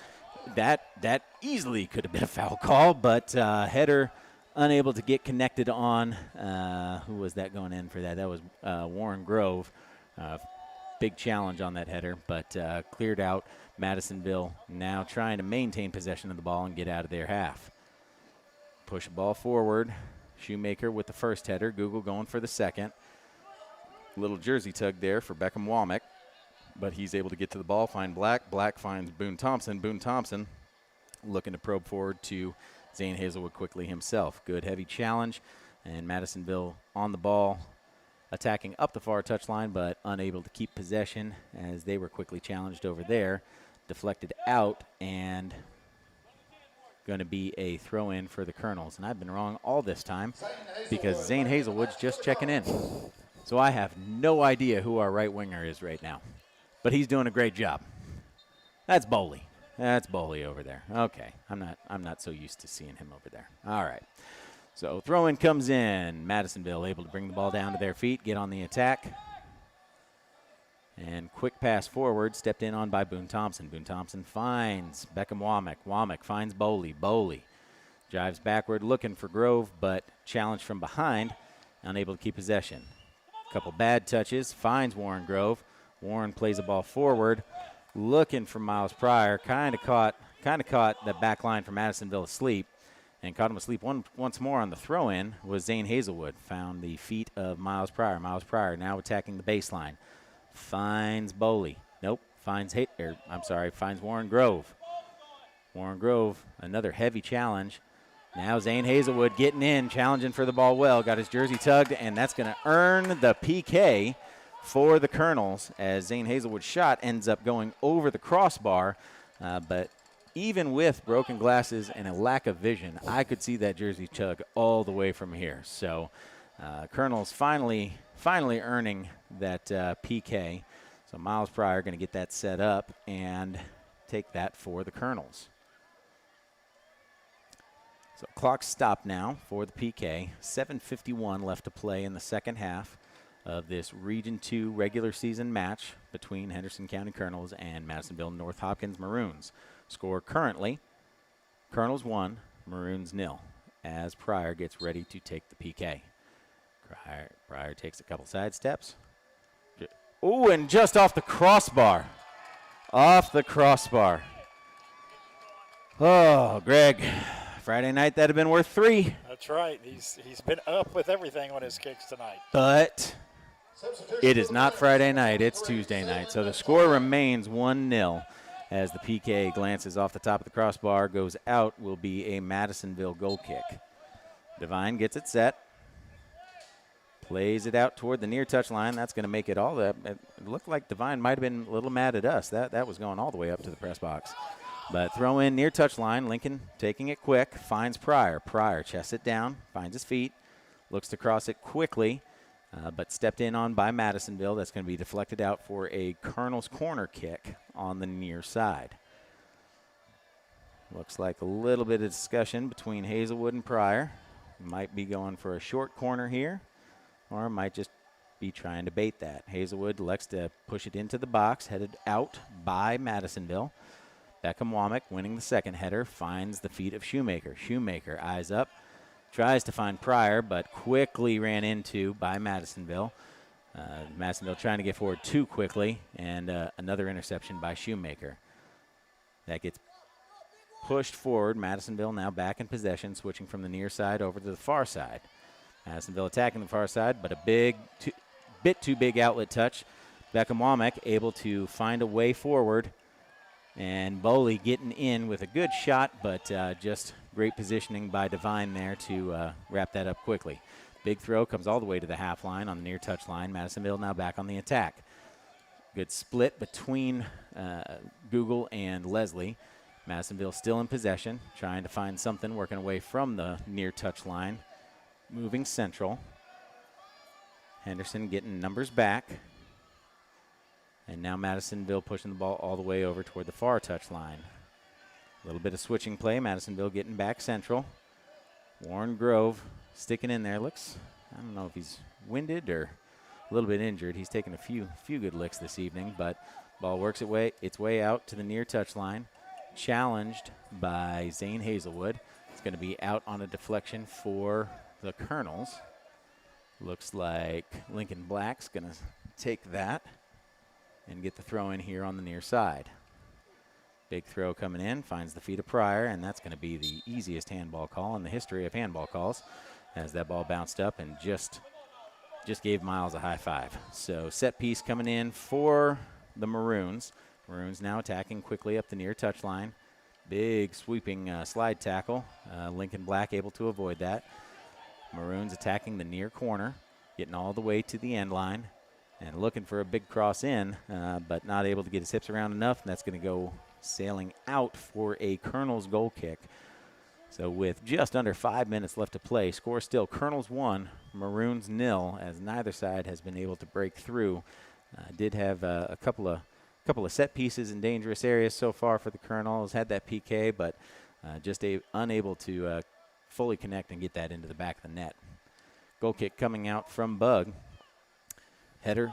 Speaker 3: That easily could have been a foul call, but header unable to get connected on. Who was that going in for that? That was Warren Grove. Big challenge on that header, but cleared out. Madisonville now trying to maintain possession of the ball and get out of their half. Push the ball forward. Shoemaker with the first header. Google going for the second. Little jersey tug there for Beckham Womack, but he's able to get to the ball, find Black. Black finds Boone Thompson. Boone Thompson looking to probe forward to Zane Hazelwood quickly himself. Good heavy challenge, and Madisonville on the ball, attacking up the far touchline, but unable to keep possession as they were quickly challenged over there. Deflected out, and going to be a throw-in for the Colonels. And I've been wrong all this time because Zane Hazelwood's just checking in. So I have no idea who our right winger is right now. But he's doing a great job. That's Boley. That's Boley over there. Okay. I'm not so used to seeing him over there. All right. So throw-in comes in. Madisonville able to bring the ball down to their feet, get on the attack. And quick pass forward, stepped in on by Boone Thompson. Boone Thompson finds Beckham Womack. Womack finds Boley. Boley drives backward looking for Grove, but challenged from behind, unable to keep possession. Couple bad touches, finds Warren Grove. Warren plays the ball forward, looking for Miles Pryor. Kind of caught that back line from Madisonville asleep, and caught him asleep once more on the throw-in was Zane Hazelwood. Found the feet of Miles Pryor. Miles Pryor now attacking the baseline. Finds Boley. Nope. Finds Warren Grove. Warren Grove, another heavy challenge. Now Zane Hazelwood getting in, challenging for the ball well. Got his jersey tugged, and that's going to earn the PK for the Colonels as Zane Hazelwood's shot ends up going over the crossbar. But even with broken glasses and a lack of vision, I could see that jersey tug all the way from here. So Colonels finally earning that PK. So Miles Pryor going to get that set up and take that for the Colonels. So clock stopped now for the PK. 7:51 left to play in the second half of this Region 2 regular season match between Henderson County Colonels and Madisonville North Hopkins Maroons. Score currently, Colonels 1, Maroons 0, as Pryor gets ready to take the PK. Pryor takes a couple side steps. Oh, and just off the crossbar. Off the crossbar. Oh, Greg. Friday night, that'd have been worth 3.
Speaker 1: That's right. He's been up with everything on his kicks tonight.
Speaker 3: But it is not Friday night. It's Tuesday night. So the score remains 1-0 as the PK glances off the top of the crossbar, goes out, will be a Madisonville goal kick. Devine gets it set. Plays it out toward the near touch line. That's going to make it all that. It looked like Devine might have been a little mad at us. That was going all the way up to the press box. But throw in near touch line. Lincoln taking it quick. Finds Pryor. Pryor chests it down. Finds his feet. Looks to cross it quickly. But stepped in on by Madisonville. That's going to be deflected out for a Colonel's corner kick on the near side. Looks like a little bit of discussion between Hazelwood and Pryor. Might be going for a short corner here, or might just be trying to bait that. Hazelwood elects to push it into the box, headed out by Madisonville. Beckham Womack winning the second header, finds the feet of Shoemaker. Shoemaker eyes up, tries to find Pryor, but quickly ran into by Madisonville. Madisonville trying to get forward too quickly, and another interception by Shoemaker. That gets pushed forward. Madisonville now back in possession, switching from the near side over to the far side. Madisonville attacking the far side, but a bit too big outlet touch. Beckham Womack able to find a way forward, and Boley getting in with a good shot, but just great positioning by Devine there to wrap that up quickly. Big throw comes all the way to the half line on the near touch line. Madisonville now back on the attack. Good split between Google and Leslie. Madisonville still in possession, trying to find something, working away from the near touch line. Moving central. Henderson getting numbers back. And now Madisonville pushing the ball all the way over toward the far touch line. A little bit of switching play. Madisonville getting back central. Warren Grove sticking in there. Looks, I don't know if he's winded or a little bit injured. He's taken a few good licks this evening, but ball works its way out to the near touch line. Challenged by Zane Hazelwood. It's going to be out on a deflection for the Colonels. Looks like Lincoln Black's going to take that and get the throw in here on the near side. Big throw coming in, finds the feet of Pryor, and that's going to be the easiest handball call in the history of handball calls, as that ball bounced up and just gave Miles a high five. So set piece coming in for the Maroons. Maroons now attacking quickly up the near touch line. Big sweeping slide tackle. Lincoln Black able to avoid that. Maroons attacking the near corner, getting all the way to the end line and looking for a big cross in, but not able to get his hips around enough, and that's going to go sailing out for a Colonels goal kick. So with just under 5 minutes left to play, score still Colonels 1, Maroons 0, as neither side has been able to break through. Did have a couple of set pieces in dangerous areas so far for the Colonels. Had that PK, but just unable to fully connect and get that into the back of the net. Goal kick coming out from Bug.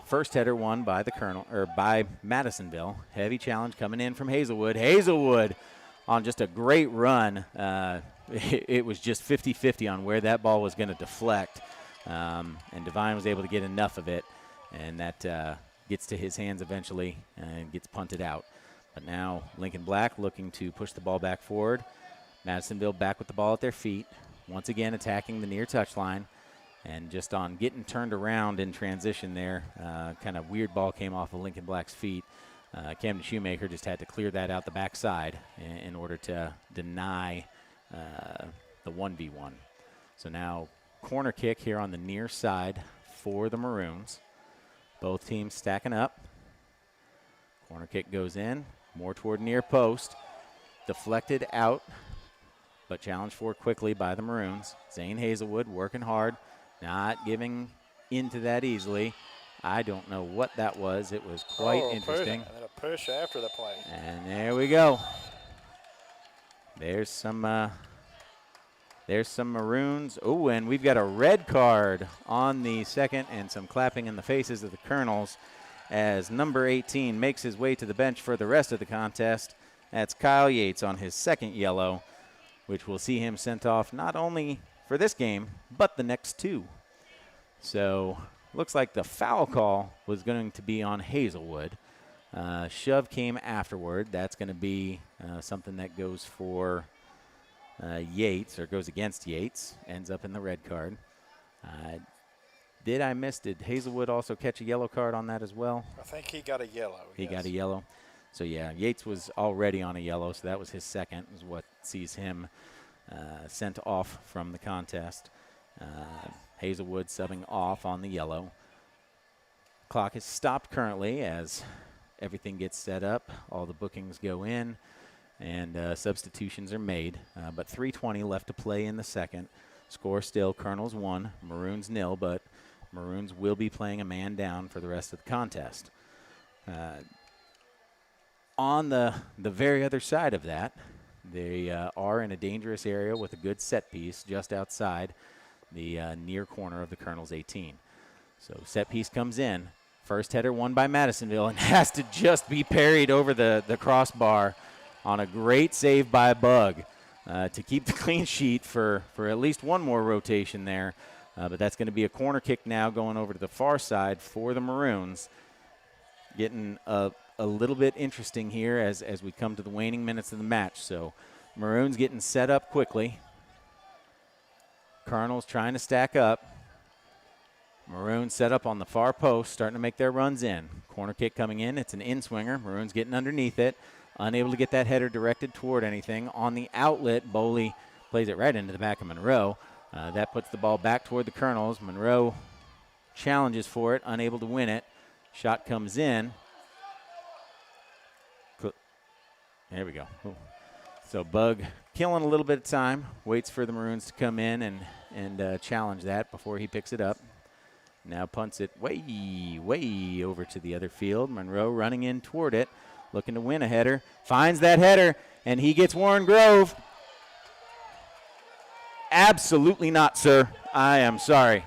Speaker 3: First header won by by Madisonville. Heavy challenge coming in from Hazelwood. Hazelwood on just a great run. It was just 50-50 on where that ball was going to deflect, and Devine was able to get enough of it, and that gets to his hands eventually and gets punted out. But now Lincoln Black looking to push the ball back forward. Madisonville back with the ball at their feet, once again attacking the near touch line. And just on getting turned around in transition there, kind of weird ball came off of Lincoln Black's feet. Camden Shoemaker just had to clear that out the backside in order to deny the 1v1. So now corner kick here on the near side for the Maroons. Both teams stacking up. Corner kick goes in, more toward near post. Deflected out, but challenged for quickly by the Maroons. Zane Hazelwood working hard. Not giving into that easily. I don't know what that was. It was quite interesting.
Speaker 1: And then a push after the play.
Speaker 3: And there we go. There's some Maroons. Oh, and we've got a red card on the second and some clapping in the faces of the Colonels as number 18 makes his way to the bench for the rest of the contest. That's Kyle Yates on his second yellow, which will see him sent off not only for this game, but the next two. So looks like the foul call was going to be on Hazelwood. Shove came afterward. That's going to be something that goes for Yates, or goes against Yates, ends up in the red card. Did Hazelwood also catch a yellow card on that as well?
Speaker 1: I think he got a yellow.
Speaker 3: He got a yellow. So, yeah, Yates was already on a yellow, so that was his second, is what sees him sent off from the contest. Hazelwood subbing off on the yellow. Clock is stopped currently as everything gets set up. All the bookings go in and substitutions are made. But 3:20 left to play in the second. Score still Colonels 1, Maroons 0, but Maroons will be playing a man down for the rest of the contest. On the very other side of that, they are in a dangerous area with a good set piece just outside the near corner of the Colonels 18. So set piece comes in. First header won by Madisonville and has to just be parried over the crossbar on a great save by Bug to keep the clean sheet for at least one more rotation there. But that's going to be a corner kick now going over to the far side for the Maroons. Getting a little bit interesting here as we come to the waning minutes of the match. So Maroons getting set up quickly. Colonels trying to stack up. Maroons set up on the far post, starting to make their runs in. Corner kick coming in. It's an in-swinger. Maroons getting underneath it. Unable to get that header directed toward anything. On the outlet, Boley plays it right into the back of Monroe. That puts the ball back toward the Colonels. Monroe challenges for it, unable to win it. Shot comes in. There we go. Ooh. So Bug killing a little bit of time, waits for the Maroons to come in and challenge that before he picks it up. Now punts it way over to the other field. Monroe running in toward it, looking to win a header. Finds that header, and he gets Warren Grove. Absolutely not, sir. I am sorry.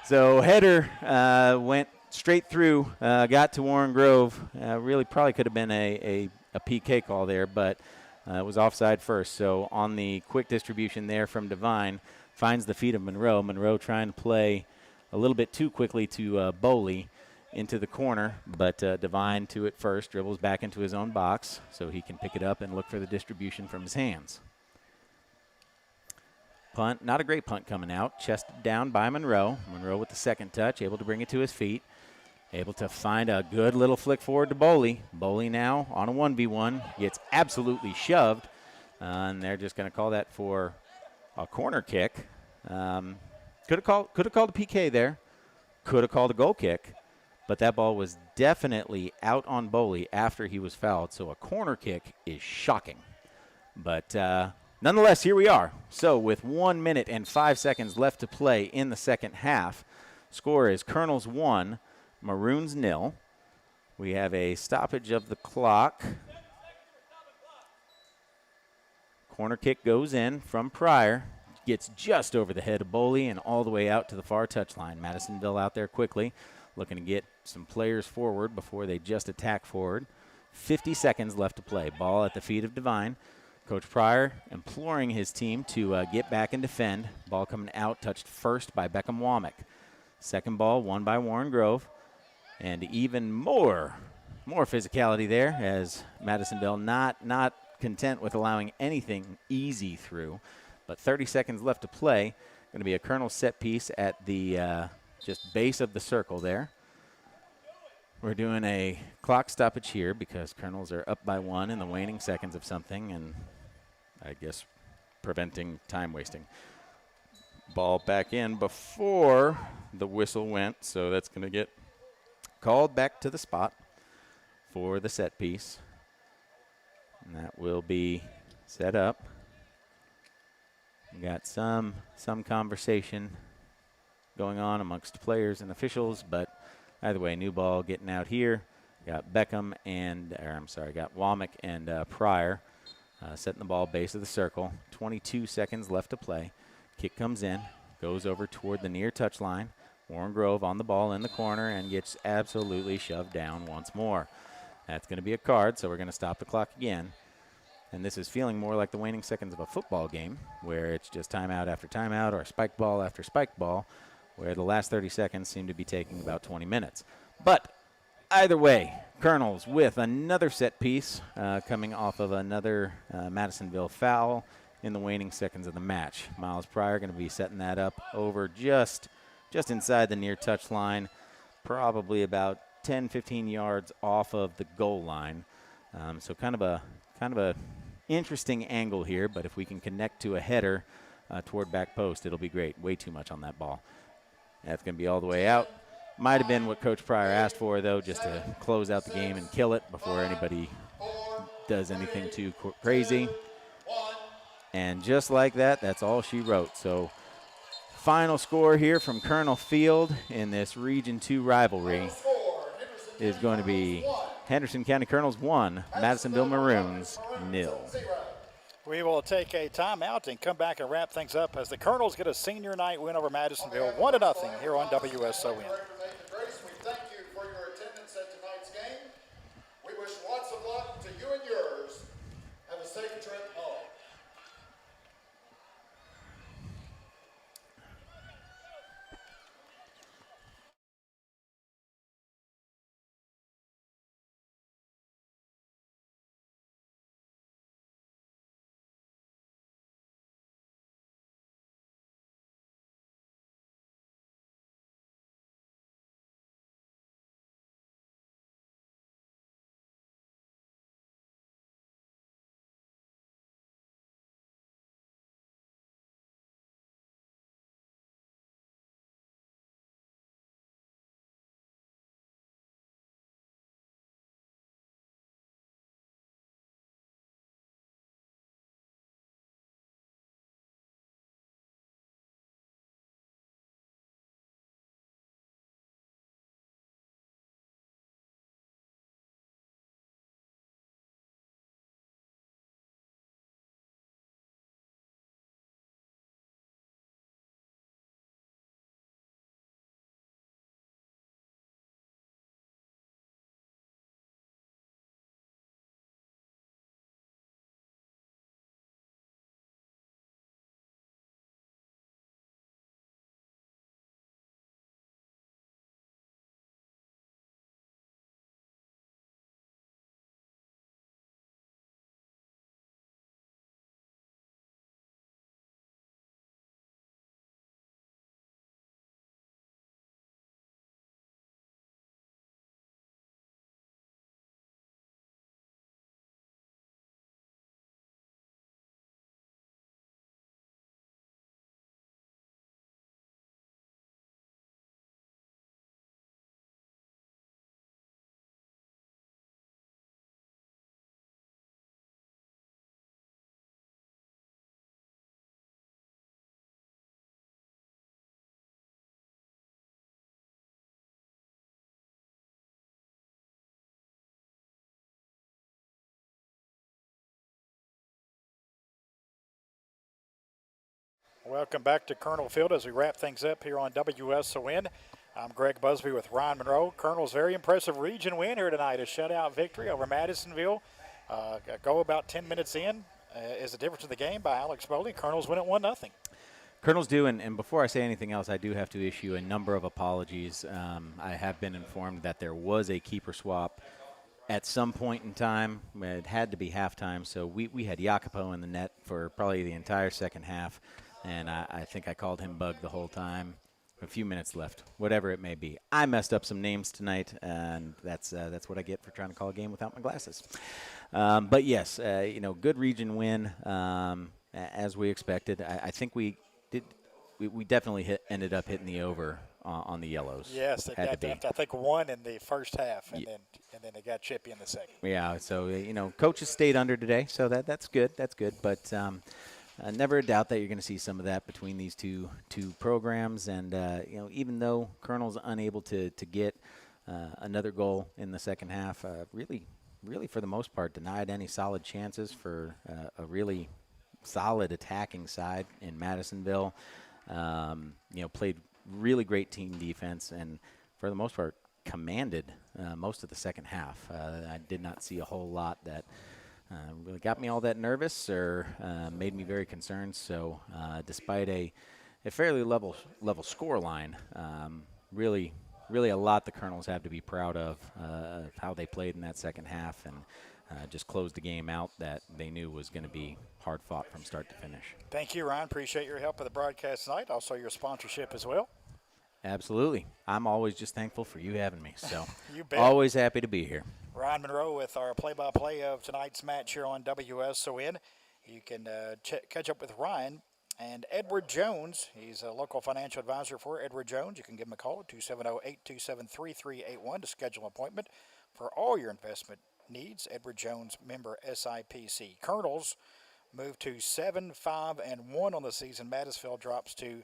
Speaker 3: So header went straight through, got to Warren Grove. Really probably could have been a PK call there, but it was offside first. So on the quick distribution there from Devine, finds the feet of Monroe. Monroe trying to play a little bit too quickly to Boley into the corner, but Devine to it first, dribbles back into his own box so he can pick it up and look for the distribution from his hands. Punt, not a great punt coming out. Chested down by Monroe. Monroe with the second touch, able to bring it to his feet. Able to find a good little flick forward to Boley. Boley now on a 1v1. Gets absolutely shoved. And they're just going to call that for a corner kick. Could have called a PK there. Could have called a goal kick. But that ball was definitely out on Boley after he was fouled. So a corner kick is shocking. But nonetheless, here we are. So with 1 minute and 5 seconds left to play in the second half, score is Colonels 1, Maroons 0. We have a stoppage of the clock. Corner kick goes in from Pryor. Gets just over the head of Boley and all the way out to the far touchline. Madisonville out there quickly, looking to get some players forward before they just attack forward. 50 seconds left to play. Ball at the feet of Devine. Coach Pryor imploring his team to get back and defend. Ball coming out, touched first by Beckham Womack. Second ball won by Warren Grove. And even more physicality there as Madisonville not content with allowing anything easy through. But 30 seconds left to play. Going to be a Colonel set piece at the just base of the circle there. We're doing a clock stoppage here because Colonels are up by 1 in the waning seconds of something, and I guess preventing time wasting. Ball back in before the whistle went, so that's going to get called back to the spot for the set piece. And that will be set up. We got some conversation going on amongst players and officials, but either way, new ball getting out here. Got Beckham got Womack and Pryor setting the ball base of the circle. 22 seconds left to play. Kick comes in, goes over toward the near touchline. Warren Grove on the ball in the corner and gets absolutely shoved down once more. That's going to be a card, so we're going to stop the clock again. And this is feeling more like the waning seconds of a football game where it's just timeout after timeout or spike ball after spike ball, where the last 30 seconds seem to be taking about 20 minutes. But either way, Colonels with another set piece coming off of another Madisonville foul in the waning seconds of the match. Miles Pryor going to be setting that up over just inside the near touch line, probably about 10, 15 yards off of the goal line. So kind of a interesting angle here, but if we can connect to a header toward back post, it'll be great. Way too much on that ball. That's going to be all the way out. Might have been what Coach Pryor asked for, though, just to close out the game and kill it before anybody does anything too crazy. And just like that, that's all she wrote. So final score here from Colonel Field in this Region 2 rivalry is going to be Henderson County Colonels 1, Madisonville Maroons 0.
Speaker 1: We will take a timeout and come back and wrap things up as the Colonels get a senior night win over Madisonville 1-0 here on WSON. Welcome back to Colonel Field as we wrap things up here on WSON. I'm Greg Busby with Ryan Monroe. Colonel's very impressive region win here tonight, a shutout victory over Madisonville. A goal about 10 minutes in is the difference in the game by Alex Bowley. Colonel's win at 1-0.
Speaker 3: Colonels do, and before I say anything else, I do have to issue a number of apologies. I have been informed that there was a keeper swap at some point in time. It had to be halftime, so we had Jacopo in the net for probably the entire second half, and I think I called him Bug the whole time. A few minutes left, whatever it may be. I messed up some names tonight, and that's what I get for trying to call a game without my glasses. But yes, good region win, as we expected. I think we definitely ended up hitting the over on the yellows.
Speaker 1: Yes, they got I think one in the first half, and then they got chippy in the second.
Speaker 3: Yeah, so coaches stayed under today, so that's good. That's good, but never a doubt that you're going to see some of that between these two programs, and even though Colonel's unable to get another goal in the second half, really for the most part denied any solid chances for a really solid attacking side in Madisonville. Played really great team defense, and for the most part commanded most of the second half. I did not see a whole lot that really got me all that nervous or made me very concerned. So despite a fairly level score line, really a lot the Colonels have to be proud of how they played in that second half, and just closed the game out that they knew was going to be hard fought from start to finish.
Speaker 1: Thank you, Ryan. Appreciate your help with the broadcast tonight. Also your sponsorship as well.
Speaker 3: Absolutely. I'm always just thankful for you having me. So
Speaker 1: you bet.
Speaker 3: Always happy to be here.
Speaker 1: Ryan Monroe with our play-by-play of tonight's match here on WSON. You can catch up with Ryan and Edward Jones. He's a local financial advisor for Edward Jones. You can give him a call at 270-827-3381 to schedule an appointment for all your investment needs. Edward Jones, member SIPC. Colonels move to 7-5-1 on the season. Madisonville drops to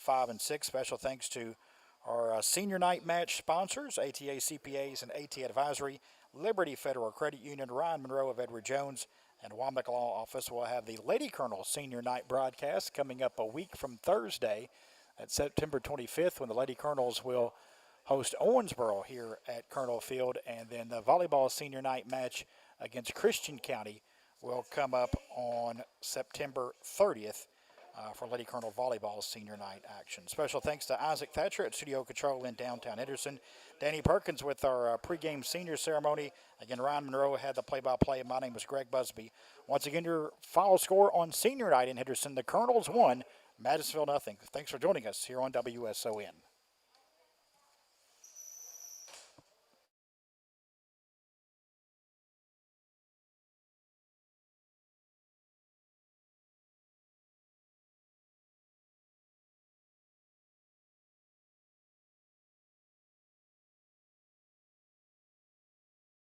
Speaker 1: 5-6. Special thanks to our senior night match sponsors, ATA CPAs and AT Advisory, Liberty Federal Credit Union, Ryan Monroe of Edward Jones, and Womack Law Office. Will have the Lady Colonel senior night broadcast coming up a week from Thursday at September 25th, when the Lady Colonels will host Owensboro here at Colonel Field, and then the volleyball senior night match against Christian County will come up on September 30th for Lady Colonel Volleyball senior night action. Special thanks to Isaac Thatcher at Studio Control in downtown Henderson. Danny Perkins with our pregame senior ceremony. Again, Ryan Monroe had the play-by-play. My name is Greg Busby. Once again, your final score on senior night in Henderson: the Colonels won, Madisonville nothing. Thanks for joining us here on WSON.